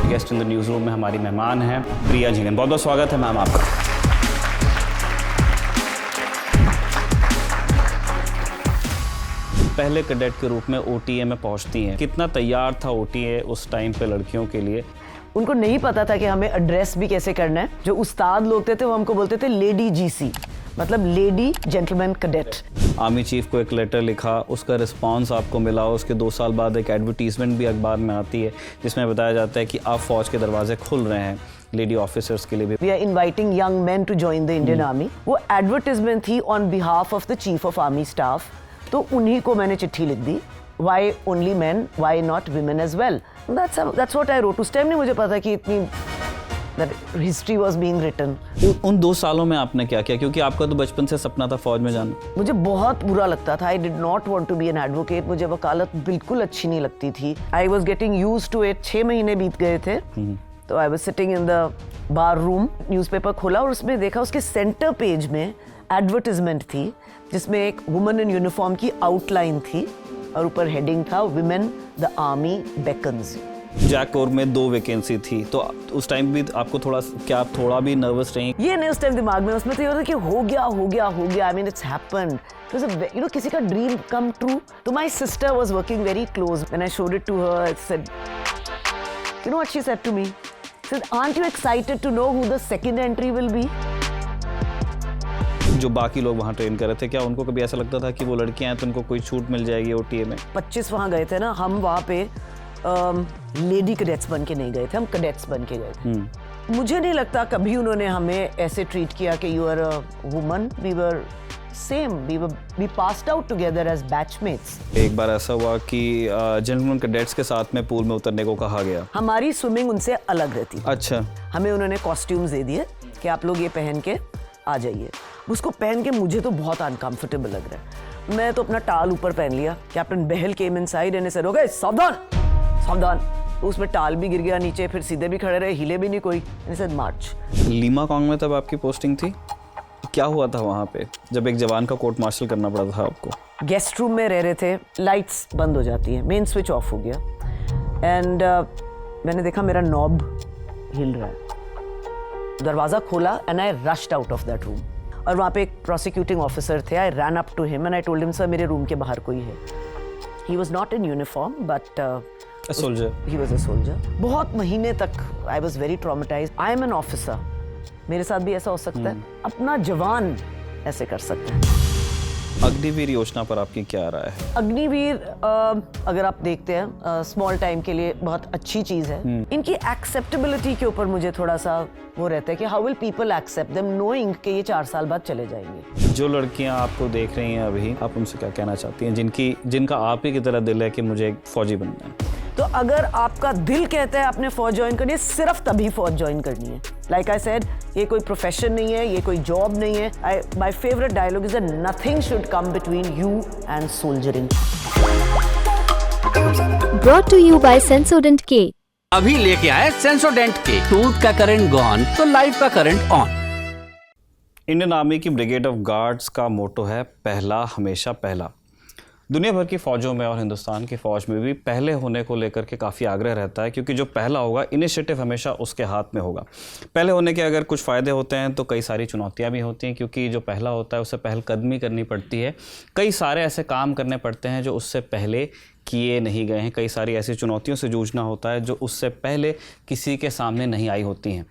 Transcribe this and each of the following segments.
Guest in the news room में हमारी मेहमान हैं प्रिया झिंगन। बहुत बहुत स्वागत है मैम आपका। पहले कैडेट के रूप में ओटीए में पहुंचती हैं, कितना तैयार था ओटीए उस टाइम पे लड़कियों के लिए? उनको नहीं पता था कि हमें एड्रेस भी कैसे करना है। जो उस्ताद लोग थे वो हमको बोलते थे लेडी जीसी, मतलब lady gentleman cadet. Army chief को एक लेटर लिखा, उसका रिस्पांस आपको मिला। उसके 2 साल बाद एक एडवर्टीजमेंट भी अखबार में आती है जिसमें बताया जाता है कि अब फौज के दरवाजे खुल रहे हैं लेडी ऑफिसर्स के लिए भी। We are inviting young man to join the Indian army. वो एडवर्टीजमेंट थी on behalf of the chief of army staff, तो उन्हीं को मैंने चिट्ठी लिख दी। Why only men? Why not women as well? That's what I wrote. उस टाइम नहीं मुझे पता कि इतनी that history was being written. उन 2 सालों में आपने क्या किया, क्योंकि आपका तो बचपन से सपना था फौज में जाना? मुझे बहुत बुरा लगता था। I did not want to be an advocate. मुझे वकालत बिल्कुल अच्छी नहीं लगती थी। I was getting used to it. 6 महीने बीत गए थे। तो I was sitting in the bar room, newspaper खोला और उसमें देखा उसके सेंटर पेज में एडवर्टीजमेंट थी जिसमें एक वुमन इन यूनिफॉर्म की आउटलाइन थी और ऊपर हेडिंग था women the army beckons. JAG corps में 2 वैकेंसी थी, तो उस टाइम भी आपको थोड़ा भी नर्वस रही? ये नहीं उस टाइम दिमाग में, उसमें तो ये होता कि हो गया। I mean it's happened. You know किसी का ड्रीम कम ट्रू। तो my sister was working very close when I showed it to her. I said, you know what she said to me? She said, aren't you excited to know who the second entry will be? जो बाकी लोग वहाँ train कर रहे थे, क्या उनको कभी ऐसा लगता था कि वो लड़कियां हैं तो उनको कोई छूट मिल जाएगी ओटीए में? 25 वहाँ गए थे ना, हम वहाँ पे लेडी कैडेट्स बन के नहीं गए थे, हम कैडेट्स बन के गए थे। मुझे नहीं लगता कभी उन्होंने हमें ऐसे ट्रीट किया कि you are a woman. We were same, we passed out together as batchmates. एक बार ऐसा हुआ कि जेंटलमैन कैडेट्स के साथ में पूल में उतरने को कहा गया। हमारी स्विमिंग उनसे अलग रहती। अच्छा। हमें उन्होंने कॉस्ट्यूम्स दे दिए कि आप लोग ये पहन के आ जाइए। उसको पहन के मुझे तो बहुत अनकंफर्टेबल लग रहा है। मैं तो अपना टाल ऊपर पहन लिया। Captain Bahl came inside and said, okay सावधान सावधान। उसमें टाल भी गिर गया नीचे, फिर सीधे भी खड़े रहे, हिले भी नहीं कोई। And said March. Lima Kong में तब आपकी पोस्टिंग थी, क्या हुआ था वहाँ पे जब एक जवान का कोर्ट मार्शल करना पड़ा था आपको? गेस्ट रूम में रह रहे थे, लाइट्स बंद हो जाती हैं, मेन स्विच ऑफ हो गया एंड मैंने देखा मेरा नॉब हिल रहा है। दरवाज़ा खोला and I rushed out of that room. और वहाँ पे एक प्रोसिक्यूटिंग ऑफिसर थे। I ran up to him and I told him, sir मेरे रूम के बाहर कोई है। He was not in uniform but A soldier. He was a soldier. बहुत महीने तक I was very traumatised. I am an officer, मेरे साथ भी ऐसा हो सकता है, अपना जवान ऐसे कर सकता है। अग्निवीर योजना पर आपकी क्या राय है? अग्निवीर अगर आप देखते हैं स्मॉल टाइम के लिए बहुत अच्छी चीज़ है। इनकी एक्सेप्टेबिलिटी के ऊपर मुझे थोड़ा सा वो रहता है कि how will people accept them knowing कि ये 4 साल बाद चले जाएंगे। जो लड़कियां आपको देख रही हैं अभी, आप उनसे क्या कहना चाहती हैं जिनका आप ही की तरह दिल है कि मुझे एक फौजी बनना है? तो अगर आपका दिल कहता है आपने फौज ज्वाइन करनी है, सिर्फ तभी फौज ज्वाइन करनी है। लाइक आई सेड, ये कोई प्रोफेशन नहीं है, ये कोई जॉब नहीं है। My favourite dialogue is that nothing should come between you and soldiering. Brought to you by Sensodyne K। अभी लेके आए सेंसोडेंट के। टूथ का करंट गॉन तो लाइफ का करंट ऑन। इंडियन आर्मी की ब्रिगेड ऑफ गार्ड्स का मोटो है पहला हमेशा पहला। दुनिया भर की फ़ौजों में और हिंदुस्तान की फ़ौज में भी पहले होने को लेकर के काफ़ी आग्रह रहता है, क्योंकि जो पहला होगा इनिशिएटिव हमेशा उसके हाथ में होगा। पहले होने के अगर कुछ फ़ायदे होते हैं तो कई सारी चुनौतियां भी होती हैं, क्योंकि जो पहला होता है उसे पहलकदमी करनी पड़ती है। कई सारे ऐसे काम करने पड़ते हैं जो उससे पहले किए नहीं गए हैं। कई सारी ऐसी चुनौतियों से जूझना होता है जो उससे पहले किसी के सामने नहीं आई होती हैं।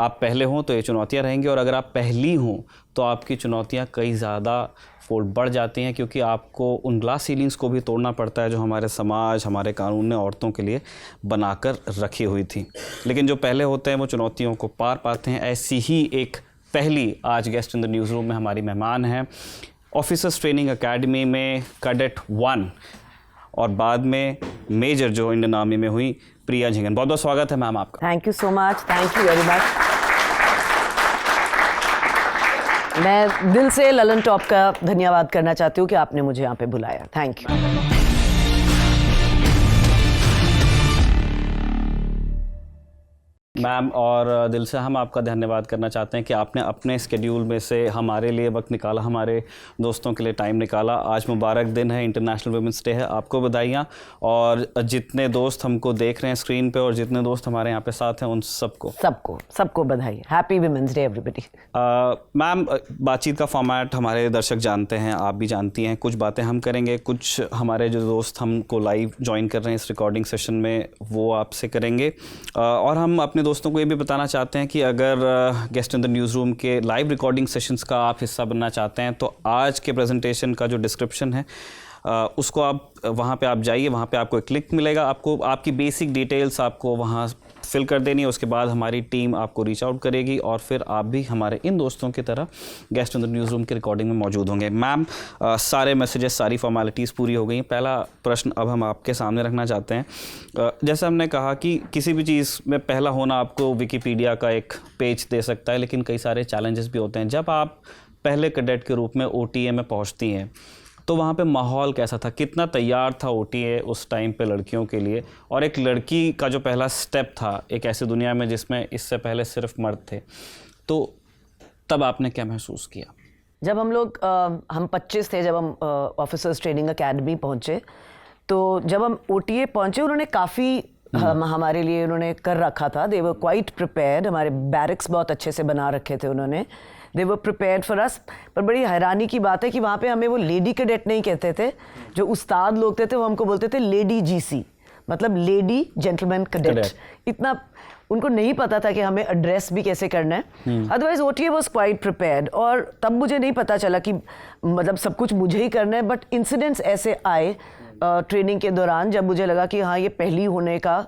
आप पहले हों तो ये चुनौतियाँ रहेंगी, और अगर आप पहली हों तो आपकी चुनौतियाँ कई ज़्यादा फोल्ड बढ़ जाती हैं, क्योंकि आपको उन ग्लास सीलिंग्स को भी तोड़ना पड़ता है जो हमारे समाज, हमारे कानून ने औरतों के लिए बनाकर रखी हुई थी। लेकिन जो पहले होते हैं वो चुनौतियों को पार पाते हैं। ऐसी ही एक पहली आज guest in the news room में हमारी मेहमान हैं, ऑफिसर्स ट्रेनिंग एकेडमी में कैडेट 1 और बाद में मेजर जो इंडियन आर्मी में हुई, प्रिया झिंगन। बहुत बहुत स्वागत है मैम आपका। Thank you so much, thank you very much. मैं दिल से ललन टॉप का धन्यवाद करना चाहती हूँ कि आपने मुझे यहाँ पे बुलाया। Thank you. मैम, और दिल से हम आपका धन्यवाद करना चाहते हैं कि आपने अपने स्केड्यूल में से हमारे लिए वक्त निकाला, हमारे दोस्तों के लिए टाइम निकाला। आज मुबारक दिन है, इंटरनेशनल वुमेंस डे है, आपको बधाइयाँ। और जितने दोस्त हमको देख रहे हैं स्क्रीन पे और जितने दोस्त हमारे यहाँ पे साथ हैं उन सबको बधाई। Happy women's day everybody. Ma'am, बातचीत का फॉर्मेट हमारे दर्शक जानते हैं, आप भी जानती हैं। कुछ बातें हम करेंगे, कुछ हमारे जो दोस्त हमको लाइव ज्वाइन कर रहे हैं इस रिकॉर्डिंग सेशन में वो आपसे करेंगे। और हम अपने दोस्तों को ये भी बताना चाहते हैं कि अगर guest in the news room के लाइव रिकॉर्डिंग सेशंस का आप हिस्सा बनना चाहते हैं तो आज के प्रेजेंटेशन का जो डिस्क्रिप्शन है उसको आप वहाँ पे आप जाइए, वहाँ पे आपको एक लिंक मिलेगा, आपको आपकी बेसिक डिटेल्स आपको वहाँ फिल कर देनी है। उसके बाद हमारी टीम आपको रीच आउट करेगी और फिर आप भी हमारे इन दोस्तों की तरह guest in the news room की रिकॉर्डिंग में मौजूद होंगे। मैम, सारे मैसेजेस, सारी फॉर्मेलिटीज़ पूरी हो गई। पहला प्रश्न अब हम आपके सामने रखना चाहते हैं। जैसे हमने कहा कि किसी भी चीज़ में पहला होना आपको विकिपीडिया का एक पेज दे सकता है, लेकिन कई सारे चैलेंजेस भी होते हैं। जब आप पहले कैडेट के रूप में OTA में पहुँचती हैं तो वहाँ पे माहौल कैसा था, कितना तैयार था OTA उस टाइम पे लड़कियों के लिए, और एक लड़की का जो पहला स्टेप था एक ऐसी दुनिया में जिसमें इससे पहले सिर्फ मर्द थे, तो तब आपने क्या महसूस किया? जब हम 25 थे, जब हम ऑफिसर्स ट्रेनिंग अकेडमी पहुँचे, तो जब हम OTA पहुँचे उन्होंने काफ़ी हमारे लिए उन्होंने कर रखा था। दे वर क्वाइट प्रिपेयर्ड, हमारे बैरिक्स बहुत अच्छे से बना रखे थे उन्होंने। दे वर प्रिपेयर्ड फॉर अस। पर बड़ी हैरानी की बात है कि वहाँ पे हमें वो लेडी कैडेट नहीं कहते थे, जो उस्ताद लोग थे वो हमको बोलते थे लेडी GC, मतलब लेडी जेंटलमैन कैडेट। इतना उनको नहीं पता था कि हमें एड्रेस भी कैसे करना है। Otherwise OTA was quite prepared. और तब मुझे नहीं पता चला कि मतलब सब कुछ मुझे ही करना है, बट इंसिडेंट्स ऐसे आए ट्रेनिंग के दौरान जब मुझे लगा कि हाँ ये पहली होने का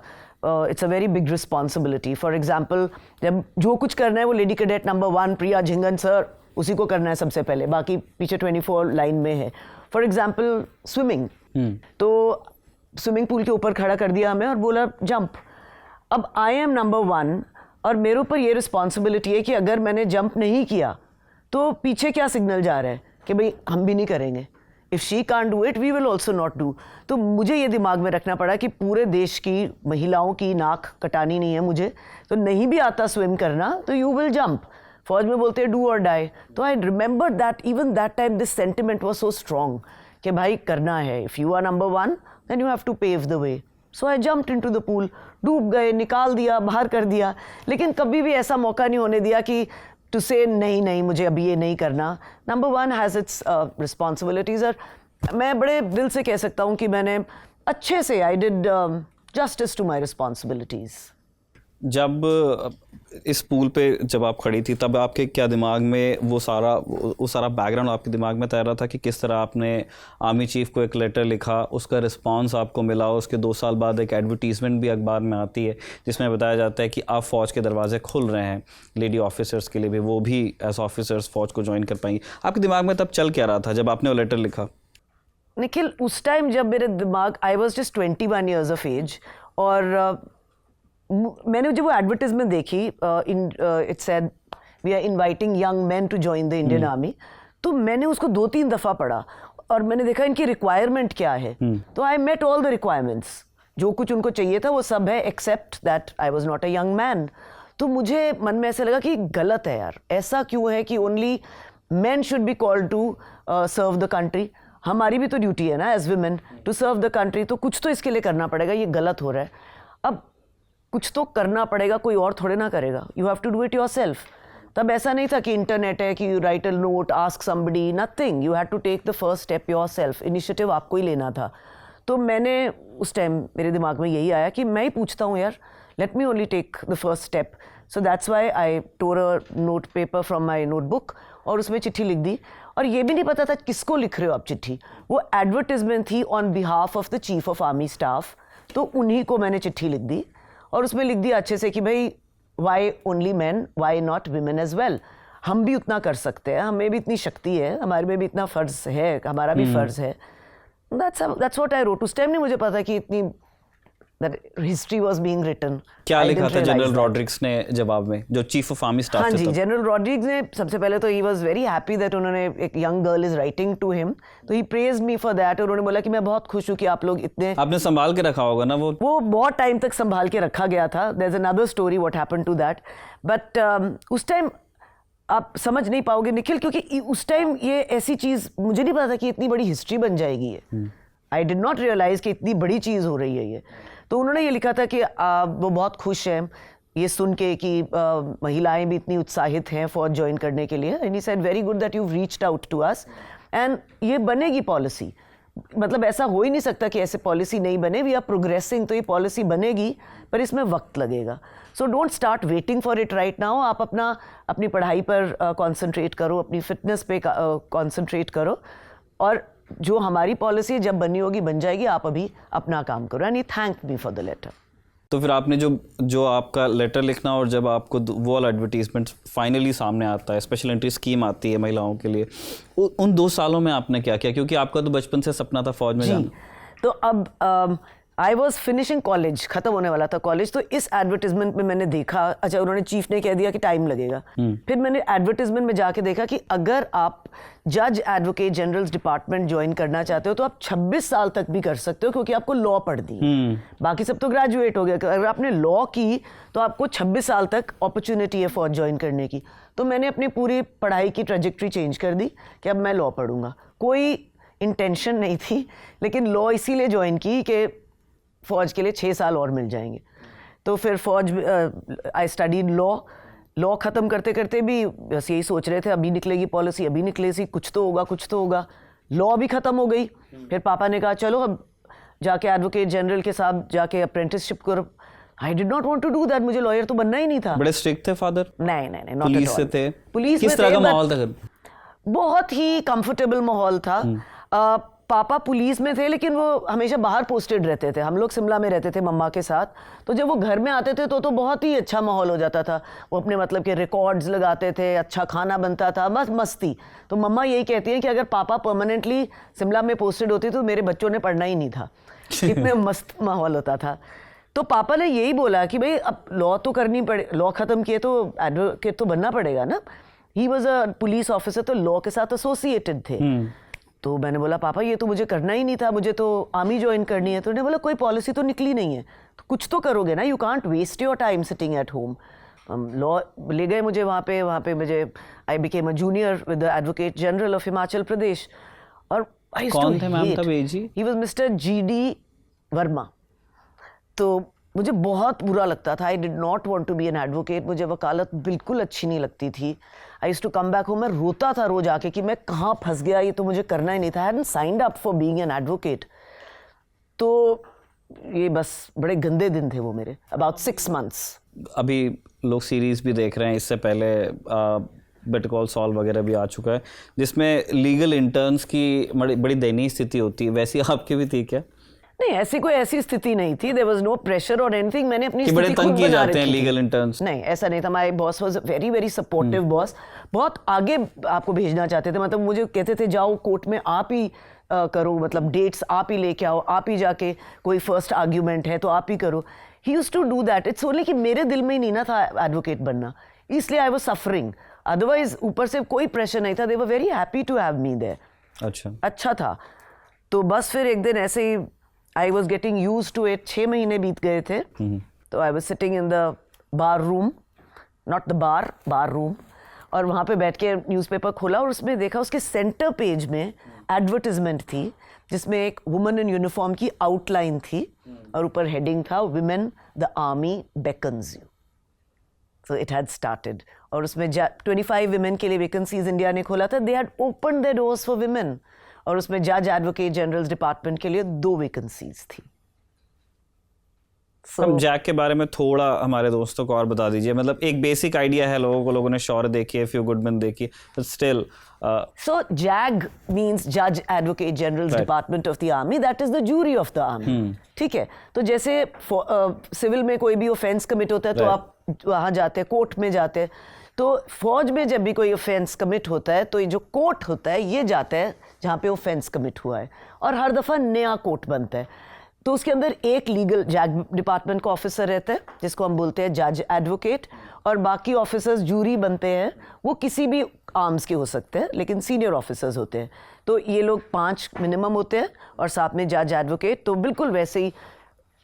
it's a very big responsibility. For example, जब जो कुछ करना है वो लेडी कैडेट नंबर 1 प्रिया झिंगन सर, उसी को करना है सबसे पहले, बाकी पीछे 24 लाइन में है। फॉर एग्जाम्पल स्विमिंग, तो स्विमिंग पूल के ऊपर खड़ा कर दिया हमें और बोला जंप। अब आई एम नंबर 1 और मेरे ऊपर ये रिस्पॉन्सिबिलिटी है कि अगर मैंने जंप नहीं किया तो पीछे क्या सिग्नल जा रहा है कि भाई हम भी नहीं करेंगे। If she can't do it we will also not do. तो मुझे ये दिमाग में रखना पड़ा कि पूरे देश की महिलाओं की नाक कटानी नहीं है मुझे, तो नहीं भी आता स्विम करना तो यू विल जंप। फौज में बोलते हैं डू और डाई। तो I remember that even that time this sentiment was so strong कि भाई करना है। If you are number 1 then you have to pave the way. So I jumped into the pool, डूब गए, निकाल दिया, बाहर कर दिया, लेकिन कभी भी ऐसा मौका नहीं होने दिया कि टू से नहीं मुझे अभी ये नहीं करना। Number 1 has its responsibilities. और मैं बड़े दिल से कह सकता हूँ कि मैंने अच्छे से I did justice to my responsibilities. जब इस पूल पे जब आप खड़ी थी तब आपके क्या दिमाग में वो सारा बैकग्राउंड आपके दिमाग में तैर रहा था कि किस तरह आपने आर्मी चीफ को एक लेटर लिखा, उसका रिस्पांस आपको मिला, उसके 2 साल बाद एक एडवर्टीजमेंट भी अखबार में आती है जिसमें बताया जाता है कि अब फ़ौज के दरवाजे खुल रहे हैं लेडी ऑफिसर्स के लिए भी, वो भी एज ऑफिसर्स फ़ौज को ज्वाइन कर पाएंगी। आपके दिमाग में तब चल क्या रहा था जब आपने वो लेटर लिखा? निखिल, उस टाइम जब मेरे दिमाग, I was just 21 years of age, और मैंने जब वो एडवर्टीजमेंट देखी, it said we are inviting young man to join the Indian army, तो मैंने उसको 2-3 दफ़ा पढ़ा और मैंने देखा इनकी रिक्वायरमेंट क्या है। तो I met all the requirements, जो कुछ उनको चाहिए था वो सब है, except that I was not a young man. तो मुझे मन में ऐसे लगा कि गलत है यार, ऐसा क्यों है कि only man should be called to serve the country. हमारी भी तो ड्यूटी है ना as women to serve the country, तो कुछ तो इसके लिए करना पड़ेगा, ये गलत हो रहा है। अब कुछ तो करना पड़ेगा, कोई और थोड़े ना करेगा, you have to do it yourself. तब ऐसा नहीं था कि इंटरनेट है कि you write a note, ask somebody, nothing, you had to take the first step yourself. Initiative आपको ही लेना था। तो मैंने उस टाइम मेरे दिमाग में यही आया कि मैं ही पूछता हूँ यार, let me only take the first step. So that's why I tore a note paper from my notebook और उसमें चिट्ठी लिख दी। और ये भी नहीं पता था किसको लिख रहे हो आप चिट्ठी, वो एडवर्टिजमेंट थी on behalf of the chief of army staff, तो उन्हीं को मैंने चिट्ठी लिख दी और उसमें लिख दिया अच्छे से कि भाई why only man, why not women as well. हम भी उतना कर सकते हैं, हमें भी इतनी शक्ति है, हमारे में भी इतना फ़र्ज है, हमारा भी फ़र्ज़ है। That's what I wrote. उस टाइम नहीं मुझे पता कि इतनी that history was being written. क्या I लिखा didn't था realize जनरल that. रॉड्रिक्स ने जवाब में, जो चीफ ऑफ आर्मी स्टाफ हाँ थे जी, तब? जनरल रॉड्रिग्स ने सबसे पहले तो he was very happy that उन्होंने एक young girl is writing to him, तो he praised me for that. उन्होंने बोला कि मैं बहुत खुश हूँ कि आप लोग इतने, आपने संभाल के रखा होगा ना वो? बहुत टाइम तक संभाल के रखा गया था. There is another story what happened to that, but उस टाइम आप समझ नहीं पाओगे निखिल, क्योंकि उस टाइम ये ऐसी चीज मुझे नहीं पता था कि इतनी बड़ी हिस्ट्री बन जाएगी ये. आई डिड नॉट रियलाइज कि इतनी बड़ी चीज हो रही है ये. तो उन्होंने ये लिखा था कि वो बहुत खुश हैं ये सुन के कि महिलाएं भी इतनी उत्साहित हैं फौज ज्वाइन करने के लिए. And he said very good that you reached out to us, and ये बनेगी पॉलिसी. मतलब ऐसा हो ही नहीं सकता कि ऐसे पॉलिसी नहीं बने. वी आर प्रोग्रेसिंग, तो ये पॉलिसी बनेगी, पर इसमें वक्त लगेगा. So don't start waiting for it right now. आप अपनी पढ़ाई पर कॉन्सेंट्रेट करो, अपनी फिटनेस पे कॉन्सेंट्रेट करो, और जो हमारी पॉलिसी जब बनी होगी बन जाएगी. आप अभी अपना काम करो. And he thank me for the letter. तो फिर आपने जो आपका लेटर लिखना और जब आपको वो वाला एडवर्टीजमेंट फाइनली सामने आता है, स्पेशल एंट्री स्कीम आती है महिलाओं के लिए, उन 2 सालों में आपने क्या किया? क्योंकि आपका तो बचपन से सपना था फौज में जाना. तो अब आई वॉज फिनिशिंग कॉलेज, खत्म होने वाला था कॉलेज. तो इस एडवर्टीजमेंट में मैंने देखा, अच्छा उन्होंने चीफ ने कह दिया कि टाइम लगेगा. फिर मैंने एडवर्टीजमेंट में जाके देखा कि अगर आप जज एडवोकेट जनरल्स डिपार्टमेंट ज्वाइन करना चाहते हो तो आप 26 साल तक भी कर सकते हो, क्योंकि आपको लॉ पढ़नी है. बाकी सब तो ग्रेजुएट हो गया. अगर आपने लॉ की तो आपको 26 साल तक अपॉर्चुनिटी है फौज ज्वाइन करने की. तो मैंने अपनी पूरी पढ़ाई की ट्रेजेक्ट्री चेंज कर दी कि अब मैं लॉ पढ़ूंगा. कोई इंटेंशन नहीं थी, लेकिन लॉ इसीलिए ज्वाइन की कि फौज के लिए 6 साल और मिल जाएंगे. तो फिर फौज आई स्टडीड लॉ ख़त्म करते करते भी बस यही सोच रहे थे अभी निकलेगी पॉलिसी, अभी निकलेगी, कुछ तो होगा कुछ तो होगा. लॉ भी ख़त्म हो गई. फिर पापा ने कहा चलो अब जाके एडवोकेट जनरल के साथ जाके अप्रेंटिसशिप करो. I did not want to do that. मुझे लॉयर तो बनना ही नहीं था. बड़े स्ट्रिक्ट थे फादर? नहीं, not at पुलिस से all. थे? पुलिस किस में तरह थे, का but माहौल था? बहुत ही कंफर्टेबल माहौल था. पापा पुलिस में थे, लेकिन वो हमेशा बाहर पोस्टेड रहते थे. हम लोग शिमला में रहते थे मम्मा के साथ. तो जब वो घर में आते थे तो बहुत ही अच्छा माहौल हो जाता था. वो अपने मतलब के रिकॉर्ड्स लगाते थे, अच्छा खाना बनता था, बस मस्ती. तो मम्मा यही कहती हैं कि अगर पापा परमानेंटली शिमला में पोस्टेड होती तो मेरे बच्चों ने पढ़ना ही नहीं था. इतने मस्त माहौल होता था. तो पापा ने यही बोला कि भाई अब लॉ तो करनी पड़े, लॉ ख़त्म किए तो एडवोकेट तो बनना पड़ेगा ना. ही वॉज अ पुलिस ऑफिसर, तो लॉ के साथ एसोसिएटेड थे. तो मैंने बोला पापा ये तो मुझे करना ही नहीं था, मुझे तो आर्मी ज्वाइन करनी है. तो उन्होंने बोला कोई पॉलिसी तो निकली नहीं है, तो कुछ तो करोगे ना. You can't waste your time sitting at home. Law ले गए मुझे वहाँ पे मुझे I became a junior with the advocate general of Himachal Pradesh. और कौन थे मैम तब AG? He was mister GD Verma. तो मुझे बहुत बुरा लगता था. I did not want to be an advocate. मुझे वकालत बिल्कुल अच्छी नहीं लगती थी. I used to come back home. मैं रोता था रोज आके कि मैं कहाँ फंस गया, ये तो मुझे करना ही नहीं था. I hadn't signed up for being an advocate. तो ये बस बड़े गंदे दिन थे वो मेरे. About 6 months. अभी लोग सीरीज भी देख रहे हैं, इससे पहले बेटर कॉल सॉल वगैरह भी आ चुका है, जिसमें लीगल इंटर्न्स की बड़ी दयनीय स्थिति होती है. वैसी आपकी भी थी क्या? नहीं, ऐसी स्थिति नहीं थी. देयर वाज नो प्रेशर और एनीथिंग. मैंने अपनी कि बड़े स्थिति तंग खुद किए बना जाते हैं रखी थी. Legal interns? नहीं, ऐसा नहीं था. My boss was very very supportive boss. बहुत आगे आपको भेजना चाहते थे. मतलब मुझे कहते थे जाओ कोर्ट में आप ही करो, मतलब डेट्स आप ही लेके आओ, आप ही जाके कोई फर्स्ट आर्ग्यूमेंट है तो आप ही करो. He used to do that. It's only कि मेरे दिल में ही नहीं ना था एडवोकेट बनना, इसलिए आई वाज सफरिंग. अदरवाइज ऊपर से कोई प्रेशर नहीं था. They were very happy to have me there. अच्छा था. तो बस फिर एक दिन ऐसे ही I was getting used to it. 6 महीने बीत गए थे. तो I was sitting in the bar room, not the bar room. और वहाँ पे बैठ के न्यूज़पेपर खोला और उसमें देखा उसके सेंटर पेज में एडवर्टिजमेंट थी, जिसमें एक वुमन इन यूनिफॉर्म की आउटलाइन थी और ऊपर हेडिंग था women the army beckons you. So it had started. और उसमें 25 विमेन के लिए वैकेंसीज इंडिया ने खोला था. They had open there doors for women. और उसमें जज एडवोकेट जनरल्स डिपार्टमेंट के लिए 2 वैकेंसीज थी. हम जैक के बारे में थोड़ा हमारे दोस्तों को और बता दीजिए. मतलब एक बेसिक आइडिया है लोगों को, लोगों ने शौर्य देखी है, फ्यू गुडमैन देखी, but still. So JAG means Judge Advocate General's Department of the Army. That is the jury of the army. ठीक है. तो जैसे सिविल में कोई भी ऑफेंस कमिट होता है तो आप वहाँ जाते हैं, कोर्ट में जाते हैं. तो फौज में जब भी कोई ऑफेंस कमिट होता है तो ये जो कोर्ट होता है ये जाता है जहाँ पे ऑफेंस कमिट हुआ है, और हर दफ़ा नया कोर्ट बनता है. तो उसके अंदर एक लीगल जज डिपार्टमेंट का ऑफिसर रहता है जिसको हम बोलते हैं जज एडवोकेट, और बाकी ऑफिसर्स जूरी बनते हैं, वो किसी भी आर्म्स के हो सकते हैं लेकिन सीनियर ऑफिसर्स होते हैं। तो ये लोग 5 मिनिमम होते हैं और साथ में जज एडवोकेट। तो बिल्कुल वैसे ही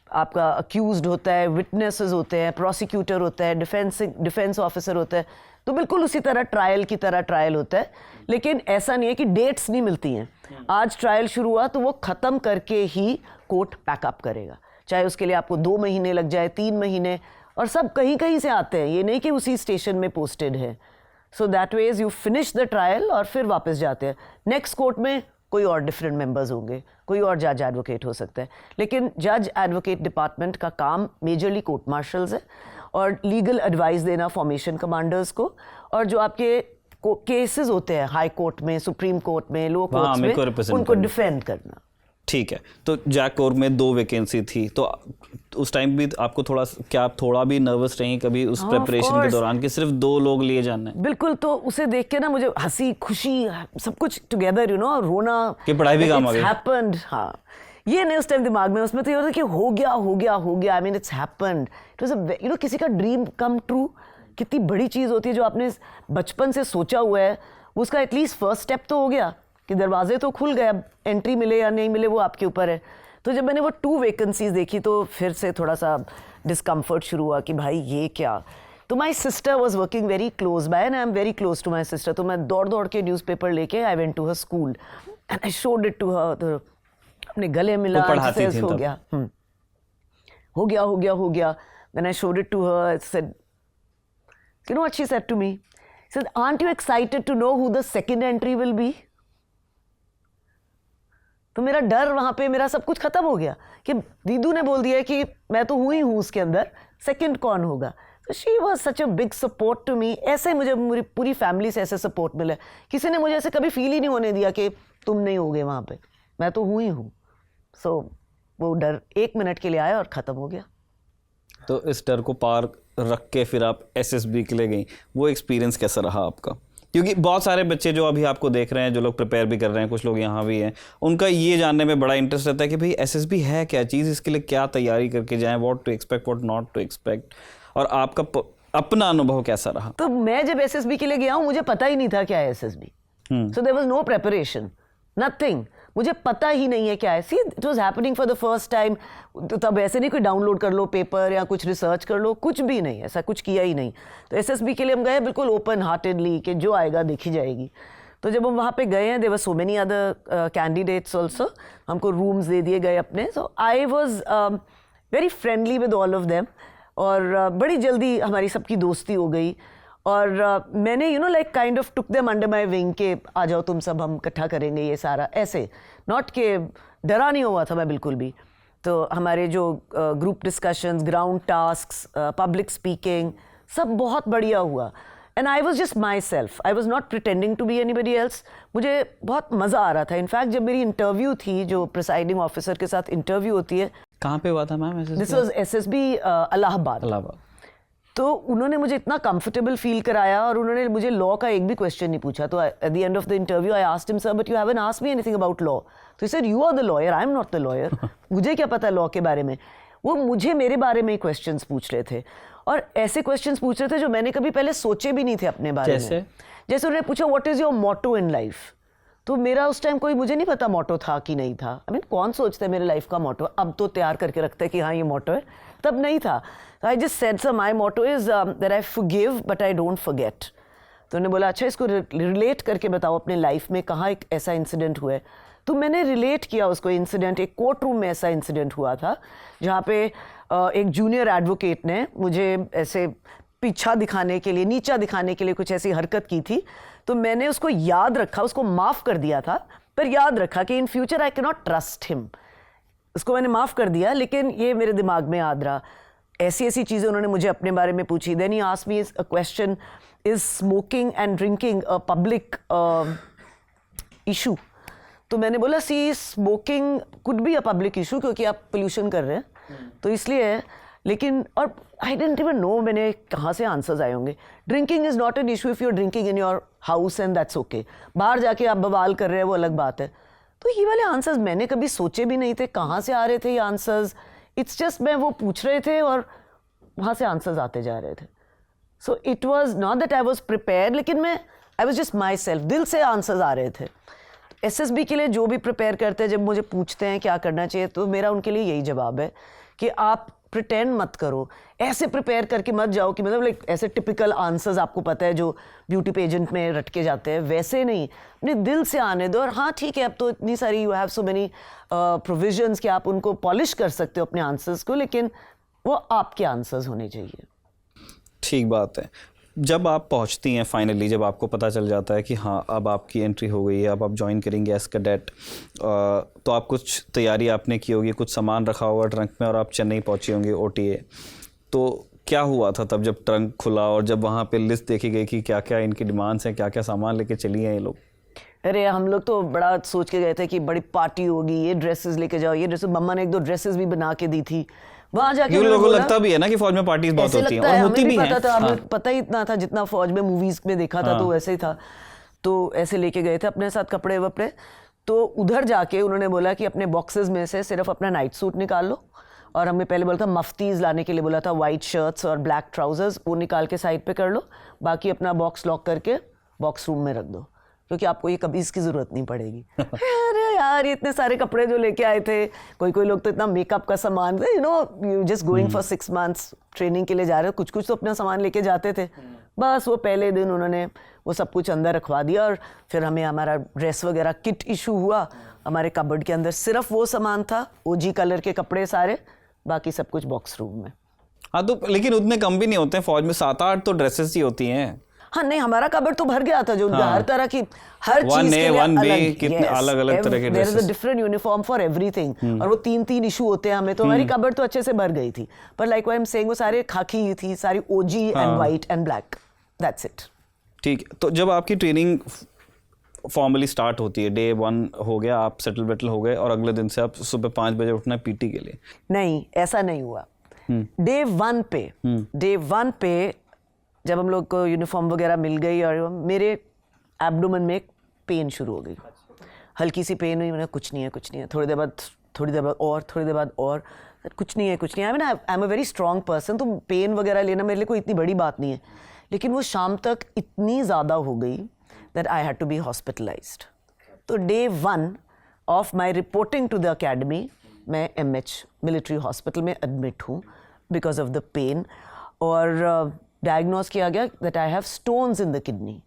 आपका अक्यूज्ड होता है, विटनेसेस होते हैं, प्रोसिक्यूटर होता है, डिफेंस ऑफिसर होता है। तो बिल्कुल उसी तरह ट्रायल की तरह ट्रायल होता है, लेकिन ऐसा नहीं है कि डेट्स नहीं मिलती हैं। आज ट्रायल शुरू हुआ तो वो ख़त्म करके ही कोर्ट पैकअप करेगा, चाहे उसके लिए आपको 2 महीने लग जाए, 3 महीने, और सब कहीं कहीं से आते हैं, ये नहीं कि उसी स्टेशन में पोस्टेड है। So that ways you finish the trial और फिर वापस जाते हैं। नेक्स्ट कोर्ट में कोई और डिफरेंट मेंबर्स होंगे, कोई और जज एडवोकेट हो सकता है, लेकिन जज एडवोकेट डिपार्टमेंट का काम मेजरली कोर्ट मार्शल्स है और लीगल एडवाइस देना फॉर्मेशन कमांडर्स को, और जो आपके केसेस होते हैं हाई कोर्ट में, सुप्रीम कोर्ट में, लो कोर्ट्स में, उनको डिफेंड करना। ठीक है, तो जैक कोर में 2 वैकेंसी थी, तो उस टाइम भी आपको क्या आप थोड़ा भी नर्वस रही कभी उस प्रिपरेशन के दौरान कि सिर्फ 2 लोग लिए जाने? बिल्कुल, तो उसे देख के ना मुझे हंसी खुशी सब कुछ टुगेदर, रोना कि पढ़ाई भी काम आ गई। हैपेंड, हाँ, ये नहीं उस टाइम दिमाग में, उसमें तो ये होता कि हो गया। I mean it's happened, it was a किसी का ड्रीम कम ट्रू। कितनी बड़ी चीज़ होती है जो आपने बचपन से सोचा हुआ है, उसका एटलीस्ट फर्स्ट स्टेप तो हो गया कि दरवाजे तो खुल गए, अब एंट्री मिले या नहीं मिले वो आपके ऊपर है। तो जब मैंने वो 2 वैकेंसीज देखी तो फिर से थोड़ा सा डिस्कम्फर्ट शुरू हुआ कि भाई ये क्या। तो my sister was working very close by and I am very close to my sister. तो मैं दौड़ के न्यूज़पेपर लेके I went to her school and I showed it to her. तो अपने गले मिला, हो गया। When I showed it to her, I said, you know what she said to me? She said, aren't you excited to know who the second entry will be? तो मेरा डर वहाँ पे, मेरा सब कुछ खत्म हो गया कि दीदू ने बोल दिया कि मैं तो हुई हूँ उसके अंदर, सेकंड कौन होगा। तो she was such a big support to me. ऐसे मुझे मेरी पूरी फैमिली से ऐसे सपोर्ट मिला, किसी ने मुझे ऐसे कभी फील ही नहीं होने दिया कि तुम नहीं होगे वहाँ पे, मैं तो हुई हूँ। सो वो डर 1 मिनट के लिए आया और ख़त्म हो गया। तो इस डर को पार रख के फिर आप एसएसबी के लिए गई, वो एक्सपीरियंस कैसा रहा आपका? क्योंकि बहुत सारे बच्चे जो अभी आपको देख रहे हैं, जो लोग प्रिपेयर भी कर रहे हैं, कुछ लोग यहाँ भी हैं, उनका ये जानने में बड़ा इंटरेस्ट रहता है कि भाई एसएसबी है क्या चीज़, इसके लिए क्या तैयारी करके जाएं, what to expect, what not to expect, और आपका अपना अनुभव कैसा रहा? तो मैं जब एसएसबी के लिए गया हूँ, मुझे पता ही नहीं था क्या है SSB. So there was no preparation, nothing, मुझे पता ही नहीं है क्या है। See it was happening for the first time. तो तब ऐसे नहीं कोई डाउनलोड कर लो पेपर या कुछ रिसर्च कर लो, कुछ भी नहीं, ऐसा कुछ किया ही नहीं। तो एसएसबी के लिए हम गए बिल्कुल ओपन हार्टेडली कि जो आएगा देखी जाएगी। तो जब हम वहाँ पे गए हैं, there were so many other candidates also, हमको रूम्स दे दिए गए अपने। So I was very friendly with all of them, और बड़ी जल्दी हमारी सबकी दोस्ती हो गई। और मैंने like kind of took them under my wing के आ जाओ तुम सब, हम इकट्ठा करेंगे ये सारा, ऐसे नॉट के डरा नहीं हुआ था मैं बिल्कुल भी। तो हमारे जो group discussions, ground tasks, public speaking, सब बहुत बढ़िया हुआ। And I was just myself, I was not pretending to be anybody else. मुझे बहुत मज़ा आ रहा था। इनफैक्ट जब मेरी इंटरव्यू थी, जो प्रिसाइडिंग ऑफिसर के साथ इंटरव्यू होती है, कहाँ पे हुआ था ma'am? This was SSB Allahabad. तो उन्होंने मुझे इतना कंफर्टेबल फील कराया और उन्होंने मुझे लॉ का एक भी क्वेश्चन नहीं पूछा। तो at the end of the interview I asked him, sir but you haven't asked me anything about law. तो he said, you are the lawyer, I am not the lawyer. मुझे क्या पता लॉ के बारे में। वो मुझे मेरे बारे में क्वेश्चंस पूछ रहे थे, और ऐसे क्वेश्चंस पूछ रहे थे जो मैंने कभी पहले सोचे भी नहीं थे अपने बारे में। जैसे उन्होंने पूछा, what is your motto in life. तो मेरा उस टाइम कोई, मुझे नहीं पता मोटो था कि नहीं था। आई मीन कौन सोचता है मेरे लाइफ का मोटो, अब तो तैयार करके रखता है कि हाँ ये मोटो है, तब नहीं था। I just said, sir my motto is that I forgive but I don't forget. तो उन्होंने बोला, अच्छा इसको रिलेट करके बताओ अपने लाइफ में कहाँ एक ऐसा इंसिडेंट हुआ है। तो मैंने रिलेट किया उसको इंसिडेंट। एक कोर्ट रूम में ऐसा इंसिडेंट हुआ था जहाँ पे एक जूनियर एडवोकेट ने मुझे ऐसे पीछा दिखाने के लिए, नीचा दिखाने के लिए कुछ ऐसी हरकत की थी। तो मैंने उसको याद रखा, उसको माफ़ कर दिया था, पर याद रखा कि in future I can not trust him. उसको मैंने माफ़ कर दिया, लेकिन ये मेरे दिमाग में याद रहा। ऐसी ऐसी चीज़ें उन्होंने मुझे अपने बारे में पूछी। Then he asked me a question, is smoking and drinking a public issue. तो मैंने बोला, see smoking could be a public issue क्योंकि आप पोल्यूशन कर रहे हैं, तो इसलिए है। लेकिन और आई डेंट इवन नो मैंने कहाँ से आंसर्स आए होंगे। Drinking is not an issue if you are drinking in your house and that's okay. बाहर जाके आप बवाल कर रहे हैं वो अलग बात है। तो ये वाले आंसर्स मैंने कभी सोचे भी नहीं थे, कहाँ से आ रहे थे ये आंसर्स. इट्स जस्ट मैं वो पूछ रहे थे और वहाँ से आंसर्स आते जा रहे थे. So it was not that I was prepare, लेकिन I was just myself, दिल से आंसर्स आ रहे थे. SSB के लिए जो भी प्रिपेयर करते हैं, जब मुझे पूछते हैं क्या करना चाहिए, तो मेरा उनके लिए यही जवाब है कि आप प्रिटेंड मत करो, ऐसे प्रिपेयर करके मत जाओ कि मतलब लाइक ऐसे टिपिकल आंसर्स आपको पता है जो ब्यूटी पेजेंट में रटके जाते हैं, वैसे नहीं, अपने दिल से आने दो. और हाँ ठीक है, अब तो इतनी सारी you have so many provisions कि आप उनको पॉलिश कर सकते हो अपने आंसर्स को, लेकिन वो आपके आंसर्स होने चाहिए. ठीक बात है. जब आप पहुंचती हैं फाइनली, जब आपको पता चल जाता है कि हाँ अब आपकी एंट्री हो गई है, अब आप ज्वाइन करेंगे एज कैडेट, तो आप कुछ तैयारी आपने की होगी, कुछ सामान रखा होगा ट्रंक में और आप चेन्नई पहुंची होंगी OTA. तो क्या हुआ था तब जब ट्रंक खुला और जब वहाँ पे लिस्ट देखी गई कि क्या क्या इनकी डिमांड्स हैं, क्या क्या सामान लेके चली हैं ये लोग? अरे हम लोग तो बड़ा सोच के गए थे कि बड़ी पार्टी होगी, ये ड्रेसेस लेके जाओ, ये ड्रेसेस. मम्मा ने 1-2 ड्रेसेस भी बना के दी थी. वहाँ जाके लोगों को लगता भी है ना कि फौज में पार्टीज बहुत होती हैं, और होती भी हैं. पता था, हमें पता ही इतना था, जितना फौज में मूवीज में देखा था तो वैसे ही था. तो ऐसे लेके गए थे अपने साथ कपड़े वपड़े. तो उधर जाके उन्होंने बोला कि अपने बॉक्सेस में से सिर्फ अपना नाइट सूट निकाल लो, और हमें पहले बोला था मफ्तीज लाने के लिए बोला था, वाइट शर्ट्स और ब्लैक ट्राउजर्स, वो निकाल के साइड पे कर लो, बाकी अपना बॉक्स लॉक करके बॉक्स रूम में रख दो, क्योंकि आपको ये कभी इसकी ज़रूरत नहीं पड़ेगी. अरे यार, ये इतने सारे कपड़े जो लेके आए थे, कोई लोग तो इतना मेकअप का सामान, you just going for 6 months training के लिए जा रहे हो, कुछ तो अपना सामान लेके जाते थे. बस वो पहले दिन उन्होंने वो सब कुछ अंदर रखवा दिया, और फिर हमें हमारा ड्रेस वगैरह किट इशू हुआ. हमारे कबर्ड के अंदर सिर्फ वो सामान था, OG कलर के कपड़े सारे, बाकी सब कुछ बॉक्स रूम में. हाँ तो लेकिन उतने कम भी नहीं होते हैं फौज में, 7-8 तो ड्रेसेस ही होती हैं. हाँ नहीं, हमारा कबर्ड तो भर गया था, जो हर तरह की हर चीज के लिए अलग, कितने अलग-अलग तरह के dresses. There is a different uniform for everything, और वो 3 इशू होते हैं हमें, तो हमारी कबर्ड तो अच्छे से भर गई थी. पर लाइक आई एम सेइंग, वो सारे खाकी ही थी, सारी OG and white and black, that's it. ठीक. तो जब आपकी ट्रेनिंग फॉर्मली स्टार्ट होती है, डे 1 हो गया, आप सेटल वेटल हो गए, और अगले दिन से आप सुबह 5 बजे उठना है PT के लिए? नहीं, ऐसा नहीं हुआ. डे 1 पे जब हम लोग को यूनिफॉर्म वगैरह मिल गई, और मेरे एब्डोमेन में एक पेन शुरू हो गई, हल्की सी पेन हुई. मैंने कुछ नहीं है, थोड़ी देर बाद और कुछ नहीं है. I am a very strong person, तो पेन वगैरह लेना मेरे लिए कोई इतनी बड़ी बात नहीं है. लेकिन वो शाम तक इतनी ज़्यादा हो गई that I had to be hospitalised. तो day 1 of my reporting to the academy, मैं MH मिलिट्री हॉस्पिटल में एडमिट हूँ बिकॉज ऑफ द पेन, और डायग्नोज किया गया that I have stones in the kidney.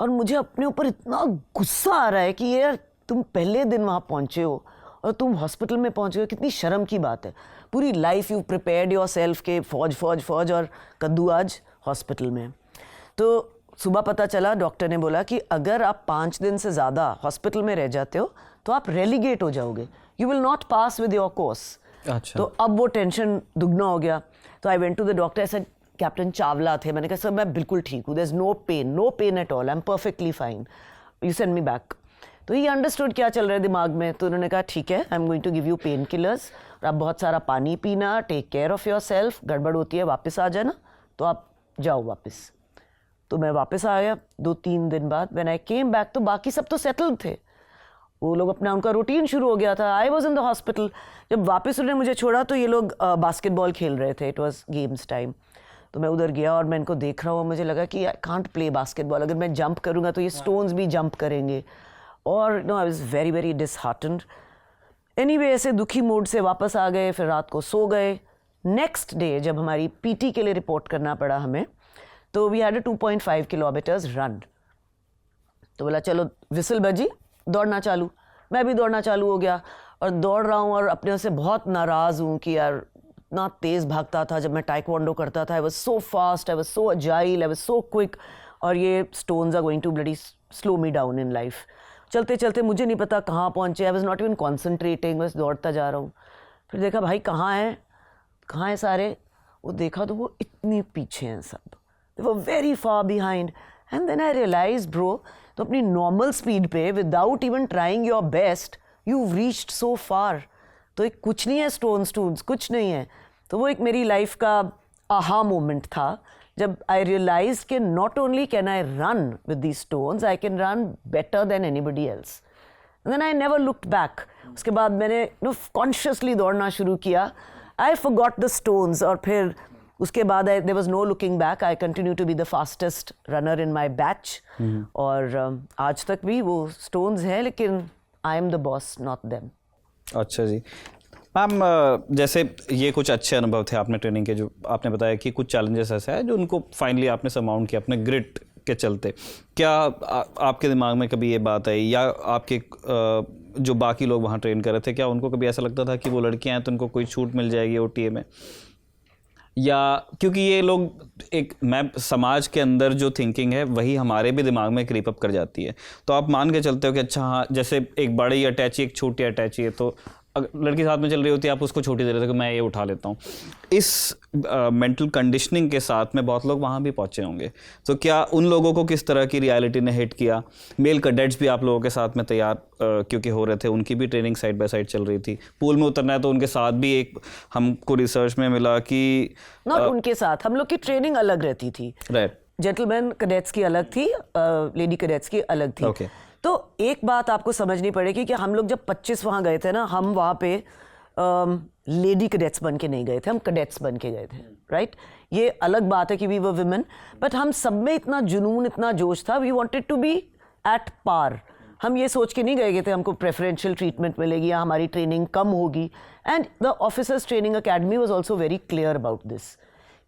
और मुझे अपने ऊपर इतना गुस्सा आ रहा है कि यार, तुम पहले दिन वहाँ पहुँचे हो और तुम हॉस्पिटल में पहुँचे हो, कितनी शर्म की बात है. पूरी life you prepared your self के फौज, और कद्दू आज हॉस्पिटल में. तो सुबह पता चला, डॉक्टर ने बोला कि अगर आप 5 दिन से ज़्यादा हॉस्पिटल में रह जाते हो तो आप रेलीगेट हो जाओगे, you will not pass with your course. अच्छा. तो अब वो टेंशन दुगना हो गया. तो I went to the doctor. ऐसा कैप्टन चावला थे. मैंने कहा सर मैं बिल्कुल ठीक हूँ, there is no pain at all, I am perfectly fine, you send me back. तो ही अंडरस्टूड क्या चल रहा है दिमाग में. तो उन्होंने कहा ठीक है, I am going to give you painkillers, और आप बहुत सारा पानी पीना, take care of yourself, गड़बड़ होती है वापस आ जाना. तो आप जाओ वापस. तो मैं वापस आ गया 2-3 दिन बाद. व्हेन आई केम बैक तो बाकी सब तो सेटल्ड थे, वो लोग अपना, उनका रूटीन शुरू हो गया था. I was in the hospital. जब वापस उन्होंने मुझे छोड़ा तो ये लोग बास्केटबॉल खेल रहे थे, इट वॉज गेम्स टाइम. तो मैं उधर गया और मैं इनको देख रहा हूँ, मुझे लगा कि आई कांट प्ले बास्केटबॉल, अगर मैं जंप करूँगा तो ये स्टोन्स भी जंप करेंगे. और no, I was very very disheartened. Anyway, ऐसे दुखी मूड से वापस आ गए. फिर रात को सो गए. नेक्स्ट डे जब हमारी PT के लिए रिपोर्ट करना पड़ा हमें, तो we had a 2.5 kilometres run. तो बोला चलो विसल बजी, दौड़ना चालू. मैं भी दौड़ना चालू हो गया और दौड़ रहा हूँ, और अपने से बहुत नाराज़ हूँ कि यार इतना तेज़ भागता था जब मैं टाइक्वांडो करता था. I was so fast, I was so agile, I was so quick, और ये stones are going to bloody slow me down in life. चलते चलते मुझे नहीं पता कहाँ पहुँचे. I was not even concentrating, बस दौड़ता जा रहा हूँ. फिर देखा भाई कहाँ हैं सारे. वो देखा तो वो इतनी पीछे हैं सब, they were very far behind. And then I realise bro, तो अपनी नॉर्मल स्पीड पे without even trying your best you reached so far. तो एक कुछ नहीं है, स्टोन्स कुछ नहीं है. तो वो एक मेरी लाइफ का आहा मोमेंट था जब आई रियलाइज कि not only can I run with the stones, I can run better than anybody else. Then I never looked back. उसके बाद मैंने कॉन्शियसली दौड़ना शुरू किया। आई फॉरगॉट द स्टोन्स, और फिर उसके बाद there was no looking back. I continue to be the fastest runner in my batch, और आज तक भी वो स्टोन्स हैं, लेकिन I am the boss, not them. अच्छा जी मैम, जैसे ये कुछ अच्छे अनुभव थे आपने ट्रेनिंग के, जो आपने बताया कि कुछ चैलेंजेस ऐसे हैं जो उनको फाइनली आपने सरमाउंट किया अपने ग्रिट के चलते। क्या आपके दिमाग में कभी ये बात आई, या आपके जो बाकी लोग वहाँ ट्रेन कर रहे थे, क्या उनको कभी ऐसा लगता था कि वो लड़कियाँ हैं तो उनको कोई छूट मिल जाएगी OTA में? या क्योंकि ये लोग मैं समाज के अंदर जो थिंकिंग है वही हमारे भी दिमाग में क्रीप अप कर जाती है, तो आप मान के चलते हो कि अच्छा हाँ, जैसे एक बड़ी अटैची एक छोटी अटैची है, तो लड़की साथ में चल रही होती है, आप उसको छोटी दे रहे थे कि मैं ये उठा लेता हूँ। इस मेंटल कंडीशनिंग के साथ में बहुत लोग वहाँ भी पहुँचे होंगे, तो क्या उन लोगों को किस तरह की रियलिटी ने हिट किया? मेल कैडेट्स भी आप लोगों के साथ में तैयार क्योंकि हो रहे थे, उनकी भी ट्रेनिंग साइड बाय साइड चल रही थी। पूल में उतरना है तो उनके साथ भी एक हमको रिसर्च में मिला कि नॉट उनके साथ, हम लोग की ट्रेनिंग अलग रहती थी। राइट, जेंटलमैन कैडेट्स की अलग थी, लेडी कैडेट्स की अलग थी। Okay. तो एक बात आपको समझनी पड़ेगी कि हम लोग जब 25 वहाँ गए थे ना, हम वहाँ पे लेडी कैडेट्स बन के नहीं गए थे, हम कैडेट्स बन के गए थे, राइट? ये अलग बात है कि वी वर विमेन, बट हम सब में इतना जुनून, इतना जोश था, we wanted to be at par. हम ये सोच के नहीं गए थे हमको प्रेफरेंशियल ट्रीटमेंट मिलेगी या हमारी ट्रेनिंग कम होगी। And the officers training academy was also very clear about this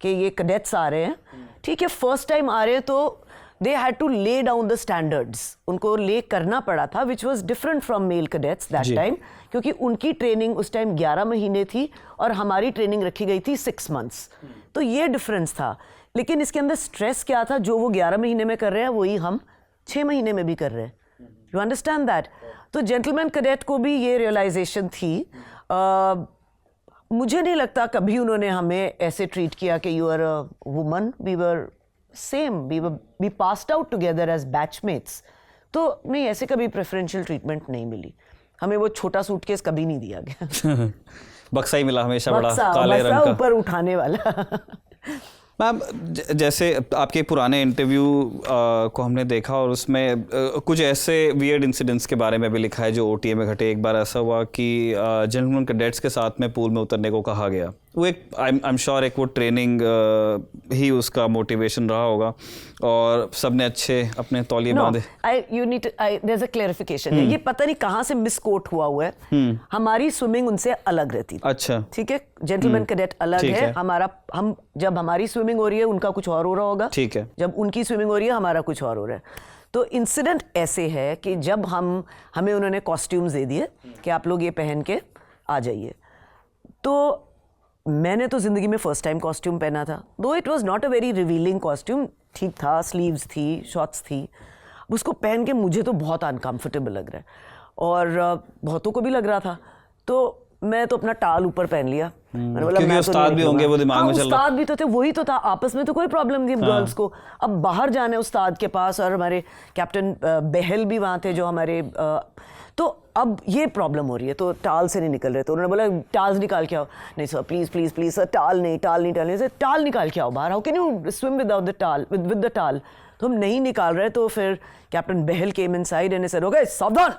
कि ये कैडेट्स आ रहे हैं, ठीक है, फर्स्ट टाइम आ रहे हैं, तो they had to lay down the standards, उनको ले करना पड़ा था, which was different from male cadets that time, क्योंकि उनकी ट्रेनिंग उस टाइम 11 महीने थी और हमारी ट्रेनिंग रखी गई थी 6 months। तो ये डिफरेंस था, लेकिन इसके अंदर स्ट्रेस क्या था, जो वो 11 महीने में कर रहे हैं वही हम 6 महीने में भी कर रहे हैं। You understand that? तो जेंटलमैन कैडेट को भी ये रियलाइजेशन थी। मुझे नहीं लगता कभी उन्होंने हमें ऐसे ट्रीट किया कि you are a woman, we were same, we passed out together as batchmates। तो नहीं, ऐसे कभी प्रेफरेंशियल ट्रीटमेंट नहीं मिली हमें। वो छोटा सूटकेस कभी नहीं दिया गया। बक्सा ही मिला हमेशा, बड़ा बक्सा, काले रंग का ऊपर उठाने वाला। मैम, जैसे आपके पुराने इंटरव्यू को हमने देखा और उसमें कुछ ऐसे वियर्ड इंसिडेंट्स के बारे में भी लिखा है जो OTA में घटे। एक बार ऐसा हुआ कि जेंटलमैन कैडेट्स के साथ में पूल में उतरने को कहा गया। वो एक आई एम श्योर एक वो ट्रेनिंग ही उसका मोटिवेशन रहा होगा, और सबने अच्छे अपने तौलिए बांधे। there's a clarification है, ये पता नहीं कहाँ से मिसकोट हुआ है। हमारी स्विमिंग उनसे अलग रहती थी। अच्छा, ठीक है, जेंटलमैन कैडेट अलग ठीक है, हम जब हमारी स्विमिंग हो रही है उनका कुछ और हो रहा होगा, ठीक है, जब उनकी स्विमिंग हो रही है हमारा कुछ और हो रहा है। तो इंसिडेंट ऐसे है कि जब हमें उन्होंने कॉस्ट्यूम्स दे दिए कि आप लोग ये पहन के आ जाइए, तो मैंने तो ज़िंदगी में फ़र्स्ट टाइम कॉस्ट्यूम पहना था, दो it was not a very revealing costume, ठीक था, स्लीव्स थी, शॉर्ट्स थी। उसको पहन के मुझे तो बहुत अनकंफर्टेबल लग रहा है, और बहुतों को भी लग रहा था। तो मैं तो अपना टाल ऊपर पहन लिया। मैंने बोला क्योंकि मैं उस्ताद भी होंगे, वो दिमाग में चल रहा। उस्ताद भी तो थे, वही तो था, आपस में तो कोई प्रॉब्लम नहीं गर्ल्स को। अब बाहर जाना है उस्ताद के पास, और हमारे कैप्टन बहल भी वहाँ थे जो हमारे, तो अब ये प्रॉब्लम हो रही है, तो टाल से नहीं निकल रहे। तो उन्होंने बोला टाल्स निकाल के आओ। नहीं sir, please please please sir, towel नहीं सर, टाल निकाल के आओ बाहर। How can you swim without the towel, with the towel? तो हम नहीं निकाल रहे। तो फिर captain Bahl came inside and said, okay सावधान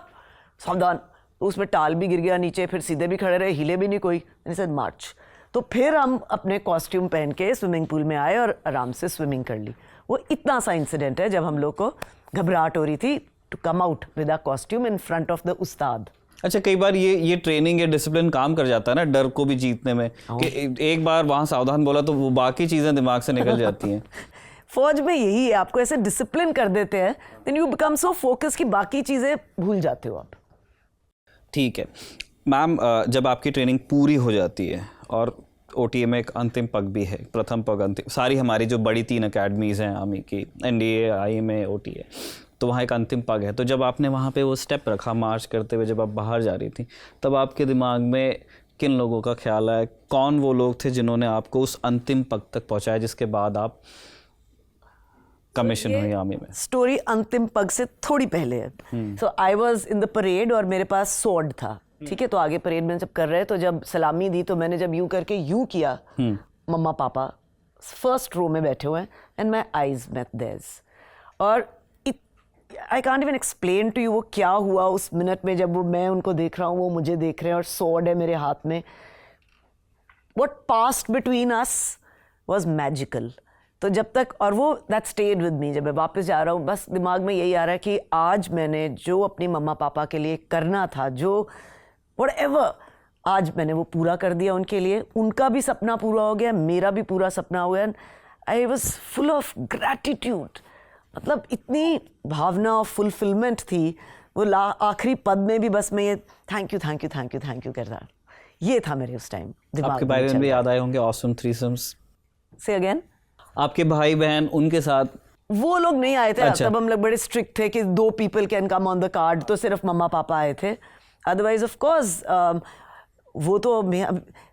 सावधान। तो उसमें टाल भी गिर गया नीचे, फिर सीधे भी खड़े रहे, हिले भी नहीं कोई। एंड सेड मार्च। तो फिर हम अपने कॉस्ट्यूम पहन के स्विमिंग पूल में आए और आराम से स्विमिंग कर ली। वो इतना सा इंसिडेंट है जब हम लोग को घबराहट हो रही थी to come out with a costume in front of the उस्ताद। अच्छा, कई बार ये ट्रेनिंग, ये डिसिप्लिन काम कर जाता है ना डर को भी जीतने में, कि एक बार वहाँ सावधान बोला तो वो बाकी चीज़ें दिमाग से निकल जाती हैं। फौज में यही है, आपको ऐसे डिसिप्लिन कर देते हैं, then you become so focus कि बाकी चीज़ें भूल जाते हो आप। ठीक है मैम, जब आपकी ट्रेनिंग पूरी हो जाती है और OTA में एक अंतिम पग भी है, प्रथम पग, अंतिम, सारी हमारी जो बड़ी 3 अकेडमीज़ हैं आर्मी की, NDA, IMA, OTA, तो वहाँ एक अंतिम पग है। तो जब आपने वहाँ पे वो स्टेप रखा मार्च करते हुए, जब आप बाहर जा रही थी, तब आपके दिमाग में किन लोगों का ख्याल आया? कौन वो लोग थे जिन्होंने आपको उस अंतिम पग तक पहुँचाया जिसके बाद आप कमीशन हुई आर्मी में? स्टोरी अंतिम पग से थोड़ी पहले है। So I was in the parade और मेरे पास स्वॉर्ड था, ठीक है। तो आगे परेड में जब कर रहे तो जब सलामी दी तो मैंने जब यूं करके यूं किया, मम्मा पापा फर्स्ट रो में बैठे हुए हैं, and my eyes met theirs, और I can't even explain to you वो क्या हुआ उस मिनट में जब वो मैं उनको देख रहा हूँ, वो मुझे देख रहे हैं और स्वॉर्ड है मेरे हाथ में. What passed between us was magical. तो जब तक, और वो that stayed with me, जब मैं वापस जा रहा हूँ बस दिमाग में यही आ रहा है कि आज मैंने जो अपनी मम्मा पापा के लिए करना था, जो whatever, आज मैंने वो पूरा कर दिया उनके लिए. उनका भी सपना पूरा हो गया, मेरा भी पूरा सपना हो गया. I was full of gratitude. मतलब इतनी भावना और फुलफिलमेंट थी. वो आखिरी पद में भी बस मैं ये thank you thank you thank you thank you कर रहा. ये था मेरे उस टाइम दिमाग आपके में. भाई बहन भी याद आए होंगे ऑसम थ्रीसम्स? से अगेन, आपके भाई बहन उनके साथ? वो लोग नहीं आए थे. अच्छा. तब हम लोग बड़े स्ट्रिक्ट थे कि 2 people can come on the card, तो सिर्फ मम्मा पापा आए थे. अदरवाइज ऑफ कोर्स वो तो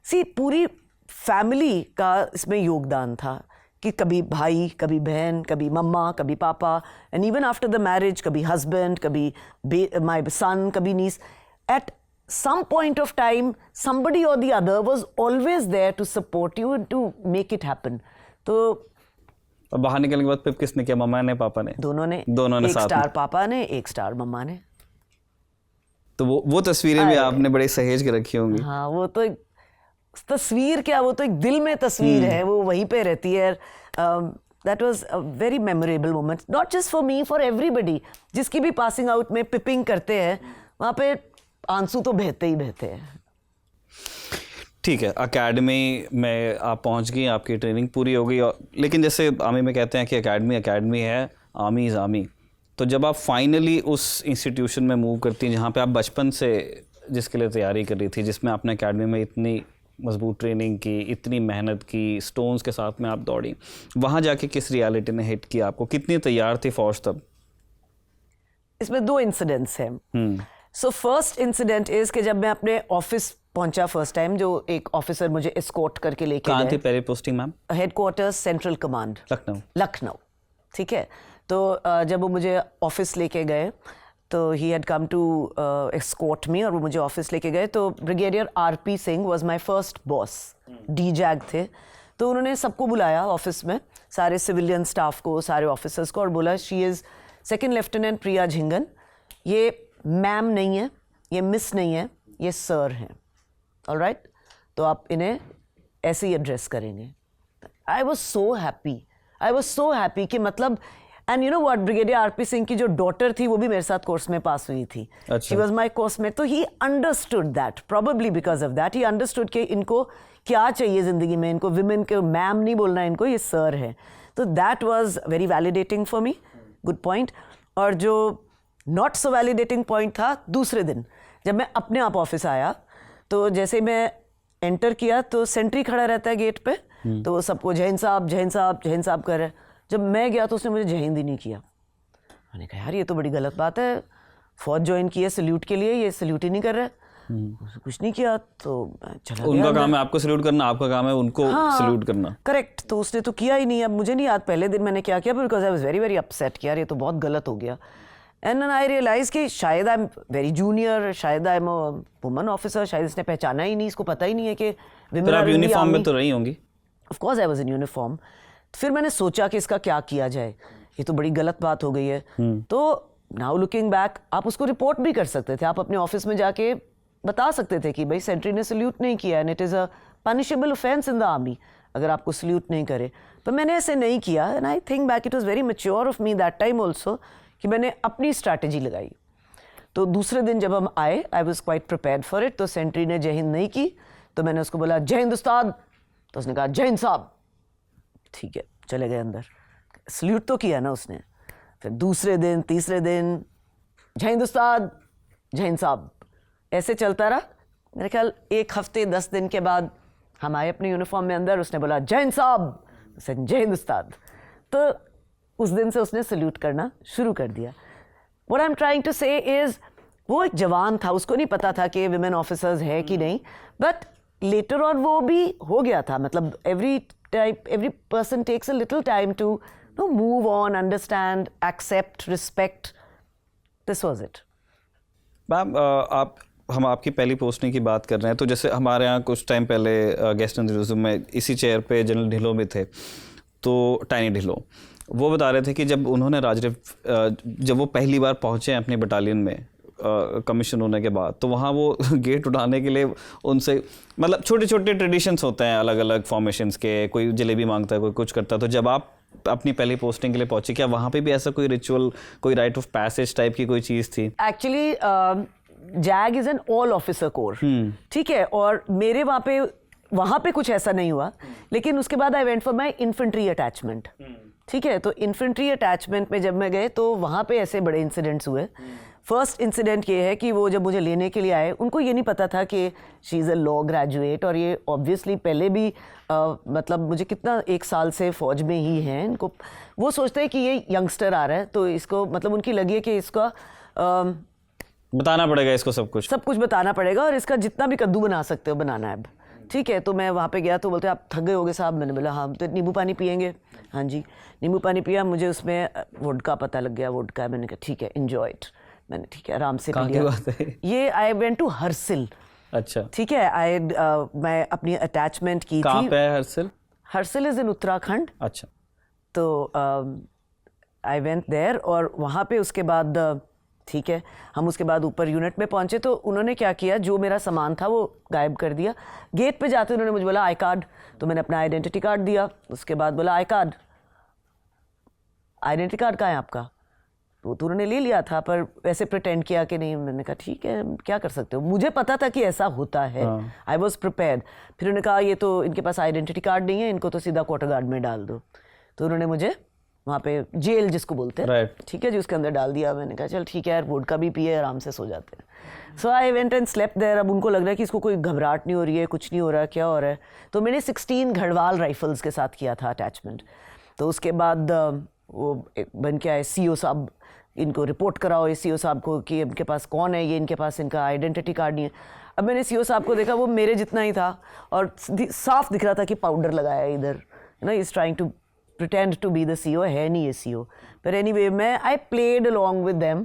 सी पूरी फैमिली का इसमें योगदान था कि कभी भाई, कभी बहन, कभी मम्मा, कभी पापा, and even after the marriage कभी हस्बैंड, कभी माय सन, कभी niece. At some point of time somebody or the other was always there to support you and to make it happen. तो और बाहर निकलने के बाद पिप किसने किया, मम्मा ने पापा ने? दोनों ने एक साथ स्टार पापा ने, एक स्टार मम्मा ने. तो वो तस्वीरें भी आपने बड़े सहेज के रखी होंगी. हाँ, वो तो एक तस्वीर क्या, वो तो एक दिल में तस्वीर है, वो वहीं पे रहती है. That was a very memorable moment, not just for me, for everybody. जिसकी भी पासिंग आउट में पिपिंग करते हैं वहाँ पे आंसू तो बहते ही बहते हैं. ठीक है, एकेडमी में आप पहुंच गई, आपकी ट्रेनिंग पूरी हो गई. और लेकिन जैसे आर्मी में कहते हैं कि एकेडमी है, आर्मी इज़ आर्मी. तो जब आप फाइनली उस इंस्टीट्यूशन में मूव करती हैं जहाँ पे आप बचपन से जिसके लिए तैयारी कर रही थी, जिसमें आपने एकेडमी में इतनी मजबूत ट्रेनिंग की, इतनी मेहनत की, स्टोन्स के साथ में आप दौड़ी, वहाँ जाके किस रियलिटी ने हिट किया आपको? कितनी तैयार थी फौज तब? इसमें 2 इंसिडेंट्स हैं. सो फर्स्ट इंसिडेंट इज कि जब मैं अपने ऑफिस पहुंचा फर्स्ट टाइम, जो एक ऑफिसर मुझे एस्कॉर्ट करके लेके कहाँ थी गए. पहले posting ma'am? Headquarters central command, Lucknow. ठीक है. तो जब वो मुझे ऑफिस लेके गए तो he had come to escort me, और वो मुझे ऑफिस लेके गए. तो brigadier RP Singh was my first boss, DJAG थे. तो उन्होंने सबको बुलाया ऑफिस में, सारे सिविलियन स्टाफ को, सारे ऑफिसर्स को, और बोला शी इज़ सेकेंड लेफ्टिनेंट प्रिया झिंगन. ये मैम नहीं है, ये मिस नहीं है, ये सर हैं. ऑलराइट, तो आप इन्हें ऐसे ही एड्रेस करेंगे. आई वॉज सो हैप्पी कि मतलब, and you know what, brigadier RP Singh की जो डॉटर थी वो भी मेरे साथ कोर्स में पास हुई थी. शी वॉज माई कोर्स में. तो he understood that, probably because of that he understood कि इनको क्या चाहिए ज़िंदगी में. इनको विमेन के मैम नहीं बोलना, इनको ये सर है. तो that was very validating for me. Good point. और जो नॉट सो वैलिडेटिंग पॉइंट था, दूसरे दिन जब मैं अपने आप ऑफिस आया, तो जैसे मैं एंटर किया तो सेंट्री खड़ा रहता है गेट पे, तो वो सबको जय हिंद साहब जय हिंद साहब जय हिंद साहब कर रहे. जब मैं गया तो उसने मुझे जय हिंद ही नहीं किया. मैंने कहा यार ये तो बड़ी गलत बात है, फौज ज्वाइन की है सल्यूट के लिए, ये सल्यूट ही नहीं कर रहा है. कुछ नहीं किया तो चला गया. उनका काम है आपको सल्यूट करना, आपका काम है उनको सल्यूट करना. करेक्ट. तो उसने तो किया ही नहीं. अब मुझे नहीं याद पहले दिन मैंने क्या किया, because I was very very upset कि यार ये तो बहुत गलत हो गया. एंड देन आई रियलाइज कि शायद आई एम वेरी जूनियर, शायद आई एम अ वुमन ऑफिसर, शायद इसने पहचाना ही नहीं, इसको पता ही नहीं है कि women are in the uniform में तो रही होंगी. Of course I was in uniform. फिर मैंने सोचा कि इसका क्या किया जाए, ये तो बड़ी गलत बात हो गई है. तो नाउ लुकिंग बैक, आप उसको रिपोर्ट भी कर सकते थे, आप अपने ऑफिस में जाके बता सकते थे कि भाई सेंट्री ने सल्यूट नहीं किया, and it is a punishable offence in the army अगर आपको सल्यूट नहीं करे. पर मैंने ऐसे नहीं किया. And I think back it was very mature of me that time also कि मैंने अपनी स्ट्रैटेजी लगाई. तो दूसरे दिन जब हम आए, I was quite prepared for it. तो सेंट्री ने जय हिंद नहीं की, तो मैंने उसको बोला जय हिंद उस्ताद. तो उसने कहा जय हिंद साहब. ठीक है, चले गए अंदर. सल्यूट तो किया ना उसने. फिर दूसरे दिन, तीसरे दिन जय हिंद उस्ताद जय हिंद साहब, ऐसे चलता रहा. मेरे ख्याल 1 हफ्ते 10 दिन के बाद हम आए अपने यूनिफॉर्म में अंदर. उसने बोला जय हिंद साहब, जय हिंद उस्ताद. तो उस दिन से उसने सल्यूट करना शुरू कर दिया. What I am trying to say is, वो एक जवान था, उसको नहीं पता था कि विमेन ऑफिसर्स है कि नहीं, बट लेटर ऑन वो भी हो गया था. मतलब every person takes a little time to move on, understand, accept, respect. This was it. Ma'am हम आपकी पहली पोस्टिंग की बात कर रहे हैं. तो जैसे हमारे यहाँ कुछ टाइम पहले गेस्ट एंड में इसी चेयर पे जनरल ढिल्लों में थे, तो टाइनी ढिल्लों. वो बता रहे थे कि जब उन्होंने जब वो पहली बार पहुंचे हैं अपनी बटालियन में कमीशन होने के बाद, तो वहाँ वो गेट उठाने के लिए उनसे मतलब छोटे छोटे ट्रेडिशंस होते हैं अलग अलग फॉर्मेशंस के, कोई जलेबी मांगता है, कोई कुछ करता है। तो जब आप अपनी पहली पोस्टिंग के लिए पहुंचे, क्या वहाँ पे भी ऐसा कोई रिचुअल, कोई राइट ऑफ पैसेज टाइप की कोई चीज़ थी? Actually zag is an all officer core, ठीक है, और मेरे वहाँ पे कुछ ऐसा नहीं हुआ, लेकिन उसके बाद I went for my infantry attachment, ठीक है। तो इन्फेंट्री अटैचमेंट में जब मैं गए तो वहाँ पे ऐसे बड़े इंसिडेंट्स हुए। फर्स्ट इंसिडेंट ये है कि वो जब मुझे लेने के लिए आए, उनको ये नहीं पता था कि she is a law graduate, और ये ऑब्वियसली पहले भी मतलब मुझे कितना 1 साल से फौज में ही हैं, इनको वो सोचते हैं कि ये यंगस्टर आ रहा है, तो इसको मतलब उनकी लगी है कि इसका बताना पड़ेगा, इसको सब कुछ बताना पड़ेगा, और इसका जितना भी कद्दू बना सकते हो बनाना है अब, ठीक है। तो मैं वहाँ पे गया तो बोलते आप थक गए होगे साहब। मैंने बोला हाँ, तो नींबू पानी पियेंगे? हाँ जी, नींबू पानी पिया। मुझे उसमें वोडका पता लग गया, वोडका। मैंने कहा ठीक है, एंजॉय इट। मैंने ठीक है आराम से पी लिया। ये आई वेंट टू हर्सिल। अच्छा, ठीक है। मैं अपनी अटैचमेंट की थी। कहाँ पे है हर्सिल? Harsil is in Uttarakhand. अच्छा। तो आई वेंट देयर, और वहाँ पे उसके बाद ठीक है, हम उसके बाद ऊपर यूनिट में पहुंचे तो उन्होंने क्या किया, जो मेरा सामान था वो गायब कर दिया। गेट पे जाते उन्होंने मुझे बोला आई कार्ड, तो मैंने अपना आइडेंटिटी कार्ड दिया। उसके बाद बोला आइडेंटिटी कार्ड कहाँ है आपका? तो उन्होंने ले लिया था, पर वैसे प्रिटेंड किया कि नहीं। मैंने कहा ठीक है, क्या कर सकते हो, मुझे पता था कि ऐसा होता है, आई वॉज प्रिपेयर्ड। फिर उन्होंने कहा ये तो इनके पास आइडेंटिटी कार्ड नहीं है, इनको तो सीधा क्वार्टर गार्ड में डाल दो। तो उन्होंने मुझे वहाँ पे जेल जिसको बोलते हैं, ठीक है जी, उसके अंदर डाल दिया। मैंने कहा चल ठीक है यार, वोडका भी पिए, आराम से सो जाते हैं। So I went and slept there. अब उनको लग रहा है कि इसको कोई घबराहट नहीं हो रही है, कुछ नहीं हो रहा है, क्या हो रहा है। तो मैंने 16 घड़वाल राइफल्स के साथ किया था अटैचमेंट। तो उसके बाद वो बन के आए CO साहब, इनको रिपोर्ट कराओ CO साहब को कि इनके पास कौन है ये, इनके पास इनका आइडेंटिटी कार्ड नहीं है। अब मैंने CO साहब को देखा, वो मेरे जितना ही था, और साफ दिख रहा था कि पाउडर लगाया है इधर, you know, is trying to pretend to be the CEO, है नहीं ये CO। पर anyway, I played along with them।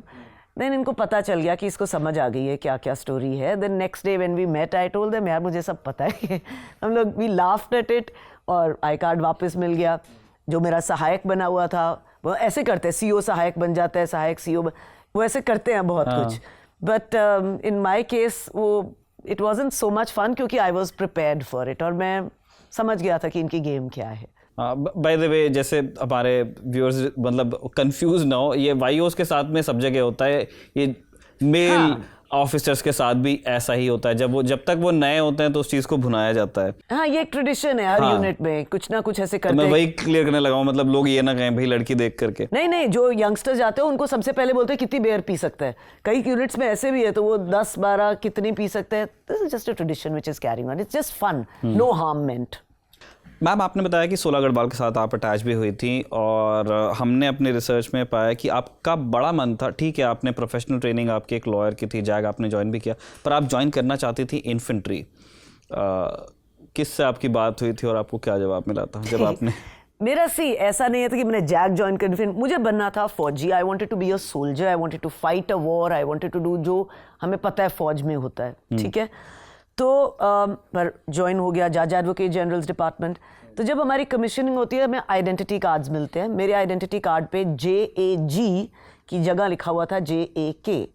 Then इनको पता चल गया कि इसको समझ आ गई है क्या क्या स्टोरी है। Then next day when we met, I told them यार मुझे सब पता है। हम लोग we laughed at it, और आई कार्ड वापस मिल गया। जो मेरा सहायक बना हुआ था, वो ऐसे करते हैं, CO सहायक बन जाता है, सहायक CO वो ऐसे करते हैं बहुत कुछ। बट इन माई केस वो it wasn't so much fun, क्योंकि I was prepared for it, और मैं समझ गया था कि इनकी गेम क्या है। बाय द वे, जैसे हमारे व्यूअर्स मतलब कंफ्यूज ना हो, ये वाईओस के साथ में सब जगह होता है, ये मेल ऑफिसर्स के साथ भी ऐसा ही होता है। जब तक वो नए होते हैं तो उस चीज को भुनाया जाता है। हाँ, ये एक ट्रेडिशन है हर यूनिट में, कुछ ना कुछ ऐसे करते हैं। मैं वही क्लियर करने लगा हूँ, मतलब लोग ये ना कहें भाई लड़की देख करके। नहीं, जो यंगस्टर्स जाते हैं उनको सबसे पहले बोलते हैं कितनी बेयर पी सकता है। कई यूनिट्स में ऐसे भी है, तो वो 10-12 कितनी पी सकते हैं। This is just a tradition which is carrying on, it's just fun, no harm meant. Ma'am, आपने बताया कि 16 गढ़वाल के साथ आप अटैच भी हुई थी, और हमने अपने रिसर्च में पाया कि आपका बड़ा मन था, ठीक है आपने प्रोफेशनल ट्रेनिंग आपकी एक लॉयर की थी, जैग आपने ज्वाइन भी किया, पर आप ज्वाइन करना चाहती थी इन्फेंट्री। किससे आपकी बात हुई थी और आपको क्या जवाब मिला था जब आपने? मेरा ऐसा नहीं है था कि मैंने जैग ज्वाइन करनी, मुझे बनना था फौजी। I wanted to be a soldier, I wanted to fight a war, I wanted to do जो हमें पता है फौज में होता है, ठीक है। तो पर ज्वाइन हो गया जज एडवोकेट जनरल्स डिपार्टमेंट। तो जब हमारी कमीशनिंग होती है, हमें आइडेंटिटी कार्ड्स मिलते हैं। मेरे आइडेंटिटी कार्ड पे JAG की जगह लिखा हुआ था JAK,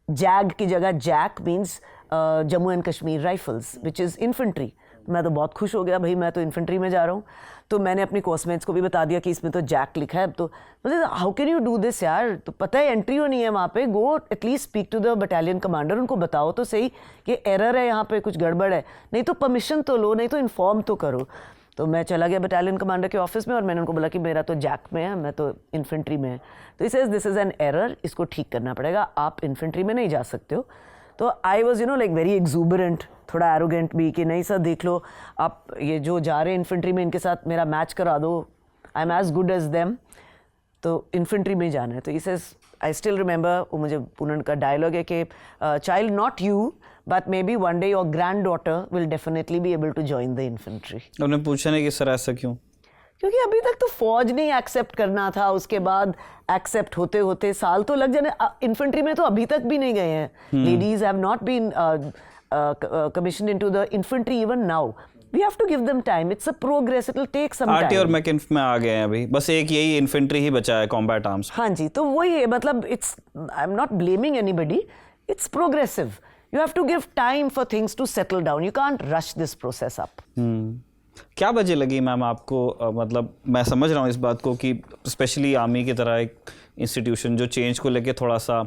जैग की जगह JAK means Jammu and Kashmir rifles which is infantry. मैं तो बहुत खुश हो गया, भाई मैं तो इन्फेंट्री में जा रहा हूँ। तो मैंने अपनी कोर्समेट्स को भी बता दिया कि इसमें तो जैक लिखा है। तो मतलब how can you do this यार, तो पता है एंट्री होनी है वहाँ पे, go at least speak to the battalion commander, उनको बताओ तो सही कि एरर है यहाँ पे, कुछ गड़बड़ है, नहीं तो परमिशन तो लो, नहीं तो इन्फॉर्म तो करो। तो मैं चला गया बटालियन कमांडर के ऑफिस में, और मैंने उनको बोला कि मेरा तो जैक में है, मैं तो इन्फेंट्री में है। तो it says this is an error, इसको ठीक करना पड़ेगा, आप इन्फेंट्री में नहीं जा सकते हो। तो आई वॉज लाइक वेरी एक्सूबरेंट, थोड़ा एरोगेंट भी, कि नहीं सर देख लो आप ये जो जा रहे हैं इन्फेंट्री में, इनके साथ मेरा मैच करा दो, I am as good as them, तो इन्फेंट्री में जाना है। तो इसे आई स्टिल रिमेंबर, वो मुझे उनका डायलॉग है कि child not you but maybe one day your granddaughter will definitely be able to join the infantry. उन्होंने पूछा नहीं कि सर ऐसा क्यों? क्योंकि अभी तक तो फौज नहीं एक्सेप्ट करना था, उसके बाद एक्सेप्ट होते होते साल तो लग जाने। इन्फेंट्री में तो अभी तक भी नहीं गए हैं, ladies have not been commissioned into the infantry even now. We have to give them time. It's a progress. It will take some RT time. और मैकिन्फ में आ गए हैं अभी, बस एक यही इन्फेंट्री ही बचा है कॉम्बैट आर्म्स। हाँ जी, तो वही है, मतलब it's, I'm not blaming anybody. It's progressive. You have to give time for things to settle down. You can't rush this process up. क्या वजह लगी मैम आपको, मतलब मैं समझ रहा हूँ इस बात को कि स्पेशली आर्मी की तरह एक इंस्टीट्यूशन जो चेंज को लेके थोड़ा सा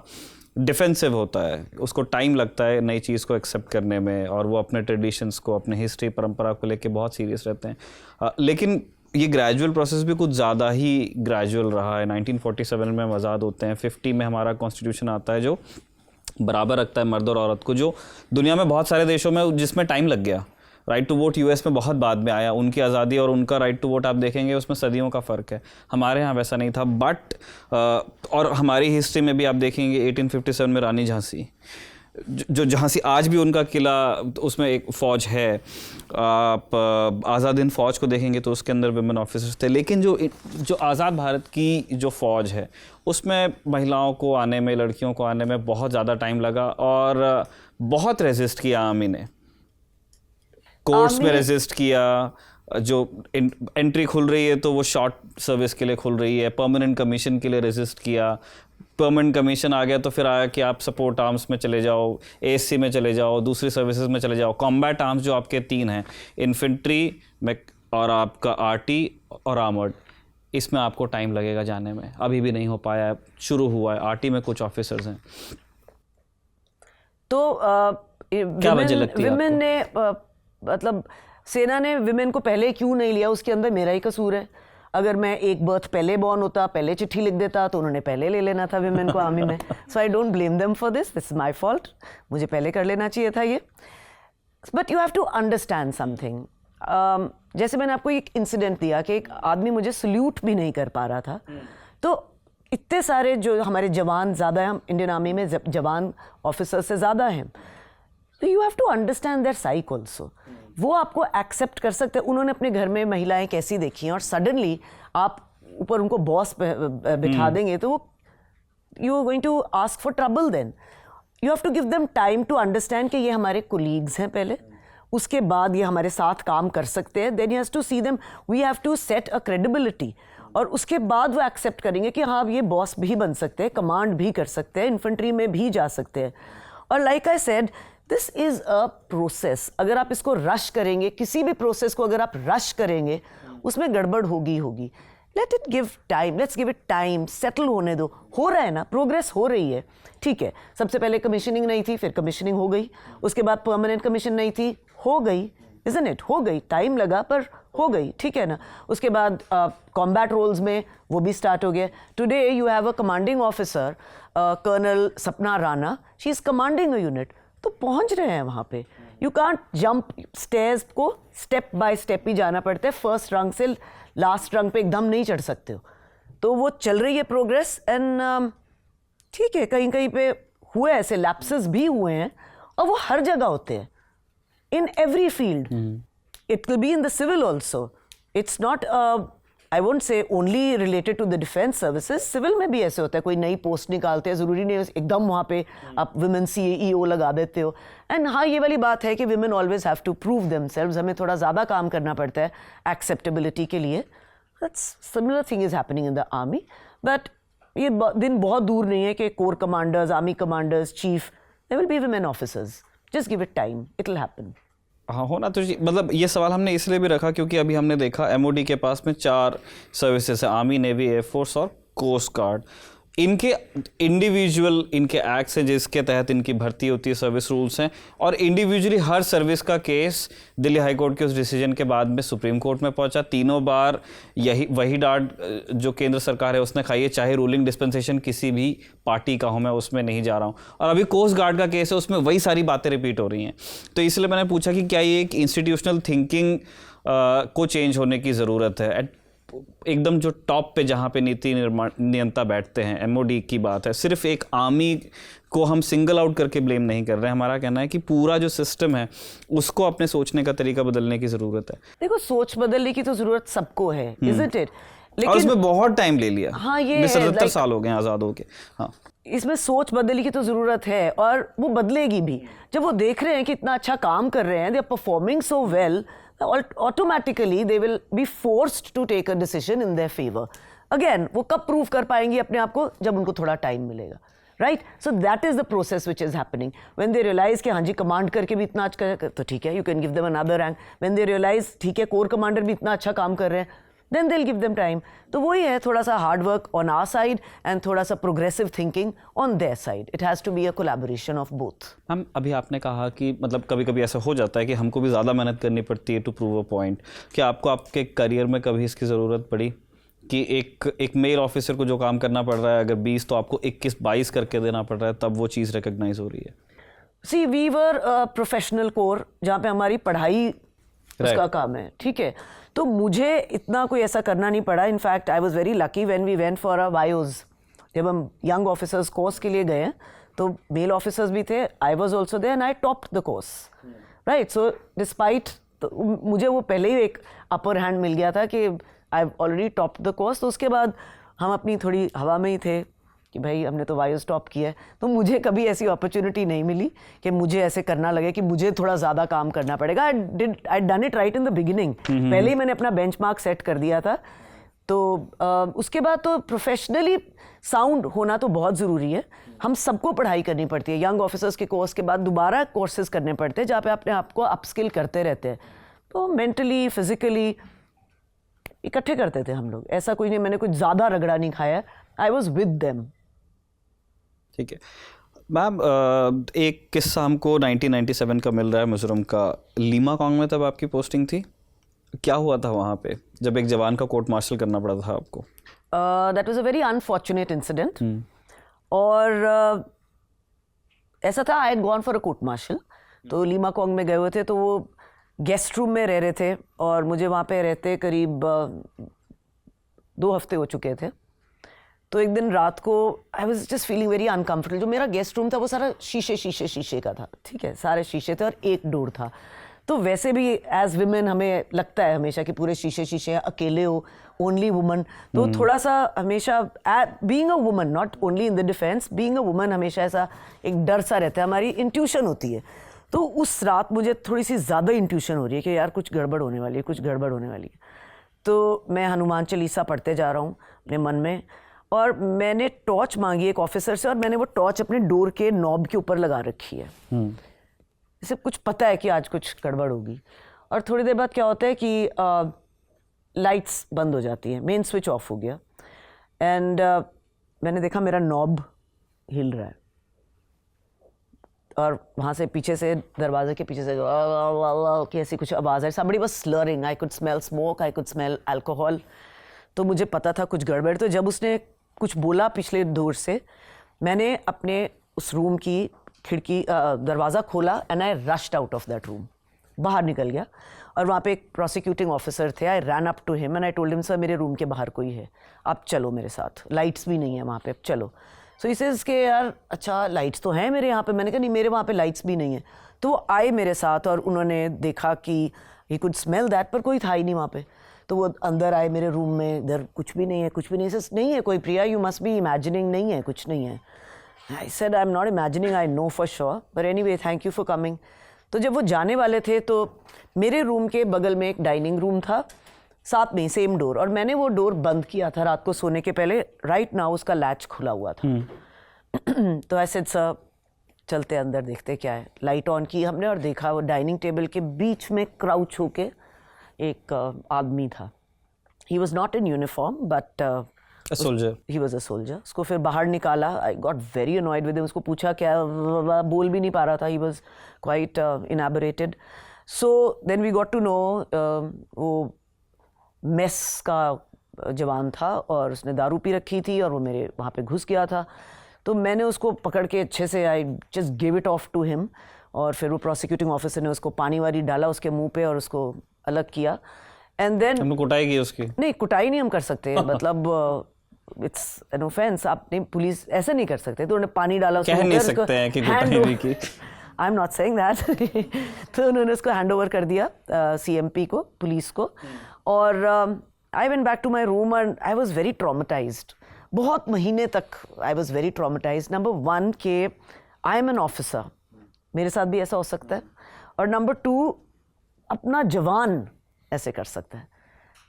डिफेंसिव होता है, उसको टाइम लगता है नई चीज़ को एक्सेप्ट करने में, और वो अपने ट्रेडिशंस को, अपने हिस्ट्री परंपरा को लेके बहुत सीरियस रहते हैं, लेकिन ये ग्रेजुअल प्रोसेस भी कुछ ज़्यादा ही ग्रेजुअल रहा है। 1947 में हम आज़ाद होते हैं, 50 में हमारा कॉन्स्टिट्यूशन आता है जो बराबर रखता है मर्द और औरत को, जो दुनिया में बहुत सारे देशों में जिसमें टाइम लग गया। राइट टू वोट यूएस में बहुत बाद में आया, उनकी आज़ादी और उनका राइट टू वोट आप देखेंगे उसमें सदियों का फ़र्क है। हमारे यहाँ वैसा नहीं था, बट और हमारी हिस्ट्री में भी आप देखेंगे 1857 में रानी झांसी, जो झांसी आज भी उनका किला, उसमें एक फ़ौज है। आप आज़ाद हिंद फ़ौज को देखेंगे तो उसके अंदर विमेन ऑफिसर्स थे, लेकिन जो आज़ाद भारत की जो फ़ौज है उसमें महिलाओं को आने में, लड़कियों को आने में बहुत ज़्यादा टाइम लगा, और बहुत रेजिस्ट किया आर्मी ने, कोर्ट्स में रेजिस्ट किया। जो एंट्री खुल रही है तो वो शॉर्ट सर्विस के लिए खुल रही है, परमानेंट कमीशन के लिए रेजिस्ट किया। परमानेंट कमीशन आ गया तो फिर आया कि आप सपोर्ट आर्म्स में चले जाओ, एएससी में चले जाओ, दूसरी सर्विसेज में चले जाओ। कॉम्बैट आर्म्स जो आपके 3 हैं, इन्फेंट्री में और आपका आरटी और आर्मर्ड, इसमें आपको टाइम लगेगा जाने में, अभी भी नहीं हो पाया है, शुरू हुआ है। आरटी में कुछ ऑफिसर्स हैं। तो क्या वजह लगती है विमेन ने मतलब सेना ने विमेन को पहले क्यों नहीं लिया, उसके अंदर मेरा ही कसूर है। अगर मैं एक बर्थ पहले बॉर्न होता, पहले चिट्ठी लिख देता, तो उन्होंने पहले ले लेना था विमेन को आर्मी में। So I don't blame them for this is my fault, मुझे पहले कर लेना चाहिए था ये। But you have to understand something. जैसे मैंने आपको एक इंसिडेंट दिया कि एक आदमी मुझे सल्यूट भी नहीं कर पा रहा था, तो इतने सारे जो हमारे जवान ज़्यादा हैं, हम इंडियन आर्मी में जवान ऑफिसर से ज़्यादा हैं, तो you have to understand their psyche also. वो आपको एक्सेप्ट कर सकते हैं। उन्होंने अपने घर में महिलाएं कैसी देखी हैं, और सडनली आप ऊपर उनको बॉस बिठा देंगे, तो वो you are going to ask for trouble. Then you have to give them time to understand कि ये हमारे कोलीग्स हैं पहले, उसके बाद ये हमारे साथ काम कर सकते हैं। Then you have to see them, we have to set a credibility, और उसके बाद वो एक्सेप्ट करेंगे कि हाँ ये बॉस भी बन सकते हैं, कमांड भी कर सकते हैं, इन्फेंट्री में भी जा सकते हैं। और like I said, this is a process. अगर आप इसको रश करेंगे, किसी भी प्रोसेस को अगर आप रश करेंगे, उसमें गड़बड़ होगी। Let it give time, let's give it time, settle होने दो। हो रहा है ना, प्रोग्रेस हो रही है, ठीक है। सबसे पहले कमीशनिंग नहीं थी, फिर कमीशनिंग हो गई, उसके बाद परमानेंट कमीशन नहीं थी, हो गई, इजंट इट, हो गई, टाइम लगा पर हो गई, ठीक है ना। उसके बाद कॉम्बैट रोल्स में वो भी स्टार्ट हो गया। Today you have a commanding officer, colonel Sapna Rana, she is commanding a unit, तो पहुंच रहे हैं वहाँ पे। यू कांट जंप स्टेयर्स को, स्टेप बाय स्टेप ही जाना पड़ता है, फर्स्ट रंग से लास्ट रंग पे एकदम नहीं चढ़ सकते हो। तो वो चल रही है प्रोग्रेस, एंड ठीक है, कहीं कहीं पे हुए ऐसे लैप्सेस भी हुए हैं, और वो हर जगह होते हैं, in every field. It will be in the civil also, it's not I won't say only related to the defence services. Civil में भी ऐसे होता है, कोई नई पोस्ट निकालते हैं, ज़रूरी नहीं है एकदम वहाँ पे आप विमेन CEO लगा देते हो। एंड हाँ, ये वाली बात है कि women always have to prove themselves, हमें थोड़ा ज़्यादा काम करना पड़ता है एक्सेप्टेबिलिटी के लिए। That's similar thing is happening in the army, but ये दिन बहुत दूर नहीं है कि core commanders, army commanders, chief, they will B women officers. Just give it time, it will happen. हाँ, होना तो मतलब ये सवाल हमने इसलिए भी रखा क्योंकि अभी हमने देखा MOD के पास में 4 सर्विसेज है, आर्मी, नेवी, एयरफोर्स और कोस्ट गार्ड। इनके इंडिविजुअल इनके एक्ट्स हैं जिसके तहत इनकी भर्ती होती है, सर्विस रूल्स हैं, और इंडिविजुअली हर सर्विस का केस दिल्ली हाई कोर्ट के उस डिसीजन के बाद में सुप्रीम कोर्ट में पहुंचा। 3 बार वही डांट जो केंद्र सरकार है उसने खाई है, चाहे रूलिंग डिस्पेंसेशन किसी भी पार्टी का हो, मैं उसमें नहीं जा रहा हूँ। और अभी कोस्ट गार्ड का केस है, उसमें वही सारी बातें रिपीट हो रही हैं। तो इसलिए मैंने पूछा कि क्या ये एक इंस्टीट्यूशनल थिंकिंग को चेंज होने की ज़रूरत है। एकदम जो टॉप पे जहाँ पे नीति नियंता बैठते हैं, MOD की बात है, सिर्फ एक आर्मी को हम सिंगल आउट करके ब्लेम नहीं कर रहे हैं। हमारा कहना है कि पूरा जो सिस्टम है उसको अपने सोचने का तरीका बदलने की ज़रूरत है। देखो, सोच बदलने की तो ज़रूरत सबको है, इजंट इट, लेकिन और उसमें बहुत टाइम ले लिया। हाँ, ये 70 साल हो गए आज़ाद होके। हाँ, इसमें सोच बदलने की तो ज़रूरत है, और वो बदलेगी भी। जब वो देख रहे हैं कि इतना अच्छा काम कर रहे हैं, they are performing so well, automatically they will be forced to take a decision in their favour. Again वो कब प्रूव कर पाएंगी अपने आप को? जब उनको थोड़ा टाइम मिलेगा. Right. So that is the process which is happening. When they realise कि हाँ जी कमांड करके भी इतना अच्छा तो ठीक है, you can give them another rank. When they realise ठीक है कोर कमांडर भी इतना अच्छा काम कर रहे हैं, then they'll give them time. तो वही है, थोड़ा सा hard work on our side and थोड़ा सा progressive thinking on their side. It has to be a collaboration of both. Ma'am अभी आपने कहा कि मतलब कभी कभी ऐसा हो जाता है कि हमको भी ज़्यादा मेहनत करनी पड़ती है टू प्रूव अ पॉइंट. क्या आपको आपके करियर में कभी इसकी ज़रूरत पड़ी कि एक मेल ऑफिसर को जो काम करना पड़ रहा है अगर 20 तो आपको 21-22 करके देना पड़ रहा है, तब वो चीज़ रिकग्नाइज हो रही है? See, we were a professional corps जहाँ पे हमारी पढ़ाई उसका काम है, ठीक है. तो मुझे इतना कोई ऐसा करना नहीं पड़ा. In fact I was very lucky when we went for a voyage. जब हम यंग ऑफिसर्स कोर्स के लिए गए तो मेल ऑफिसर्स भी थे. I was also there and I topped the course. Right. So despite मुझे वो पहले ही एक अपर हैंड मिल गया था कि I already topped the course. तो उसके बाद हम अपनी थोड़ी हवा में ही थे कि भाई हमने तो वायोज टॉप किया है. तो मुझे कभी ऐसी अपॉर्चुनिटी नहीं मिली कि मुझे ऐसे करना लगे कि मुझे थोड़ा ज़्यादा काम करना पड़ेगा. I done it right in the beginning. पहले ही मैंने अपना बेंचमार्क सेट कर दिया था. तो उसके बाद तो प्रोफेशनली साउंड होना तो बहुत ज़रूरी है. हम सबको पढ़ाई करनी पड़ती है. यंग ऑफिसर्स के कोर्स के बाद दोबारा कोर्सेज करने पड़ते हैं जहाँ पे अपने आप को अपस्किल करते रहते हैं. तो मेंटली फिजिकली इकट्ठे करते थे हम लोग. ऐसा कोई नहीं, मैंने कुछ ज़्यादा रगड़ा नहीं खाया. I was with them. ठीक है मैम. एक किस्सा हमको 1997 का मिल रहा है मिजोरम का. लीमाकोंग में तब आपकी पोस्टिंग थी. क्या हुआ था वहाँ पे जब एक जवान का कोर्ट मार्शल करना पड़ा था आपको? That was a very unfortunate incident. और ऐसा था, I had gone for a court martial. तो लीमाकोंग में गए हुए थे, तो वो गेस्ट रूम में रह रहे थे और मुझे वहाँ पे रहते करीब 2 हफ्ते हो चुके थे. तो एक दिन रात को आई was just feeling very uncomfortable. जो मेरा गेस्ट रूम था वो सारा शीशे का था, ठीक है, सारे शीशे थे और एक डोर था. तो वैसे भी एज विमेन हमें लगता है हमेशा कि पूरे शीशे हैं, अकेले हो, ओनली वुमन. तो थोड़ा सा हमेशा being a woman, not only in the defence, being a woman हमेशा ऐसा एक डर सा रहता है. हमारी इंट्यूशन होती है. तो उस रात मुझे थोड़ी सी ज़्यादा इंट्यूशन हो रही है कि यार कुछ गड़बड़ होने वाली है, कुछ गड़बड़ होने वाली है. तो मैं हनुमान चालीसा पढ़ते जा रहा हूँ अपने मन में, और मैंने टॉर्च मांगी एक ऑफिसर से, और मैंने वो टॉर्च अपने डोर के नॉब के ऊपर लगा रखी है. इसे कुछ पता है कि आज कुछ गड़बड़ होगी. और थोड़ी देर बाद क्या होता है कि लाइट्स बंद हो जाती हैं, मेन स्विच ऑफ हो गया. एंड मैंने देखा मेरा नॉब हिल रहा है, और वहाँ से पीछे से, दरवाजे के पीछे से की ऐसी कुछ आवाज़ है. somebody was slurring. I could smell smoke, I could smell alcohol. तो मुझे पता था कुछ गड़बड़. तो जब उसने कुछ बोला पिछले डोर से, मैंने अपने उस रूम की खिड़की दरवाज़ा खोला and I rushed out of that room. बाहर निकल गया. और वहाँ पे एक प्रोसिक्यूटिंग ऑफिसर थे. I ran up to him and I told him, sir मेरे रूम के बाहर कोई है, आप चलो मेरे साथ, लाइट्स भी नहीं है वहाँ पे, चलो. सो ही सेज के यार अच्छा लाइट्स तो हैं मेरे यहाँ पे. मैंने कहा नहीं, मेरे वहाँ पे लाइट्स भी नहीं है. तो वो आए मेरे साथ और उन्होंने देखा कि ही कुड स्मेल दैट, पर कोई था ही नहीं वहाँ पे. तो वो अंदर आए मेरे रूम में, इधर कुछ भी नहीं है, कुछ भी नहीं है. नहीं है कोई, प्रिया यू मस्ट बी इमेजिनिंग. नहीं है, कुछ नहीं है. I said I am not imagining, I know for sure, but anyway thank you for coming. तो जब वो जाने वाले थे तो मेरे रूम के बगल में एक डाइनिंग रूम था, साथ में सेम डोर, और मैंने वो डोर बंद किया था रात को सोने के पहले. राइट नाउ उसका लैच खुला हुआ था. तो आई सेड सर चलते अंदर देखते क्या है. लाइट ऑन की हमने और देखा वो डाइनिंग टेबल के बीच में क्राउच होके एक आदमी था. He was not in uniform but he was a soldier. उसको फिर बाहर निकाला. I got very annoyed with him. उसको पूछा क्या, बोल भी नहीं पा रहा था. He was quite inebriated. So then we got to know वो मेस का जवान था और उसने दारू पी रखी थी और वो मेरे वहाँ पे घुस गया था. तो मैंने उसको पकड़ के अच्छे से I just give it off to him. और फिर वो प्रोसिक्यूटिंग ऑफिसर ने उसको पानी वारी डाला उसके मुंह पे और उसको अलग किया. एंड देन कुटाई की उसकी? नहीं, कुटाई नहीं हम कर सकते. मतलब इट्स एन ऑफेंस. आप नहीं, पुलिस ऐसे नहीं कर सकते. तो उन्होंने पानी डाला उसको, कह नहीं सकते हैं कि कुटाई नहीं की. आई एम नॉट सेइंग दैट. तो उन्होंने उसको हैंड ओवर कर दिया CMP को, पुलिस को. और I went back to my room and I was very traumatised. बहुत महीने तक I was very traumatised. Number 1 के आई एम एन ऑफिसर, मेरे साथ भी ऐसा हो सकता है. और नंबर 2 अपना जवान ऐसे कर सकता है।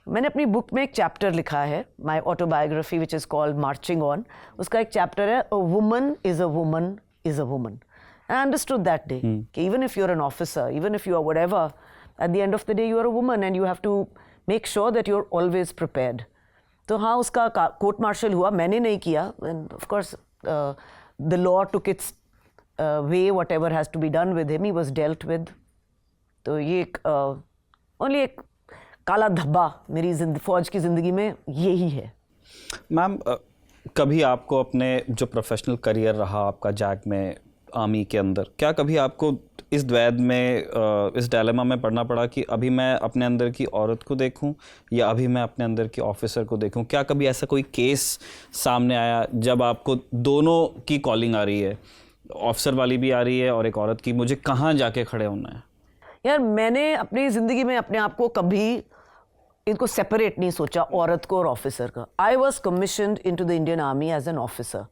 मैंने अपनी बुक में एक चैप्टर लिखा है, my autobiography which is called marching on. उसका एक चैप्टर है a woman is a woman is a woman. I understood that day कि even if you are an officer, even if you are whatever, at the end of the day you are a woman and you have to make sure that you are always prepared. तो हाँ, उसका court martial हुआ, मैंने नहीं किया, end of course the law took its way, whatever has to be done with him, he was dealt with. तो ये एक ओनली एक काला धब्बा मेरी फौज की ज़िंदगी में यही है। मैम, कभी आपको अपने जो प्रोफेशनल करियर रहा आपका जैक में, आर्मी के अंदर, क्या कभी आपको इस द्वैध में, इस डायलेमा में पड़ना पड़ा कि अभी मैं अपने अंदर की औरत को देखूं या अभी मैं अपने अंदर की ऑफिसर को देखूं? क्या कभी ऐसा कोई केस सामने आया जब आपको दोनों की कॉलिंग आ रही है, ऑफिसर वाली भी आ रही है और एक औरत की, मुझे कहाँ जाके खड़े होना है? यार, मैंने अपनी ज़िंदगी में अपने आप को कभी इनको सेपरेट नहीं सोचा, औरत को और ऑफिसर का। I was commissioned into the Indian army as an officer.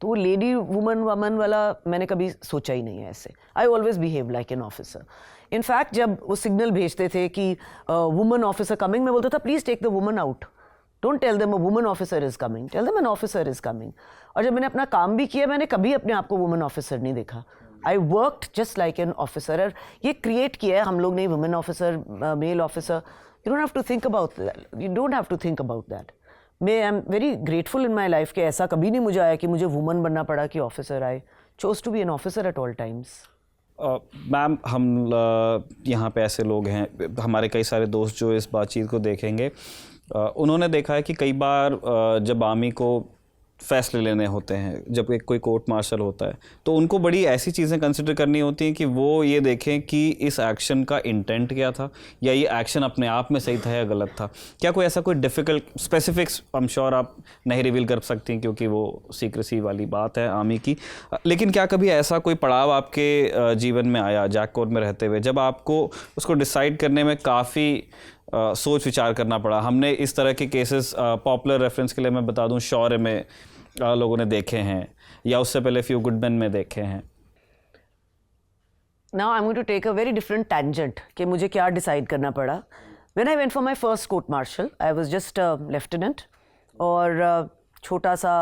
तो वो लेडी वुमन वाला मैंने कभी सोचा ही नहीं है ऐसे। I always behave like an officer. In fact जब वो सिग्नल भेजते थे कि वुमन ऑफिसर कमिंग, मैं बोलता था please take the woman out, don't tell them a woman officer is coming, tell them an officer is coming. और जब मैंने अपना काम भी किया, मैंने कभी अपने आप को वुमन ऑफिसर नहीं देखा। I worked just like an officer. और ये क्रिएट किया है हम लोग ने, women officer, male officer. You don't have to think about that. You don't have to think about that. मैं आई am very grateful in my life कि ऐसा कभी नहीं मुझे आया कि मुझे वुमन बनना पड़ा कि ऑफिसर आए। Chose to be an officer at all times. Ma'am, हम यहाँ पे ऐसे लोग हैं, हमारे कई सारे दोस्त जो इस बातचीत को देखेंगे, उन्होंने देखा है कि कई बार जब आर्मी को फैसले लेने होते हैं, जब एक कोई कोर्ट मार्शल होता है, तो उनको बड़ी ऐसी चीज़ें कंसिडर करनी होती हैं कि वो ये देखें कि इस एक्शन का इंटेंट क्या था, या ये एक्शन अपने आप में सही था या गलत था। क्या कोई ऐसा कोई difficult specifics, I am sure आप नहीं रिवील कर सकती क्योंकि वो सीक्रेसी वाली बात है आर्मी की, लेकिन क्या कभी ऐसा कोई पड़ाव आपके जीवन में आया जैक कोर में रहते हुए जब आपको उसको डिसाइड करने में काफ़ी सोच विचार करना पड़ा? हमने इस तरह के केसेस, पॉपुलर रेफरेंस के लिए मैं बता दूं, शौर्य में लोगों ने देखे हैं, या उससे पहले फ्यू गुडमैन में देखे हैं। Now I'm going to take a very different tangent कि मुझे क्या डिसाइड करना पड़ा। When I went for my first court martial, I was just a lieutenant और छोटा सा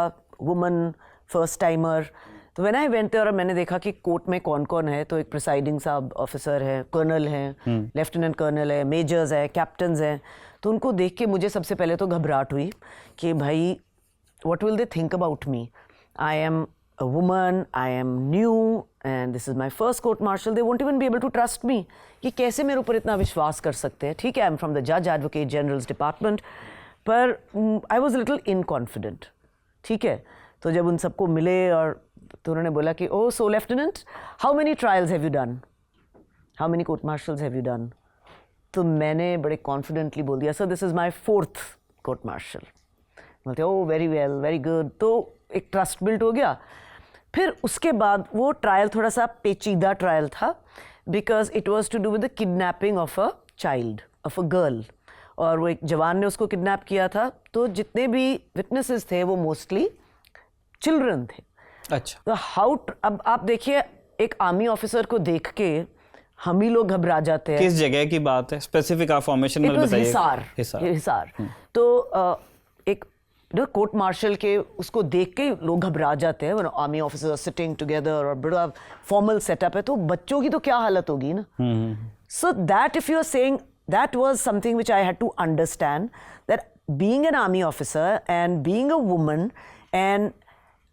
woman first timer। तो when I went there और मैंने देखा कि कोर्ट में कौन कौन है, तो एक प्रिसाइडिंग साहब ऑफिसर है, कर्नल हैं, लेफ्टिनेंट कर्नल है, मेजर्स हैं, कैप्टन्स हैं। तो उनको देख के मुझे सबसे पहले तो घबराहट हुई कि भाई what will they think about me? I am a woman, I am new and this is my first court martial. They won't even be able to trust me. कि कैसे मेरे ऊपर इतना विश्वास कर सकते हैं? ठीक है, I'm from the Judge Advocate General's Department, पर I was a little inconfident. ठीक है, तो जब उन सबको मिले और तो उन्होंने बोला कि oh so lieutenant, how many trials have you done? How many court martials have you done? तो मैंने बड़े कॉन्फिडेंटली बोल दिया, sir this is my 4th court martial. बोलते ओ वेरी वेल, वेरी गुड। तो एक ट्रस्ट बिल्ड हो गया। फिर उसके बाद वो ट्रायल थोड़ा सा पेचीदा ट्रायल था, because it was to do with the kidnapping of a child, of a girl. और वो एक जवान ने उसको किडनैप किया था। तो जितने भी विटनेसेस थे वो मोस्टली चिल्ड्रन थे। अच्छा। तो अब आप देखिए, एक आर्मी ऑफिसर को देख के हम ही लोग घबरा जाते हैं। किस जगह की बात है? स्पेसिफिक आप फॉर्मेशन में बताइए। हिसार। तो एक कोर्ट मार्शल के उसको देख के लोग घबरा जाते हैं। आर्मी ऑफिसर सिटिंग टुगेदर और बड़ा फॉर्मल सेटअप है, तो बच्चों की तो क्या हालत होगी ना। So that if you are saying, that was something which I had to understand, that being an army officer and being a woman and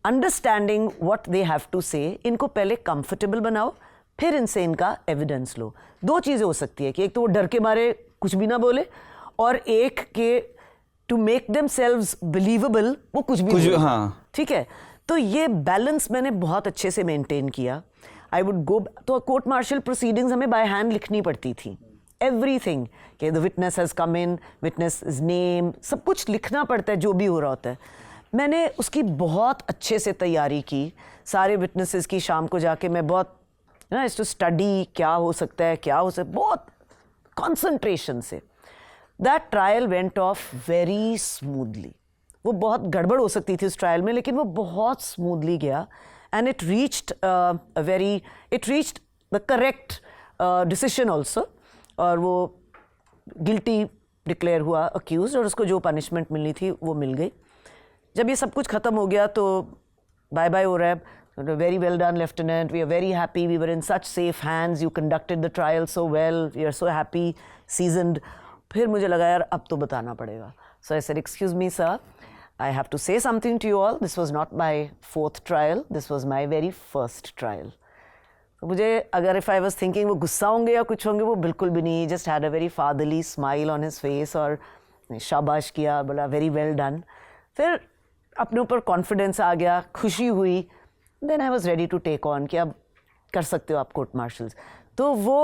understanding what they have to say, इनको पहले कंफर्टेबल बनाओ, फिर इनसे इनका evidence लो। दो चीज़ें हो सकती है कि एक तो वो डर के मारे कुछ भी ना बोले, और एक के टू मेक देमसेल्व्स बिलीवेबल वो कुछ भी। हाँ, ठीक है। तो ये बैलेंस मैंने बहुत अच्छे से मेंटेन किया। आई वुड गो, तो कोर्ट मार्शल प्रोसीडिंग्स हमें बाय हैंड लिखनी पड़ती थी, एवरीथिंग, कि the witness has come in, witness is name, सब कुछ लिखना पड़ता है जो भी हो रहा होता है। मैंने उसकी बहुत अच्छे से तैयारी की, सारे विटनेसेस की। शाम को जाके मैं बहुत टू स्टडी क्या हो सकता है, क्या हो सकता है, बहुत कॉन्सेंट्रेशन से। That trial went of very smoothly. वो बहुत गड़बड़ हो सकती थी उस ट्रायल में, लेकिन वो बहुत स्मूथली गया and it reached the correct decision also. और वो गिल्टी डिक्लेयर हुआ, अक्यूज, और उसको जो पनिशमेंट मिलनी थी वो मिल गई। जब ये सब कुछ ख़त्म हो गया तो बाय बाय हो रहा है, very well done lieutenant, we are very happy, we were in such safe hands, you conducted the trial so well, we are so happy, seasoned. फिर मुझे लगा यार अब तो बताना पड़ेगा। So I said, excuse me sir, I have to say something to you all. This was not my 4th trial. This was my very first trial. तो मुझे अगर if I was thinking वो गुस्सा होंगे या कुछ होंगे, वो बिल्कुल भी नहीं. Just had a very fatherly smile on his face और शाबाश किया, बोला very well done. फिर अपने ऊपर confidence आ गया, खुशी हुई. Then I was ready to take on कि अब कर सकते हो आप court martials. तो वो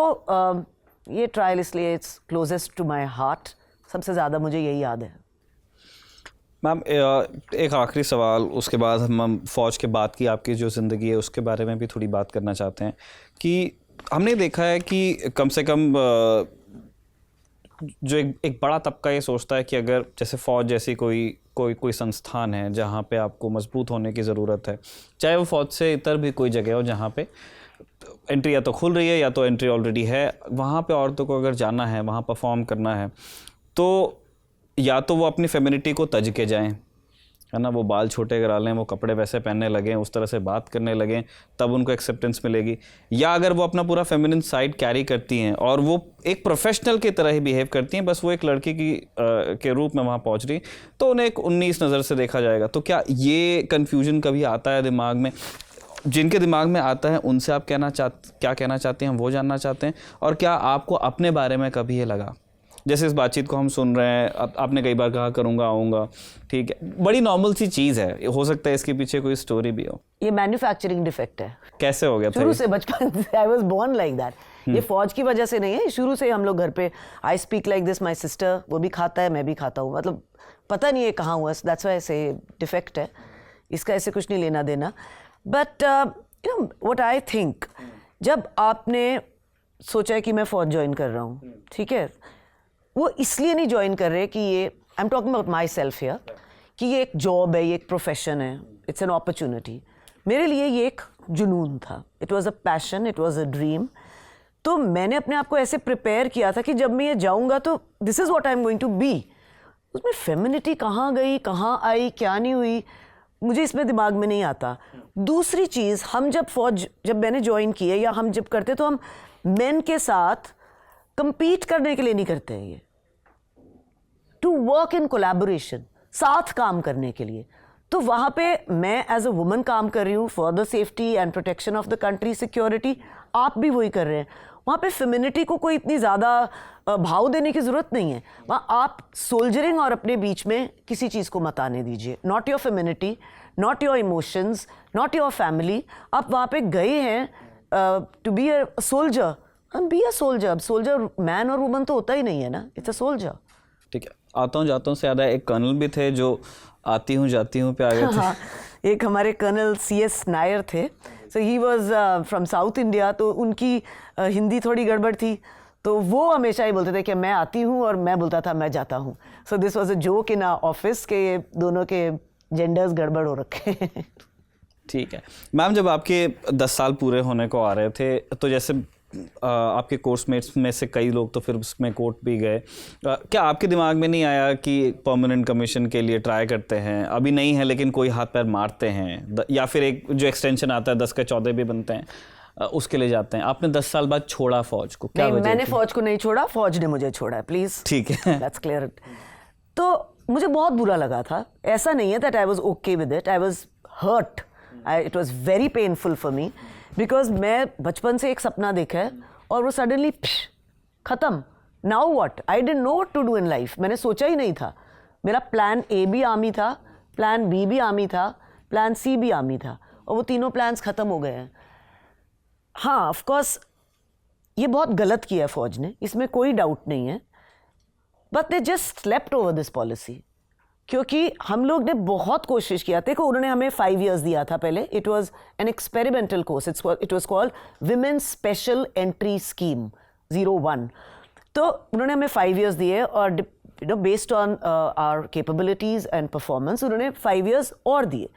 ये trial इसलिए it's closest to my heart. सबसे ज़्यादा मुझे यही याद है. मैम एक आखिरी सवाल, उसके बाद हम फ़ौज के बाद की आपकी जो ज़िंदगी है उसके बारे में भी थोड़ी बात करना चाहते हैं कि हमने देखा है कि कम से कम जो एक बड़ा तबका ये सोचता है कि अगर जैसे फ़ौज जैसी कोई संस्थान है जहाँ पे आपको मजबूत होने की ज़रूरत है, चाहे वो फ़ौज से इतर भी कोई जगह हो जहाँ पे एंट्री या तो खुल रही है या तो एंट्री ऑलरेडी है, वहाँ पे औरतों को अगर जाना है, वहाँ परफॉर्म करना है, तो या तो वो अपनी फेमिनिटी को तज के जाएं, है ना, वो बाल छोटे करा लें, वो कपड़े वैसे पहनने लगें, उस तरह से बात करने लगें, तब उनको एक्सेप्टेंस मिलेगी। या अगर वो अपना पूरा फेमिनिन साइड कैरी करती हैं और वो एक प्रोफेशनल की तरह ही बिहेव करती हैं, बस वो एक लड़की के रूप में वहाँ पहुँच रही, तो उन्हें एक 19 नज़र से देखा जाएगा। तो क्या ये कन्फ्यूजन कभी आता है दिमाग में? जिनके दिमाग में आता है उनसे आप क्या कहना चाहते हैं, वो जानना चाहते हैं। और क्या आपको अपने बारे में कभी ये लगा, जैसे इस बातचीत को हम सुन रहे हैं, आपने कई बार कहा करूँगा आऊँगा, ठीक है, बड़ी नॉर्मल सी चीज़ है, हो सकता है इसके पीछे कोई स्टोरी भी हो। ये मैन्युफैक्चरिंग डिफेक्ट है। कैसे हो गया था? शुरू से, बचपन से, I was born like that. ये फौज की वजह से नहीं है, शुरू से हम लोग घर पे I speak like this, my sister, वो भी खाता है, मैं भी खाता हूँ, मतलब पता नहीं है कहाँ हुआ, दैट्स व्हाई से डिफेक्ट है, इसका ऐसे कुछ नहीं लेना देना। But you know what I think, जब आपने सोचा है कि मैं फौज ज्वाइन कर रहा हूँ, ठीक है, वो इसलिए नहीं ज्वाइन कर रहे कि ये, I am talking about my self here, कि ये एक जॉब है, ये एक प्रोफेशन है, इट्स एन अपॉर्चुनिटी। मेरे लिए ये एक जुनून था, it was a passion, it was a dream. तो मैंने अपने आप को ऐसे प्रिपेयर किया था कि जब मैं ये जाऊँगा तो this is what I am going to be. उसमें फेमिनिटी कहाँ गई, कहाँ आई, क्या नहीं हुई, मुझे इसमें दिमाग में नहीं आता। दूसरी चीज़, हम जब मैंने ज्वाइन किए या हम जब करते तो हम मेन के साथ कंपीट करने के लिए नहीं करते हैं, ये टू वर्क इन कोलैबोरेशन, साथ काम करने के लिए। तो वहाँ पे मैं एज अ वुमन काम कर रही हूँ for the safety and protection of the country security, आप भी वही कर रहे हैं। वहाँ पे फेमिनिटी को कोई इतनी ज़्यादा भाव देने की ज़रूरत नहीं है। वहाँ आप सोल्जरिंग और अपने बीच में किसी चीज़ को मत आने दीजिए, not your femininity, not your emotions, not your family. आप वहाँ पे गए हैं टू बी अ सोल्जर, हम बी अ सोल्जर। अब सोल्जर मैन और वुमन तो होता ही नहीं है ना, इट्स अ सोल्जर। ठीक है, आता हूँ जाता हूँ से ज़्यादा एक कर्नल भी थे जो आती हूँ जाती हूँ पे आ गए थे। हाँ, एक हमारे कर्नल CS नायर थे, so he was from South India, तो उनकी हिंदी थोड़ी गड़बड़ थी, तो वो हमेशा ही बोलते थे कि मैं आती हूँ और मैं बोलता था मैं जाता हूँ। So this was a joke in our office के ये दोनों के जेंडर्स गड़बड़ हो रखे हैं। ठीक है मैम, जब आपके 10 साल पूरे होने को आ रहे थे, तो जैसे आपके कोर्समेट्स में से कई लोग तो फिर उसमें कोर्ट भी गए, क्या आपके दिमाग में नहीं आया कि परमानेंट कमीशन के लिए ट्राई करते हैं, अभी नहीं है लेकिन कोई हाथ पैर मारते हैं, या फिर एक जो एक्सटेंशन आता है 10 के 14 भी बनते हैं, उसके लिए जाते हैं? आपने 10 साल बाद छोड़ा फौज को, क्या वजह मैंने थी? फौज को नहीं छोड़ा, फौज ने मुझे छोड़ा है, प्लीज। ठीक है, दैट्स क्लियर। तो मुझे बहुत बुरा लगा था, ऐसा नहीं है that I was okay with it, I was hurt, it was very painful for me, because मैं बचपन से एक सपना देखा है और वो सडनली खत्म। Now what, I didn't know what to do in life, मैंने सोचा ही नहीं था। मेरा प्लान A भी आर्मी था, प्लान B भी आर्मी था, प्लान C भी आर्मी था, और वो तीनों प्लान्स खत्म हो गए हैं। हाँ, ऑफ कोर्स ये बहुत गलत किया है फौज ने, इसमें कोई डाउट नहीं है, but they just slept over this policy, क्योंकि हम लोग ने बहुत कोशिश किया। देखो, उन्होंने हमें 5 years दिया था पहले, it was an experimental course, it was called women's special entry scheme 01। तो उन्होंने हमें 5 years दिए और you know based on our capabilities and performance उन्होंने 5 years और दिए,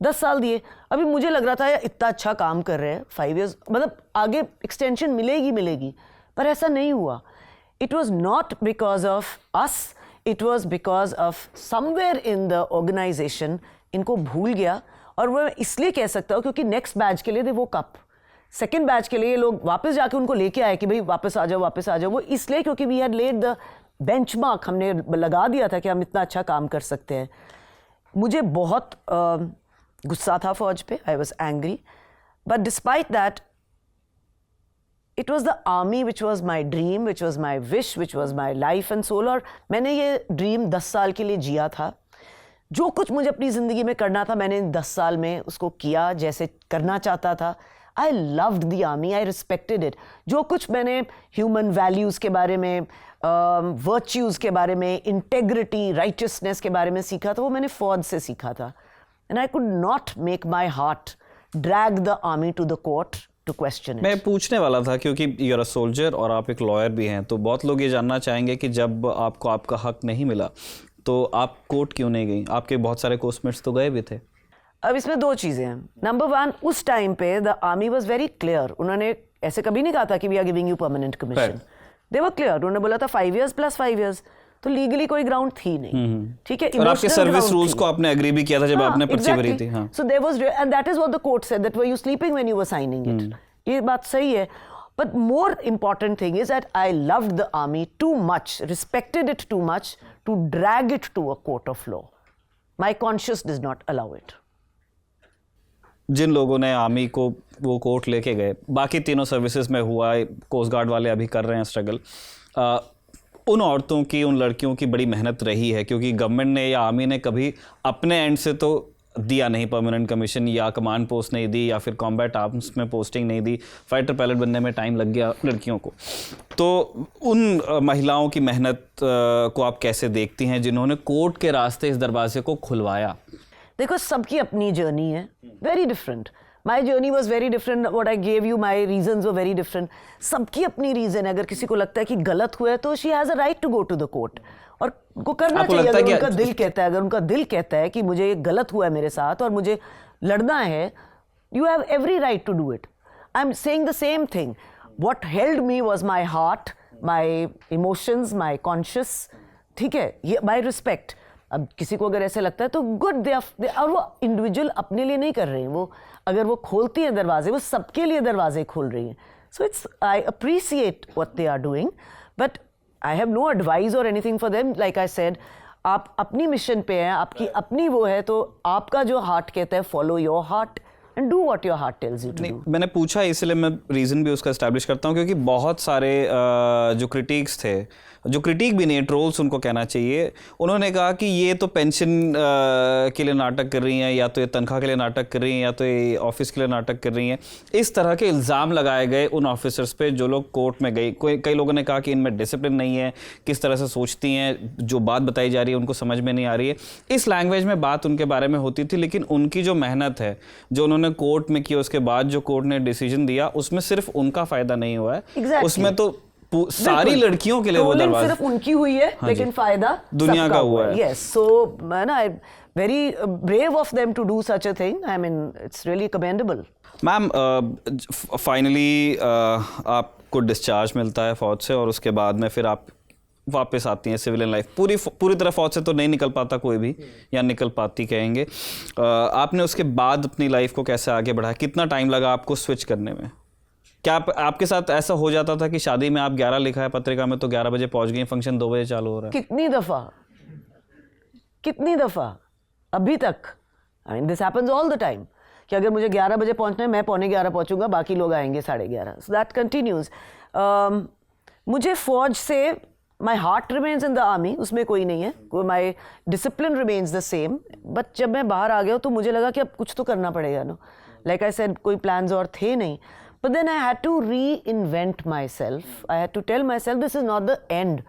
10 साल दिए। अभी मुझे लग रहा था यार इतना अच्छा काम कर रहे हैं, 5 years मतलब आगे एक्सटेंशन मिलेगी, पर ऐसा नहीं हुआ। It was not because of us, it was because of somewhere in the organization इनको भूल गया. और वो इसलिए कह सकता हूँ क्योंकि नेक्स्ट बैच के लिए दे वो कप, सेकेंड बैच के लिए ये लोग वापस जाके उनको लेके आए कि भाई वापस आ जाओ. वो इसलिए क्योंकि we had laid the benchmark, हमने लगा दिया था कि हम इतना अच्छा काम कर सकते हैं. मुझे बहुत गुस्सा था फौज पे. I was angry, but despite that it was the army which was my dream, which was my wish, which was my life and soul. और मैंने ये ड्रीम 10 साल के लिए जिया था. जो कुछ मुझे अपनी ज़िंदगी में करना था मैंने 10 साल में उसको किया जैसे करना चाहता था. I loved the army, I respected it. जो कुछ मैंने ह्यूमन वैल्यूज़ के बारे में, वर्च्यूज़ के बारे में, इंटेग्रिटी, राइटियसनेस के बारे में सीखा था वो मैंने फौज से सीखा था. And I could not make my heart drag the army to the court to question it. मैं पूछने वाला था क्योंकि you're a soldier और आप एक लॉयर भी हैं, तो बहुत लोग ये जानना चाहेंगे कि जब आपको आपका हक नहीं मिला तो आप कोर्ट क्यों नहीं गई? आपके बहुत सारे कोर्समेट्स तो गए भी थे. अब इसमें दो चीज़ें हैं. नंबर वन, उस टाइम पे the army was very clear. उन्होंने ऐसे कभी नहीं कहा था कि we are giving you permanent commission. They were clear. उन्होंने बोला था 5 years + 5 years. तो लीगली कोई ग्राउंड थी नहीं. ठीक है. और आपके सर्विस रूल्स को आपने एग्री भी किया था जब आपने पर्ची भरी थी. हाँ. So there was, and that is what the court said, that were you sleeping when you were signing it. ये बात सही है. But more important thing is that I loved the army too much, respected it too much to drag it to a court of law. My conscience does not allow it. जिन लोगों ने army को वो court लेके गए, बाकी तीनों services में हुआ, कोस्ट गार्ड वाले अभी कर रहे हैं स्ट्रगल, उन औरतों की, उन लड़कियों की बड़ी मेहनत रही है क्योंकि गवर्नमेंट ने या आर्मी ने कभी अपने एंड से तो दिया नहीं परमानेंट कमीशन, या कमांड पोस्ट नहीं दी, या फिर कॉम्बैट आर्म्स में पोस्टिंग नहीं दी. फाइटर पायलट बनने में टाइम लग गया लड़कियों को. तो उन महिलाओं की मेहनत को आप कैसे देखती हैं जिन्होंने कोर्ट के रास्ते इस दरवाजे को खुलवाया? देखो, सबकी अपनी जर्नी है, very different. My journey was very different. What I gave you, my reasons were very different. सबकी अपनी रीजन है. अगर किसी को लगता है कि गलत हुआ है तो she has a right to go to the court, और उनको करना चाहिए. अगर उनका दिल कहता है, अगर उनका दिल कहता है कि मुझे ये गलत हुआ है मेरे साथ और मुझे लड़ना है, you have every right to do it. I am saying the same thing. What held me was my heart, my emotions, my conscious. ठीक है, ये माई रिस्पेक्ट. अब किसी को अगर ऐसे लगता है तो गुड, दे और वो इंडिविजुअल अपने लिए नहीं कर रही हैं. वो अगर वो खोलती हैं दरवाजे, वो सबके लिए दरवाजे खोल रही हैं. So it's, I appreciate what they are doing, but I have no advice or anything for them. Like I said, आप अपनी मिशन पे हैं, आपकी अपनी वो है, तो आपका जो हार्ट कहता है follow your heart and do what your heart tells you to do. मैंने पूछा इसलिए मैं रीज़न भी उसका एस्टैब्लिश करता हूँ क्योंकि बहुत सारे जो क्रिटिक्स थे, जो क्रिटिक भी नहीं, ट्रोल्स उनको कहना चाहिए, उन्होंने कहा कि ये तो पेंशन के लिए नाटक कर रही हैं, या तो ये तनख्वाह के लिए नाटक कर रही हैं, या तो ये ऑफिस के लिए नाटक कर रही हैं. इस तरह के इल्ज़ाम लगाए गए उन ऑफिसर्स पे जो लोग कोर्ट में गई. कई लोगों ने कहा कि इनमें डिसिप्लिन नहीं है, किस तरह से सोचती हैं, जो बात बताई जा रही है उनको समझ में नहीं आ रही है. इस लैंग्वेज में बात उनके बारे में होती थी, लेकिन उनकी जो मेहनत है जो उन्होंने कोर्ट में की, उसके बाद जो कोर्ट ने डिसीजन दिया, उसमें सिर्फ उनका फ़ायदा नहीं हुआ है. Exactly. उसमें तो सारी लड़कियों के लिए वो दरवाजा सिर्फ उनकी हुई है, लेकिन फायदा दुनिया का हुआ है. यस, सो ना, very brave of them to do such a thing. I mean, it's really commendable. Ma'am, finally आपको डिस्चार्ज मिलता है फौज से और उसके बाद में फिर आप वापस आती हैं सिविलियन लाइफ. पूरी तरह फौज से तो नहीं निकल पाता कोई भी, या निकल पाती कहेंगे. आपने उसके बाद अपनी लाइफ को कैसे आगे बढ़ाया? कितना टाइम लगा आपको स्विच करने में? क्या आपके साथ ऐसा हो जाता था कि शादी में आप 11 लिखा है पत्रिका में तो 11 बजे पहुंच गई, फंक्शन 2 बजे चालू हो रहा है? कितनी दफ़ा अभी तक. I mean, this happens all the time कि अगर मुझे 11 बजे पहुंचना है, मैं 11:45 पहुंचूंगा, बाकी लोग आएंगे 11:30. So that continues. मुझे फौज से, my heart remains in the army, उसमें कोई नहीं है, my discipline remains the same. But जब मैं बाहर आ गया तो मुझे लगा कि अब कुछ तो करना पड़ेगा ना. लाइक आई सेड, कोई प्लान्स और थे नहीं. But then I had to reinvent myself. I had to tell myself this is not the end.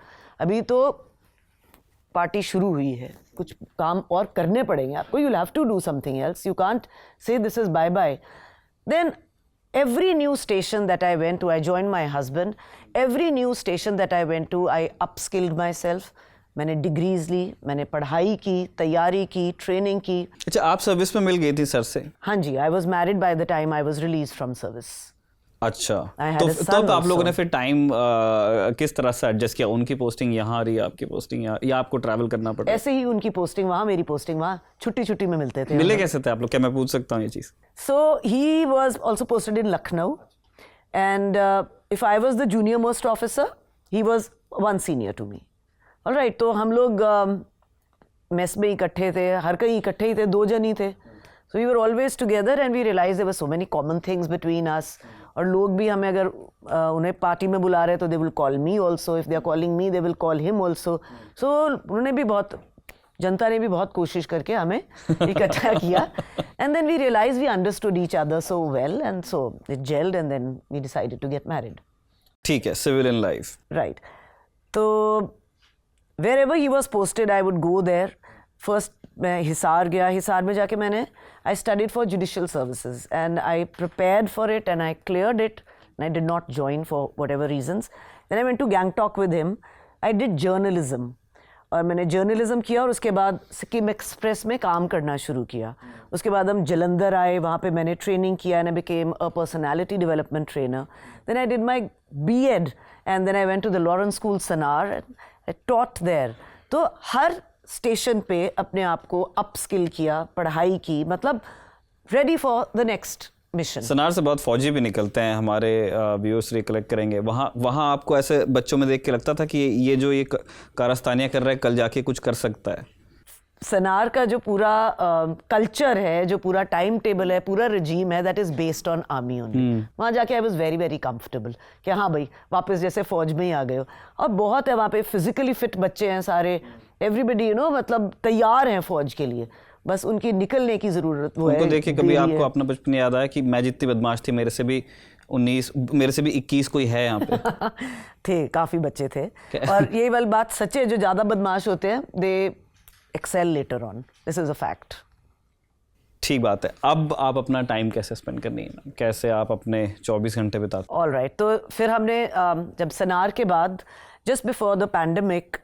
अभी तो पार्टी शुरू हुई है, कुछ काम और करने पड़ेंगे आपको. You'll have to do something else. You can't say this is bye bye. Then every new station that I went to, I joined my husband. Every new station that I went to, I upskilled myself. मैंने degrees ली, मैंने पढ़ाई की, तैयारी की, training की. अच्छा, आप service में मिल गई थी सर से? हाँ जी, I was married by the time I was released from service. अच्छा, I had तो a son तो आप लोगों also. ने फिर टाइम किस तरह से एडजस्ट किया? उनकी पोस्टिंग यहाँ आ रही है, आपकी पोस्टिंग यहाँ, या आपको ट्रैवल करना पड़ा? ऐसे ही उनकी पोस्टिंग वहाँ, मेरी पोस्टिंग वहाँ, छुट्टी छुट्टी में मिलते थे हम मिले लोग। कैसे थे आप लोग? क्या मैं पूछ सकता हूँ ये चीज़? So he was also posted in Lucknow, and if I was the junior most officer, he was one senior to me. All right, तो हम लोग मेस में इकट्ठे थे, हर कहीं इकट्ठे ही थे, 2 जन ही थे. So we were always together, and we realized there were so many common things between us. और लोग भी हमें अगर उन्हें पार्टी में बुला रहे तो they will call me also. If they are calling me, they will call him also. So उन्होंने भी बहुत, जनता ने भी बहुत कोशिश करके हमें इकट्ठा किया. And then we realized we understood each other so well, and so it gelled, and then we decided to get married. ठीक है, सिविलियन लाइफ. Right. तो wherever he was posted, I would go there. First मैं हिसार गया. हिसार में जाके मैंने I studied for judicial services, and I prepared for it, and I cleared it, and I did not join for whatever reasons. Then I went to Gangtok with him. I did journalism. और मैंने journalism किया, और उसके बाद Sikkim express में काम करना शुरू किया. उसके बाद हम जलंधर आए, वहाँ पे मैंने ट्रेनिंग किया, and I became a personality development trainer. Then I did my B.Ed, and then I went to the Lawrence School, Sanar, and I taught there. तो हर स्टेशन पे अपने आप को अपस्किल किया, पढ़ाई की, मतलब ready for the next mission. सनार से बहुत फौजी भी निकलते हैं, हमारे व्यूअर्स रिकलेक्ट करेंगे. वहाँ आपको ऐसे बच्चों में देख के लगता था कि ये जो ये कारस्तानियाँ कर रहा है, कल जाके कुछ कर सकता है? सनार का जो पूरा कल्चर है, जो पूरा टाइम टेबल है, पूरा रजीम है, that is based on army only. वहाँ जाके आई वाज वेरी वेरी कंफर्टेबल कि हाँ भाई वापस जैसे फौज में ही आ गए हो. और बहुत है वहाँ पे, फिजिकली फिट बच्चे हैं सारे, एवरीबडी मतलब तैयार हैं फौज के लिए, बस उनकी निकलने की जरूरत वो है. उनको देखिए कभी आपको अपना बचपन याद आया कि मैं जितनी बदमाश थी, मेरे से भी 21 कोई है यहाँ पे? थे, काफी बच्चे थे. और यही वाली बात सच है, जो ज्यादा बदमाश होते हैं दे excel later on. This is a fact. ठीक बात है. अब आप अपना टाइम कैसे स्पेंड करनी है, कैसे आप अपने 24 घंटे बिताते? All right. तो फिर हमने जब सनार के बाद, just before the pandemic,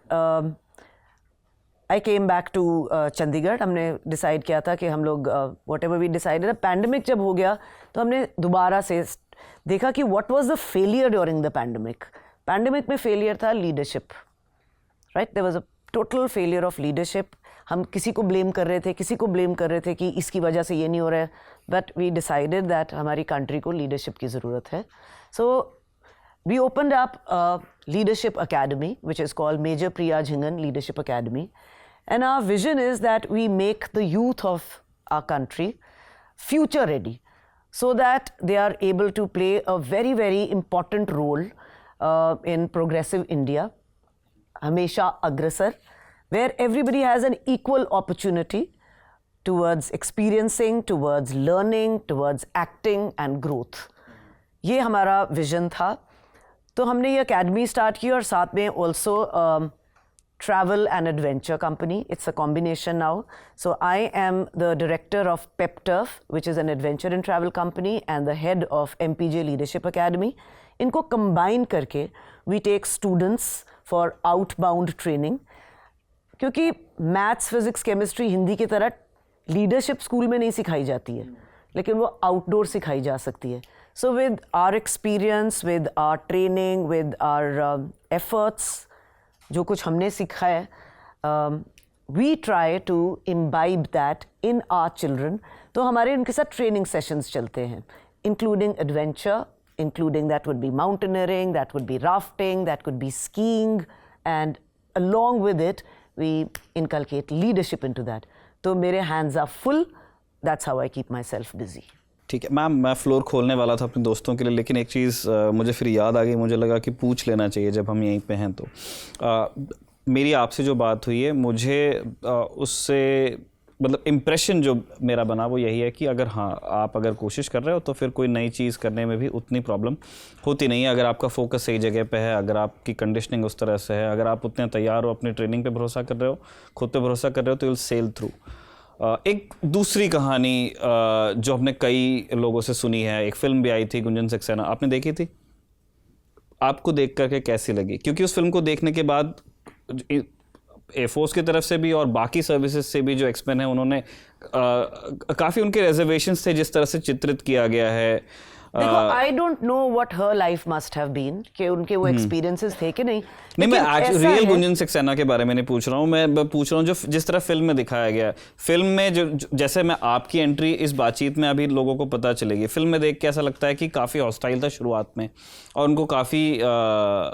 I came back to Chandigarh. हमने डिसाइड किया था कि हम लोग whatever we decided. पैंडमिक जब हो गया तो हमने दोबारा से देखा कि what was the failure during the pandemic. Pandemic में फेलियर था leadership. Right? There was a total failure of leadership. हम किसी को ब्लेम कर रहे थे कि इसकी वजह से ये नहीं हो रहा है. बट वी डिसाइडेड दैट हमारी कंट्री को लीडरशिप की ज़रूरत है. So we opened up leadership academy which is called Major Priya Jhingan Leadership Academy. And our vision is that we make the youth of our country future ready, so that they are able to play a very very important role in progressive India, Hamesha Agrasar, where everybody has an equal opportunity towards experiencing, towards learning, towards acting and growth. ये हमारा vision था. तो हमने ये academy start की, और साथ में also travel and adventure company. It's a combination now. So I am the director of PepTurf, which is an adventure and travel company, and the head of MPJ Leadership Academy. इनको combine करके we take students for outbound training. क्योंकि maths, physics, chemistry, Hindi की तरह leadership school में नहीं सिखाई जाती है, लेकिन वो आउटडोर सिखाई जा सकती है. So with our experience, with our training, with our efforts, जो कुछ हमने सीखा है, we try to imbibe that in our children. तो हमारे उनके साथ ट्रेनिंग सेशंस चलते हैं, including adventure, including that would be mountaineering, that would be rafting, that could be skiing, and along with it we inculcate leadership into that. So मेरे hands are full. That's how I keep myself busy. ठीक है ma'am, मैं floor खोलने वाला था अपने दोस्तों के लिए, लेकिन एक चीज़ मुझे फिर याद आ गई, मुझे लगा कि पूछ लेना चाहिए जब हम यहीं पे हैं. तो मेरी आपसे जो बात हुई है, मुझे उससे मतलब इम्प्रेशन जो मेरा बना वो यही है कि अगर आप अगर कोशिश कर रहे हो तो फिर कोई नई चीज़ करने में भी उतनी प्रॉब्लम होती नहीं है. अगर आपका फोकस सही जगह पे है, अगर आपकी कंडीशनिंग उस तरह से है, अगर आप उतने तैयार हो, अपनी ट्रेनिंग पे भरोसा कर रहे हो, खुद पे भरोसा कर रहे हो, तो विल सेल थ्रू. एक दूसरी कहानी जो हमने कई लोगों से सुनी है, एक फिल्म भी आई थी गुंजन सक्सेना, आपने देखी थी? आपको देख करके कैसी लगी? क्योंकि उस फिल्म को देखने के बाद एयरफोर्स की तरफ से भी और बाकी सर्विसेज से भी जो एक्सपर्ट हैं, उन्होंने काफ़ी उनके रिजर्वेशंस थे जिस तरह से चित्रित किया गया है. देखो, I don't know what her life must have been, कि उनके वो एक्सपीरियंसेस थे कि नहीं। नहीं, मैं लेकिन ऐसा रियल है- गुंजन सक्सेना के बारे में नहीं पूछ रहा हूँ, मैं पूछ रहा हूँ जो जिस तरह फिल्म में दिखाया गया है। फिल्म में जैसे मैं आपकी एंट्री इस बातचीत में अभी लोगों को पता चलेगी, फिल्म में देख के ऐसा लगता है कि काफ़ी हॉस्टाइल था शुरुआत में और उनको काफ़ी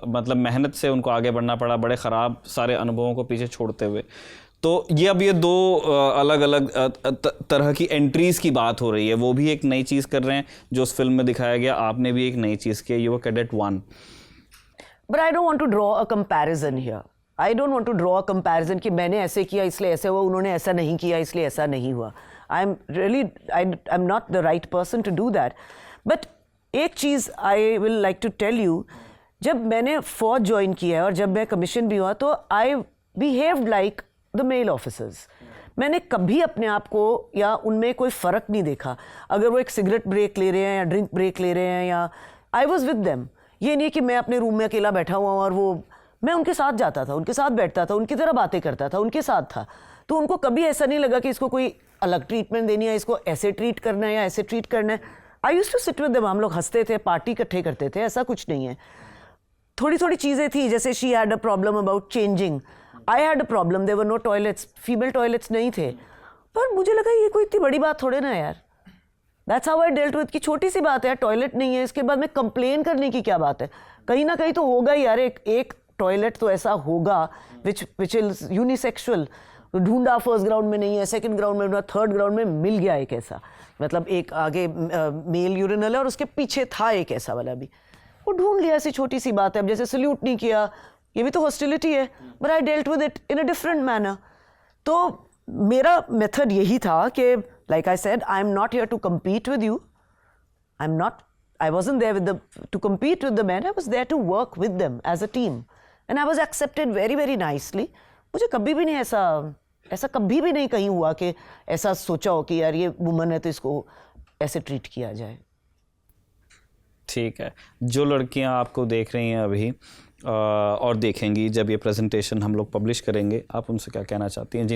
मतलब मेहनत से उनको आगे बढ़ना पड़ा, बड़े ख़राब सारे अनुभवों को पीछे छोड़ते हुए। तो ये दो अलग अलग तरह की एंट्रीज की बात हो रही है। वो भी एक नई चीज़ कर रहे हैं जो उस फिल्म में दिखाया गया, आपने भी एक नई चीज़ की, you were cadet 1। But I don't want to draw a comparison here. I don't want to draw a comparison कि मैंने ऐसे किया इसलिए ऐसे हुआ, उन्होंने ऐसा नहीं किया इसलिए ऐसा नहीं हुआ. I'm not the right person to do that. But एक चीज़ I will like to tell you, जब मैंने फौज ज्वाइन किया और जब मैं कमीशन भी हुआ तो I behaved like the male officers. मैंने कभी अपने आप को या उनमें कोई फ़र्क नहीं देखा. अगर वो एक सिगरेट ब्रेक ले रहे हैं या ड्रिंक ब्रेक ले रहे हैं या I was with them. ये नहीं कि मैं अपने रूम में अकेला बैठा हुआ और वो मैं उनके साथ जाता था, उनके साथ बैठता था, उनकी तरह बातें करता था, उनके साथ था. तो उनको कभी ऐसा नहीं लगा कि इसको कोई अलग ट्रीटमेंट देनी है, इसको ऐसे ट्रीट करना है या ऐसे ट्रीट करना है. I used to sit with them, हम लोग हंसते थे, पार्टी इकट्ठे करते थे, ऐसा कुछ नहीं है. थोड़ी थोड़ी चीज़ें थी, जैसे she had a problem about changing, I had a problem, there were no toilets, female toilets नहीं थे. पर मुझे लगा ये कोई इतनी बड़ी बात थोड़े ना है यार. That's how I dealt with कि छोटी सी बात है, टॉयलेट नहीं है, इसके बाद में कंप्लेन करने की क्या बात है. कहीं ना कहीं तो होगा ही यार, एक टॉयलेट तो ऐसा होगा विच इज यूनिसेक्सुअल. ढूंढा फर्स्ट ग्राउंड में नहीं है, सेकंड ग्राउंड में, थर्ड ग्राउंड में मिल गया एक ऐसा, मतलब एक आगे मेल यूरिनल है और उसके पीछे था एक ऐसा वाला भी, वो ढूंढ लिया. ऐसी छोटी सी बात है. अब जैसे सल्यूट नहीं किया, ये भी तो हॉस्टिलिटी है, but I dealt with it in a different manner. तो मेरा मेथड यही था कि like I said, I'm not here to compete with you. I wasn't there to compete with the men. I was there to work with them as a team. And I was accepted very, very nicely. मुझे कभी भी नहीं ऐसा कभी भी नहीं कहीं हुआ कि ऐसा सोचा हो कि यार ये वुमन है तो इसको ऐसे ट्रीट किया जाए. ठीक है. जो लड़कियां आपको देख रही हैं अभी और देखेंगी जब ये प्रेजेंटेशन हम लोग पब्लिश करेंगे, आप उनसे क्या कहना चाहती हैं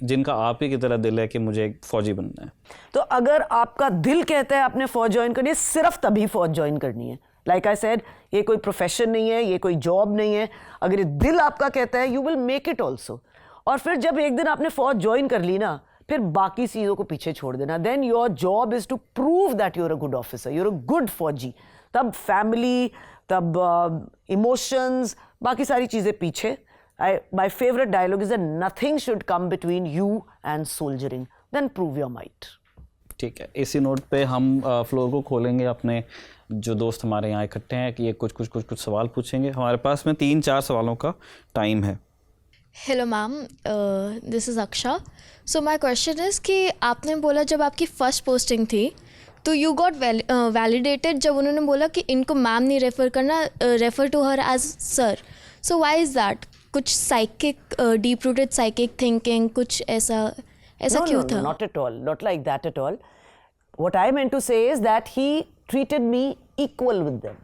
जिनका आप ही की तरह दिल है कि मुझे एक फ़ौजी बनना है? तो अगर आपका दिल कहता है आपने फ़ौज ज्वाइन करनी है, सिर्फ तभी फ़ौज ज्वाइन करनी है. लाइक आई सेड, ये कोई प्रोफेशन नहीं है, ये कोई जॉब नहीं है. अगर ये दिल आपका कहता है, you will make it also. और फिर जब एक दिन आपने फ़ौज ज्वाइन कर ली ना, फिर बाकी चीज़ों को पीछे छोड़ देना. Then your job is to prove that you're a good officer, you're a good फौजी. तब फैमिली, तब इमोशंस, बाकी सारी चीज़ें पीछे. My favourite dialogue is that nothing should come between you and soldiering, then prove your might. ठीक है. इसी नोट पे हम फ्लोर को खोलेंगे. अपने जो दोस्त हमारे यहाँ इकट्ठे हैं कि ये कुछ सवाल पूछेंगे. हमारे पास में 3-4 सवालों का टाइम है. Hello ma'am, this is अक्षा. So my question is कि आपने बोला जब आपकी फ़र्स्ट पोस्टिंग थी तो यू गॉट वैलिडेटेड जब उन्होंने बोला कि इनको मैम नहीं रेफ़र करना, refer to her as sir. So why is that? कुछ psychic, deep rooted psychic thinking, कुछ ऐसा क्यों था? Not at all, not like that at all. What I meant to say is that he treated me equal with them.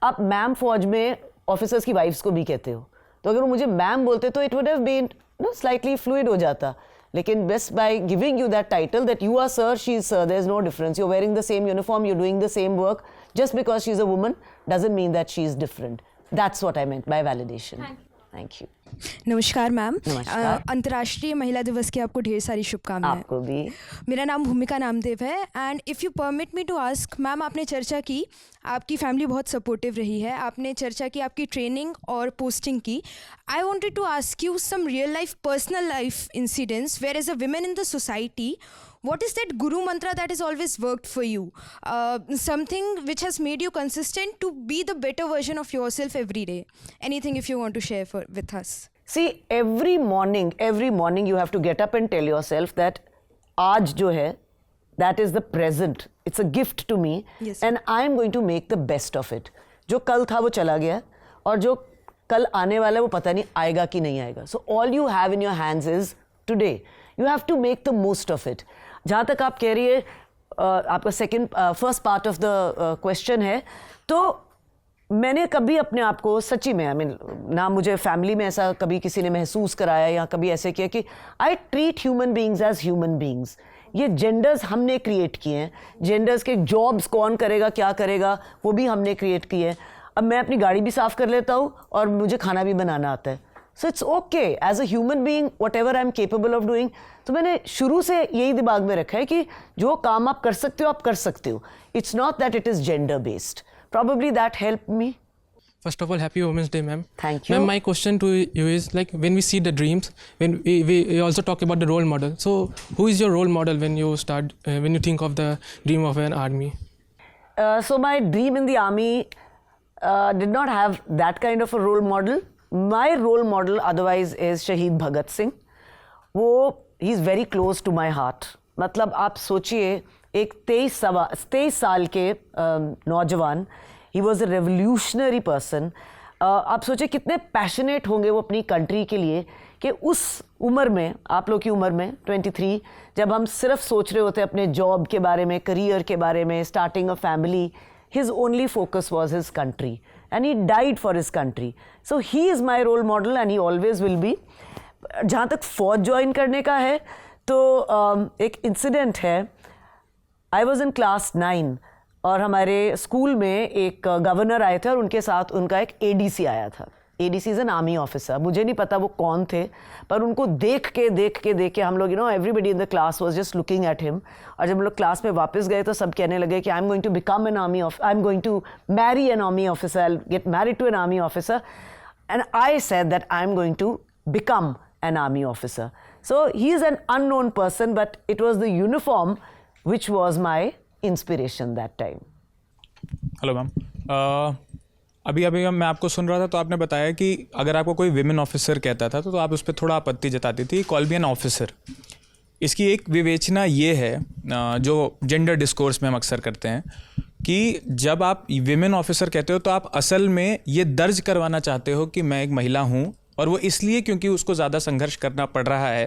आप ma'am फौज में officers की wives को भी कहते हो, तो अगर वो मुझे मैम बोलते तो it would have been slightly fluid हो जाता. लेकिन बस by giving you that title that you are sir, she is sir, there is no difference. You are wearing the same uniform, you are doing the same work. Just because she is a woman doesn't mean that she is different. That's what I meant by validation. Thank you. नमस्कार ma'am. नमस्कार. अंतर्राष्ट्रीय महिला दिवस की आपको ढेर सारी शुभकामनाएं. आपको भी. मेरा नाम भूमिका नामदेव है. And if you permit me to ask ma'am, आपने चर्चा की आपकी फैमिली बहुत सपोर्टिव रही है, आपने चर्चा की आपकी ट्रेनिंग और पोस्टिंग की. I wanted to ask you some real life, personal life incidents where as a women in the society, what is that guru mantra that has always worked for you? Something which has made you consistent to be the better version of yourself every day. Anything if you want to share with us. See, every morning you have to get up and tell yourself that आज जो है, that is the present. It's a gift to me. Yes. And I'm going to make the best of it. जो कल था वो चला गया और जो कल आने वाला है वो पता नहीं आएगा कि नहीं आएगा. So all you have in your hands is today. You have to make the most of it. जहाँ तक आप कह रही है, आपका first part of the question है, तो मैंने कभी अपने आप को सच्ची में, ना मुझे फैमिली में ऐसा कभी किसी ने महसूस कराया या कभी ऐसे किया कि I treat human beings as human beings. ये जेंडर्स हमने क्रिएट किए हैं, जेंडर्स के जॉब्स कौन करेगा क्या करेगा वो भी हमने क्रिएट किए हैं। अब मैं अपनी गाड़ी भी साफ़ कर लेता हूँ और मुझे खाना भी बनाना आता है, so it's okay as a human being whatever I am capable of doing. तो मैंने शुरू से यही दिमाग में रखा है कि जो काम आप कर सकते हो आप कर सकते हो, it's not that it is gender based. Probably that helped me. First of all, happy Women's Day, ma'am. Thank you. Ma'am, my question to you is like when we see the dreams, when we also talk about the role model. So, who is your role model when you start when you think of the dream of an army? So my dream in the army did not have that kind of a role model. My role model otherwise is Shahid Bhagat Singh. वो he is very close to my heart. मतलब आप सोचिए एक 23 साल के नौजवान, ही was a revolutionary person. आप सोचिए कितने पैशनेट होंगे वो अपनी कंट्री के लिए कि उस उम्र में, आप लोग की उम्र में 23, जब हम सिर्फ सोच रहे होते अपने जॉब के बारे में, करियर के बारे में, starting a family, his only focus was his country and he died for his country. So he is my role model and he always will be. जहाँ तक फ़ौज ज्वाइन करने का है तो एक इंसिडेंट है। आई वॉज इन क्लास 9 और हमारे स्कूल में एक गवर्नर आए थे और उनके साथ उनका एक ADC आया था। ADC is an army officer. मुझे नहीं पता वो कौन थे, पर उनको देख के हम लोग everybody in the class was just looking at him. और जब हम लोग क्लास में वापस गए तो सब कहने लगे कि I am going to become an army I am going to marry an army officer, I get married to an army officer. And I said that I am going to become an army officer. So he is an unknown person, but it was the uniform which was my inspiration that time. Hello ma'am, अभी मैं आपको सुन रहा था तो आपने बताया कि अगर आपको कोई विमेन ऑफिसर कहता था तो आप उस पर थोड़ा आपत्ति जताती थी, कॉल बी एन ऑफिसर। इसकी एक विवेचना ये है जो जेंडर डिस्कोर्स में हम अक्सर करते हैं कि जब आप विमेन ऑफिसर कहते हो तो आप असल में ये दर्ज करवाना चाहते हो कि मैं एक महिला हूँ, और वो इसलिए क्योंकि उसको ज़्यादा संघर्ष करना पड़ रहा है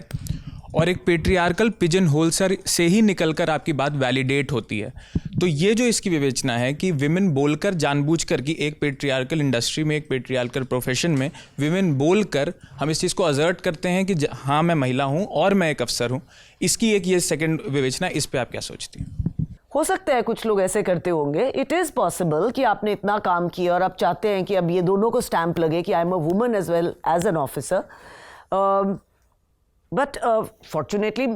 और एक पेट्रियार्कल पिजन होल से ही निकलकर आपकी बात वैलिडेट होती है। तो ये जो इसकी विवेचना है कि विमेन बोलकर जानबूझकर कि एक पेट्रियार्कल इंडस्ट्री में, एक पेट्रियार्कल प्रोफेशन में विमेन बोलकर हम इस चीज़ को असर्ट करते हैं कि हाँ मैं महिला हूँ और मैं एक अफसर हूँ, इसकी एक ये सेकंड विवेचना, इस पे आप क्या सोचती हैं? हो सकता है कुछ लोग ऐसे करते होंगे। इट इज़ पॉसिबल कि आपने इतना काम किया और आप चाहते हैं कि अब ये दोनों को स्टैंप लगे कि I am a woman as well as an officer. But fortunately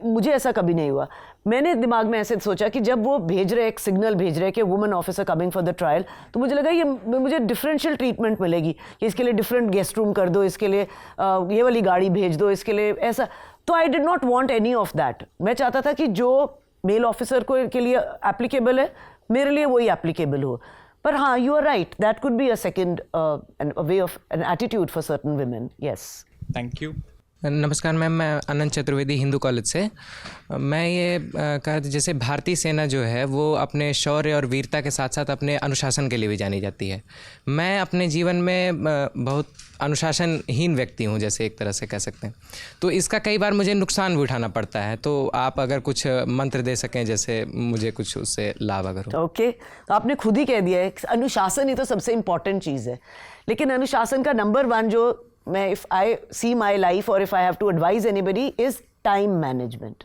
मुझे ऐसा कभी नहीं हुआ। मैंने दिमाग में ऐसे सोचा कि जब वो भेज रहे, एक सिग्नल भेज रहे कि women officer coming for the trial, तो मुझे लगा ये मुझे डिफरेंशियल ट्रीटमेंट मिलेगी कि इसके लिए डिफरेंट गेस्ट रूम कर दो, इसके लिए ये वाली गाड़ी भेज दो, इसके लिए ऐसा। तो आई did not want any of that. मैं चाहता था कि जो मेल ऑफिसर को के लिए एप्लीकेबल है मेरे लिए वही एप्लीकेबल हो। पर हाँ, you are right, that could be a second way of an attitude for certain women. Yes, thank you. नमस्कार मैम, मैं अनंत चतुर्वेदी हिंदू कॉलेज से। मैं ये कहा जैसे भारतीय सेना जो है वो अपने शौर्य और वीरता के साथ साथ अपने अनुशासन के लिए भी जानी जाती है। मैं अपने जीवन में बहुत अनुशासनहीन व्यक्ति हूँ, जैसे एक तरह से कह सकते हैं। तो इसका कई बार मुझे नुकसान भी उठाना पड़ता है। तो आप अगर कुछ मंत्र दे सकें जैसे मुझे कुछ उससे लाभ अगर हो। ओके, तो आपने खुद ही कह दिया है अनुशासन ही तो सबसे इम्पॉर्टेंट चीज़ है। लेकिन अनुशासन का नंबर 1 जो मैं if I see my life और if I have to advise anybody is time management.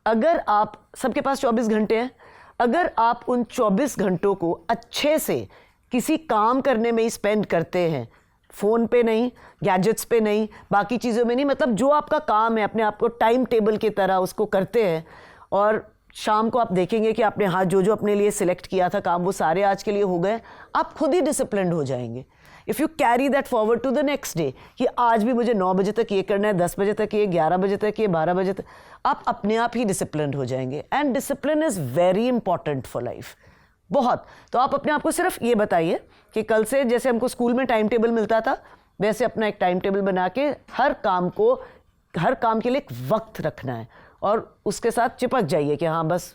अगर आप, सबके पास 24 घंटे हैं, अगर आप उन 24 घंटों को अच्छे से किसी काम करने में ही स्पेंड करते हैं, फ़ोन पे नहीं, गैजेट्स पे नहीं, बाकी चीज़ों में नहीं, मतलब जो आपका काम है अपने आप को टाइम टेबल की तरह उसको करते हैं, और शाम को आप देखेंगे कि आपने हाँ जो अपने लिए सिलेक्ट किया था काम वो सारे आज के लिए हो गए, आप खुद ही डिसिप्लिन्ड हो जाएंगे। If you carry that forward to the next day कि आज भी मुझे 9 बजे तक ये करना है, 10 बजे तक ये, 11 बजे तक ये, 12 बजे तक, आप अपने आप ही डिसिप्लिन्ड हो जाएंगे। And discipline is very important for life, बहुत। तो आप अपने आप को सिर्फ ये बताइए कि कल से जैसे हमको स्कूल में टाइम टेबल मिलता था वैसे अपना एक टाइम टेबल बना के हर काम के लिए एक वक्त रखना है और उसके साथ चिपक जाइए कि हाँ बस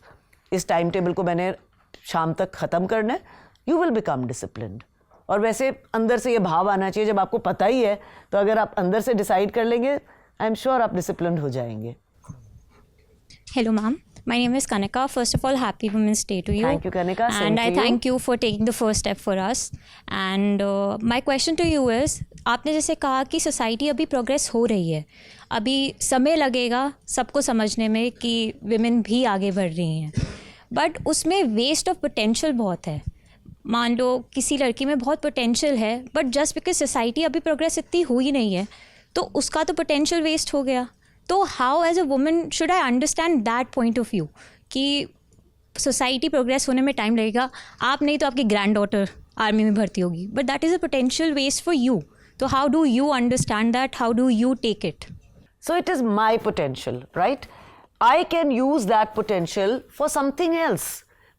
इस टाइम टेबल को मैंने शाम तक ख़त्म करना है। You will become disciplined. और वैसे अंदर से ये भाव आना चाहिए, जब आपको पता ही है तो अगर आप अंदर से डिसाइड कर लेंगे, आई एम श्योर आप डिसिप्लिन्ड हो जाएंगे। Hello, ma'am. My name is Kanika. First of all, happy Women's Day to you. Thank you, Kanika. Same And to I you. thank you for taking the first step for us. And my question to you is, आपने जैसे कहा कि society अभी progress हो रही है, अभी समय लगेगा सबको समझने में कि विमेन भी आगे बढ़ रही हैं, बट उसमें वेस्ट ऑफ पोटेंशियल बहुत है. मान लो किसी लड़की में बहुत पोटेंशियल है, बट जस्ट बिकॉज सोसाइटी अभी प्रोग्रेस इतनी हुई नहीं है तो उसका तो पोटेंशियल वेस्ट हो गया. तो how as a woman should I understand that point of view कि सोसाइटी प्रोग्रेस होने में टाइम लगेगा, आप नहीं तो आपकी ग्रैंड डॉटर आर्मी में भर्ती होगी, but that is a potential waste for you. तो how do you understand that, how do you take it? So it is my potential, right? I can use that potential for something else,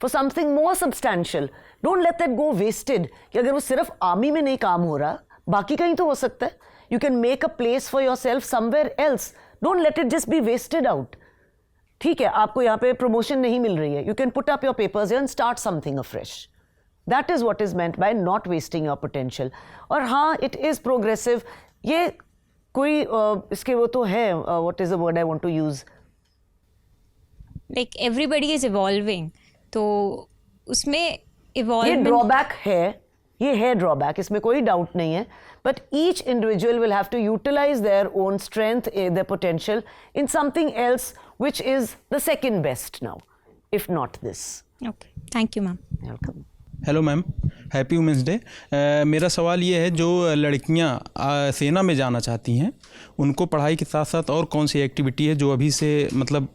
for something more substantial. Don't let that go wasted. कि अगर वो सिर्फ army में नहीं काम हो रहा, बाकी कहीं तो हो सकता है. You can make a place for yourself somewhere else. Don't let it just be wasted out. ठीक है, आपको यहाँ पे promotion नहीं मिल रही है. You can put up your papers here and start something afresh. That is what is meant by not wasting your potential. और हाँ, it is progressive. ये कोई इसके वो तो है, what is the word I want to use? Like everybody is evolving, तो उसमें ये इवॉल्वमेंट ड्रॉबैक है, ये है ड्रॉबैक, इसमें कोई डाउट नहीं है. But each individual will have to utilize their own strength, their potential in something else which is the second best now, if not this. Okay, thank you ma'am. Welcome. Hello ma'am, happy women's day. मेरा सवाल ये है, जो लड़कियां सेना में जाना चाहती हैं उनको पढ़ाई के साथ साथ और कौन सी एक्टिविटी है जो अभी से मतलब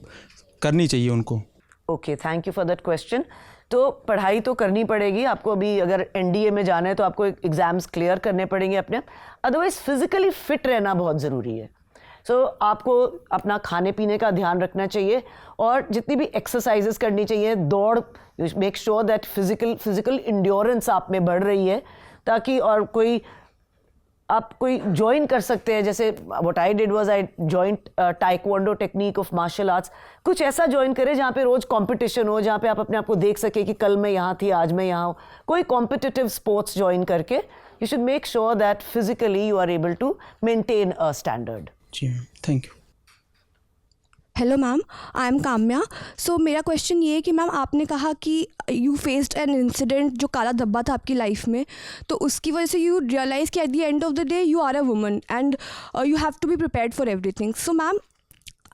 करनी चाहिए उनको? Okay, thank you for that question. तो पढ़ाई तो करनी पड़ेगी आपको. अभी अगर एनडीए में जाना है तो आपको एग्ज़ाम्स क्लियर करने पड़ेंगे अपने. अदरवाइज फिजिकली फिट रहना बहुत ज़रूरी है. सो आपको अपना खाने पीने का ध्यान रखना चाहिए और जितनी भी एक्सरसाइजेस करनी चाहिए, दौड़, make sure that physical endurance आप में बढ़ रही है, ताकि और कोई आप कोई ज्वाइन कर सकते हैं. जैसे what I did was I joined taekwondo technique of martial arts. कुछ ऐसा ज्वाइन करें जहाँ पे रोज़ कंपटीशन हो, जहाँ पे आप अपने आप को देख सके कि कल मैं यहाँ थी, आज मैं यहाँ हूँ. कोई कॉम्पिटिटिव स्पोर्ट्स ज्वाइन करके you should make sure that physically you are able to maintain a standard. जी thank you. Hello ma'am, I am Kamya. So मेरा क्वेश्चन ये है कि मैम आपने कहा कि यू फेस्ड एन इंसिडेंट जो काला धब्बा था आपकी लाइफ में, तो उसकी वजह से यू रियलाइज़ कि at the end of the day you are a woman and you have to be prepared for everything. So ma'am,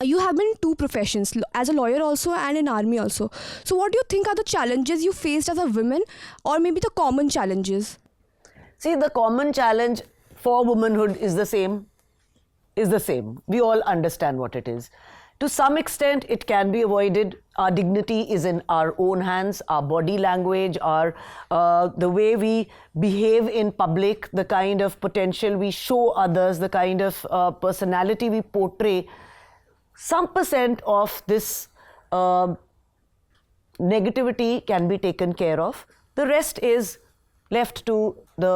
you have been in two professions, as a lawyer also and in army also. So what do you think are the challenges you faced as a woman, or maybe the common challenges? See, the common challenge for womanhood is the same. We all understand what it is. To some extent, it can be avoided. Our dignity is in our own hands. Our body language, the way we behave in public, the kind of potential we show others, the kind of personality we portray. Some percent of this negativity can be taken care of. The rest is left to the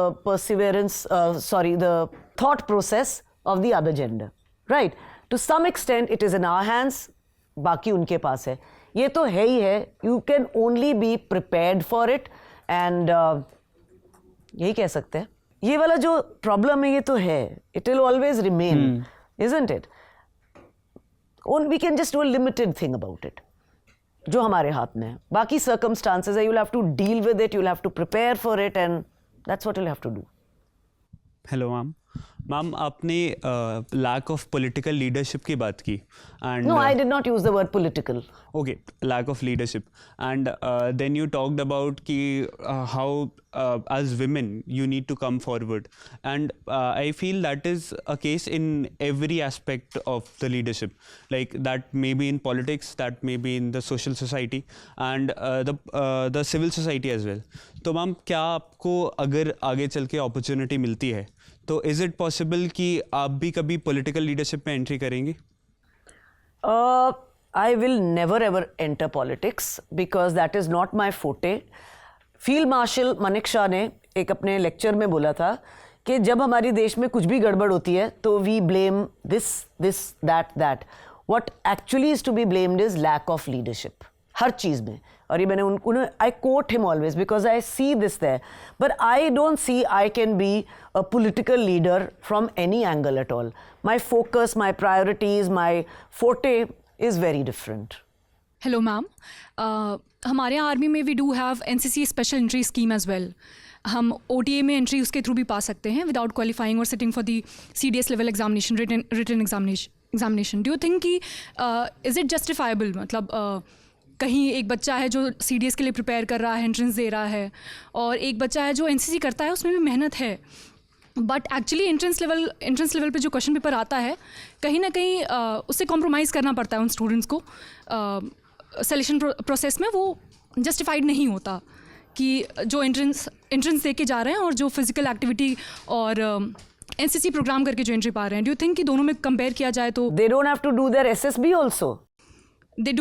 the thought process of the other gender, right? To some extent it is in our hands, बाकी उनके पास है. ये तो है ही है. You can only be prepared for it and यही कह सकते हैं. ये वाला जो प्रॉब्लम है ये तो है. It will always remain, isn't it? We can just do a limited thing about it, जो हमारे हाथ में है. बाकी circumstances है, you'll have to deal with it, you'll have to prepare for it, and that's what you'll have to do. Hello ma'am, आपने lack of political leadership की बात की and No, I did not use the word political. Okay, lack of leadership and then you talked about कि how as women you need to come forward, and I feel that is a case in every aspect of the leadership, like that may be in politics, that may be in the social society and the civil society as well. तो ma'am, क्या आपको अगर आगे चल के opportunity मिलती है तो इज़ इट पॉसिबल कि आप भी कभी पॉलिटिकल लीडरशिप में एंट्री करेंगे? I will never ever enter politics because that is not my forte. Field marshal Manek Shaw ने एक अपने लेक्चर में बोला था कि जब हमारे देश में कुछ भी गड़बड़ होती है तो we blame this that. What actually is to be blamed is lack of leadership हर चीज़ में. और ये मैंने उन्हें I quote him always because I see this there, but I don't see I can be a political leader from any angle at all. My focus, my priorities, my forte is very different. Hello ma'am, हमारे यहाँ army में we do have NCC special entry scheme as well. हम OTA में entry उसके through भी पा सकते हैं विदाउट क्वालिफाइंग और sitting for the CDS level examination, written examination. Do you think कि इज़ इट जस्टिफाइबल? मतलब कहीं एक बच्चा है जो CDS के लिए प्रिपेयर कर रहा है, एंट्रेंस दे रहा है, और एक बच्चा है जो NCC करता है, उसमें भी मेहनत है, बट एक्चुअली एंट्रेंस लेवल पे जो क्वेश्चन पेपर आता है, कहीं ना कहीं उससे कॉम्प्रोमाइज़ करना पड़ता है उन स्टूडेंट्स को. सिलेक्शन प्रोसेस में वो जस्टिफाइड नहीं होता कि जो एंट्रेंस दे के जा रहे हैं और जो फिजिकल एक्टिविटी और NCC प्रोग्राम करके जो एंट्री पा रहे हैं. डू यू थिंक कि दोनों में कंपेयर किया जाए तो They don't have to do their SSB also. they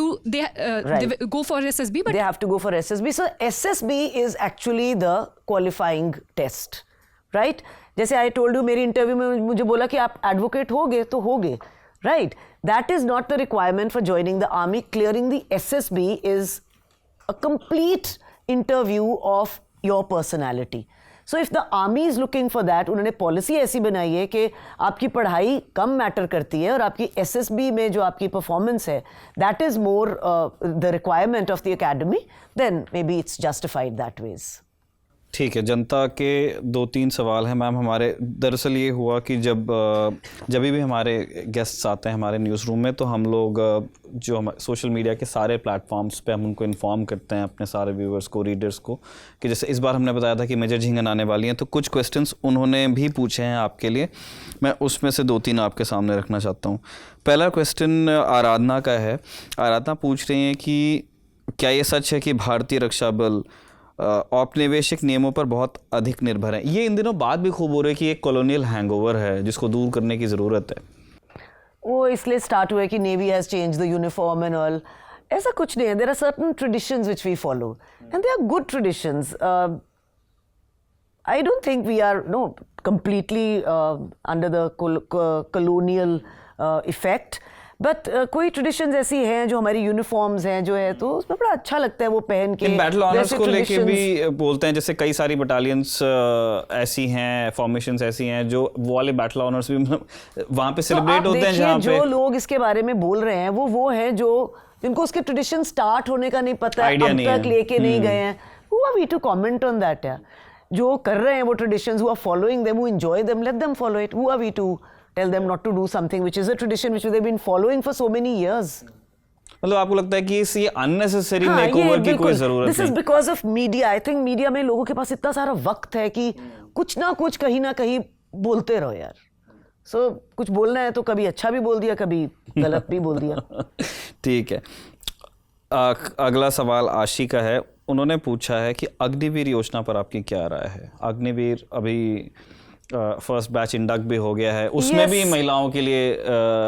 go for SSB, but they have to go for SSB. So SSB is actually the qualifying test, right? जैसे I told you, मेरी interview में मुझे बोला कि आप advocate होगे तो होगे, right? That is not the requirement for joining the army. Clearing the SSB is a complete interview of your personality. So if the army is looking for that, उन्होंने पॉलिसी ऐसी बनाई है कि आपकी पढ़ाई कम मैटर करती है और आपकी SSB में जो आपकी परफॉर्मेंस है, that is more the requirement of the academy, then maybe it's justified that ways. ठीक है, जनता के 2-3 सवाल हैं मैम हमारे. दरअसल ये हुआ कि जब भी हमारे गेस्ट्स आते हैं हमारे न्यूज़ रूम में, तो हम लोग जो हम सोशल मीडिया के सारे प्लेटफॉर्म्स पे हम उनको इन्फॉर्म करते हैं, अपने सारे व्यूअर्स को, रीडर्स को, कि जैसे इस बार हमने बताया था कि मेजर झींगन आने वाली हैं, तो कुछ क्वेश्चंस उन्होंने भी पूछे हैं आपके लिए. मैं उसमें से 2-3 आपके सामने रखना चाहता हूँ. पहला क्वेश्चन आराधना का है. आराधना पूछ रही हैं कि क्या ये सच है कि भारतीय रक्षा बल औपनिवेशिक नियमों पर बहुत अधिक निर्भर है? ये इन दिनों बात भी खूब हो रही है कि एक कॉलोनियल हैंगओवर है जिसको दूर करने की ज़रूरत है. वो इसलिए स्टार्ट हुआ है कि navy has change the uniform and all. ऐसा कुछ नहीं है. There are certain traditions which we follow and they are good traditions. I don't think we are completely under the colonial effect. बट कोई ट्रेडिशंस ऐसी हैं जो हमारी यूनिफॉर्म्स हैं जो है, तो उसमें बड़ा अच्छा लगता है वो पहन के. बैटल ऑनर्स को लेके भी बोलते हैं, जैसे कई सारी बटालियंस ऐसी हैं, फॉर्मेशंस ऐसी हैं जो वो वाले बैटल ऑनर्स भी वहाँ पे सेलिब्रेट होते हैं. जहाँ पे जो लोग इसके बारे में बोल रहे हैं वो हैं जो जिनको उसके ट्रेडिशन स्टार्ट होने का नहीं पता है, अब तक लेके नहीं गए हैं. Who are we to comment on that? जो कर रहे हैं वो traditions, who are following them, who enjoy them, let them follow it. Who are we to tell them not to do something which is a tradition which they've been following for so many years? मतलब आपको लगता है कि ये unnecessary makeover की कोई जरूरत नहीं? This is because of media. I think media में लोगों के पास इतना सारा वक्त है कि कुछ ना कुछ कहीं ना कहीं बोलते रहो यार. So कुछ बोलना है तो कभी अच्छा भी बोल दिया, कभी गलत भी बोल दिया. ठीक है. अगला सवाल आशी का है. उन्होंने पूछा है कि अग्निवीर योजना पर आपकी क्या राय है? अग्निवीर अभी फर्स्ट बैच इंडक्ट भी हो गया है, उसमें भी महिलाओं के लिए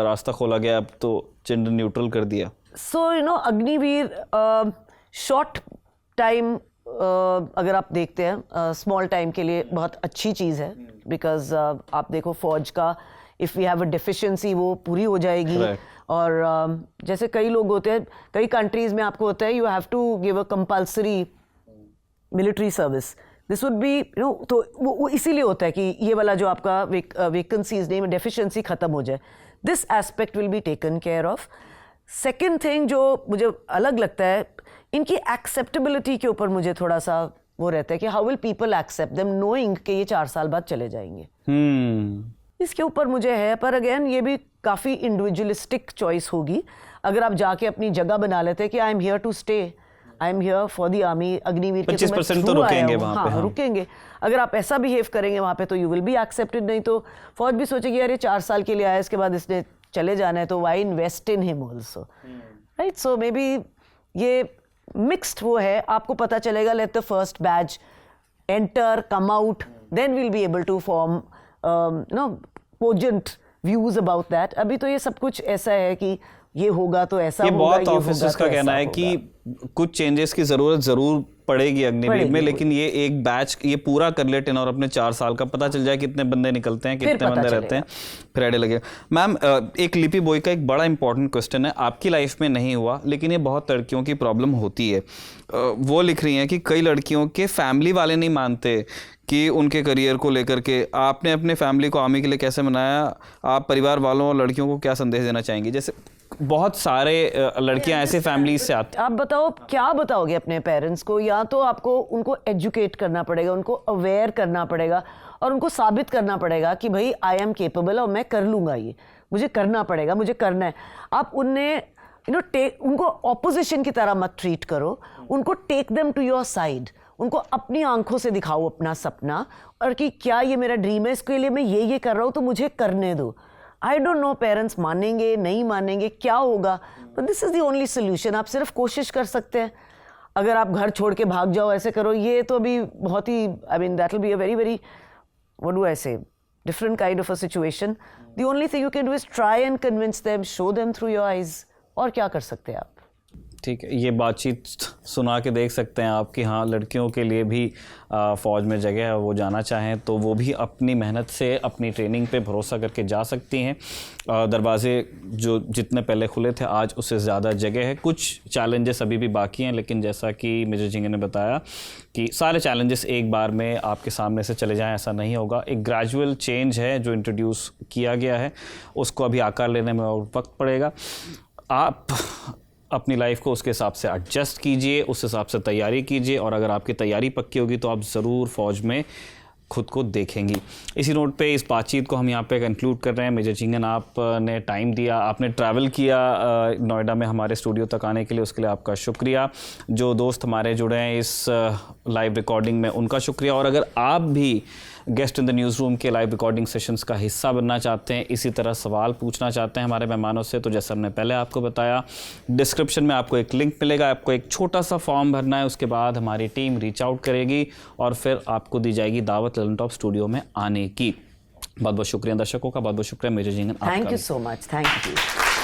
रास्ता खोला गया, अब तो जेंडर न्यूट्रल कर दिया. सो अग्निवीर शॉर्ट टाइम अगर आप देखते हैं, स्मॉल टाइम के लिए बहुत अच्छी चीज़ है. बिकॉज आप देखो फौज का if we have a deficiency वो पूरी हो जाएगी. और जैसे कई लोग होते हैं, कई कंट्रीज़ में आपको होता है you have to give a compulsory military service. This would be तो वो इसीलिए होता है कि ये वाला जो आपका वैकेंसीज नहीं, डेफिशिएंसी ख़त्म हो जाए. This aspect will be taken care of. Second thing जो मुझे अलग लगता है, इनकी एक्सेप्टेबिलिटी के ऊपर मुझे थोड़ा सा वो रहता है कि how will people accept them knowing कि ये 4 साल बाद चले जाएंगे. इसके ऊपर मुझे है. पर अगेन ये भी काफ़ी इंडिविजुअलिस्टिक चॉइस होगी. अगर आप जाके अपनी जगह बना लेते हैं कि I am here to stay, I am here for the army, Agniveer के 25% तो रुकेंगे वहाँ पे. हाँ, रुकेंगे. अगर आप ऐसा बिहेव करेंगे वहाँ पे तो यू विल बी एक्सेप्टेड. नहीं तो फौज भी सोचेगी यार ये 4 साल के लिए आया, इसके बाद इसने चले जाना है, तो why invest in him also, right. So maybe ये मिक्स्ड वो है. आपको पता चलेगा, let the first batch enter, come out, then will be able to form cogent views about that. अभी तो ये सब कुछ ऐसा है कि ये होगा तो ऐसा होगा, बहुत ऑफिसर्स का कहना है कि कुछ चेंजेस की जरूरत जरूर पड़ेगी अग्निवीर में, लेकिन ये एक बैच ये पूरा कर ले टेनर अपने 4 साल का, पता चल जाए कितने बंदे निकलते हैं, कितने बंदे रहते हैं, फिर आइडिया लगे. मैम एक लिपि बॉय का एक बड़ा इंपॉर्टेंट क्वेश्चन है, आपकी लाइफ में नहीं हुआ लेकिन ये बहुत लड़कियों की प्रॉब्लम होती है. वो लिख रही हैं कि कई लड़कियों के फैमिली वाले नहीं मानते कि उनके करियर को लेकर के आपने अपने फैमिली को आर्मी के लिए कैसे मनाया, आप परिवार वालों और लड़कियों को क्या संदेश देना चाहेंगी? जैसे बहुत सारे लड़कियां ऐसे फैमिली से आती आप बताओ क्या बताओगे अपने पेरेंट्स को? या तो आपको उनको एजुकेट करना पड़ेगा, उनको अवेयर करना पड़ेगा और उनको साबित करना पड़ेगा कि भाई आई एम केपेबल और मैं कर लूँगा, ये मुझे करना पड़ेगा, मुझे करना है। आप उन्हें उनको ऑपोजिशन की तरह मत ट्रीट करो, उनको take them to your side, उनको अपनी आंखों से दिखाओ अपना सपना और कि क्या ये मेरा ड्रीम है, इसके लिए मैं ये कर रहा हूँ तो मुझे करने दो। आई डोंट नो पेरेंट्स मानेंगे नहीं मानेंगे क्या होगा, but this is the only solution. आप सिर्फ कोशिश कर सकते हैं। अगर आप घर छोड़ के भाग जाओ, ऐसे करो, ये तो अभी बहुत ही, I mean that will be a very very, what do I say, different kind of a situation. The only thing you can do is try and convince them, show them through your eyes. और क्या कर सकते हैं आप? ठीक है, ये बातचीत सुना के देख सकते हैं आप कि हाँ, लड़कियों के लिए भी फ़ौज में जगह है, वो जाना चाहें तो वो भी अपनी मेहनत से अपनी ट्रेनिंग पे भरोसा करके जा सकती हैं। दरवाज़े जो जितने पहले खुले थे आज उससे ज़्यादा जगह है। कुछ चैलेंजेस अभी भी बाकी हैं, लेकिन जैसा कि मेजर जिंगे ने बताया कि सारे चैलेंजेस एक बार में आपके सामने से चले जाएं, ऐसा नहीं होगा। एक ग्रेजुअल चेंज है जो इंट्रोड्यूस किया गया है, उसको अभी आकार लेने में और वक्त पड़ेगा। आप अपनी लाइफ को उसके हिसाब से एडजस्ट कीजिए, उस हिसाब से तैयारी कीजिए और अगर आपकी तैयारी पक्की होगी तो आप ज़रूर फ़ौज में खुद को देखेंगी। इसी नोट पे इस बातचीत को हम यहाँ पे कंक्लूड कर रहे हैं। मेजर जिंगन, आपने टाइम दिया, आपने ट्रैवल किया नोएडा में हमारे स्टूडियो तक आने के लिए, उसके लिए आपका शुक्रिया। जो दोस्त हमारे जुड़े हैं इस लाइव रिकॉर्डिंग में, उनका शुक्रिया। और अगर आप भी guest in the news room के लाइव रिकॉर्डिंग सेशंस का हिस्सा बनना चाहते हैं, इसी तरह सवाल पूछना चाहते हैं हमारे मेहमानों से, तो जैसा हमने पहले आपको बताया, डिस्क्रिप्शन में आपको एक लिंक मिलेगा, आपको एक छोटा सा फॉर्म भरना है, उसके बाद हमारी टीम रीच आउट करेगी और फिर आपको दी जाएगी दावत ललन टॉप स्टूडियो में आने की। बहुत बहुत शुक्रिया दर्शकों का, बहुत बहुत शुक्रिया major Jhingan. Thank you so much, thank you.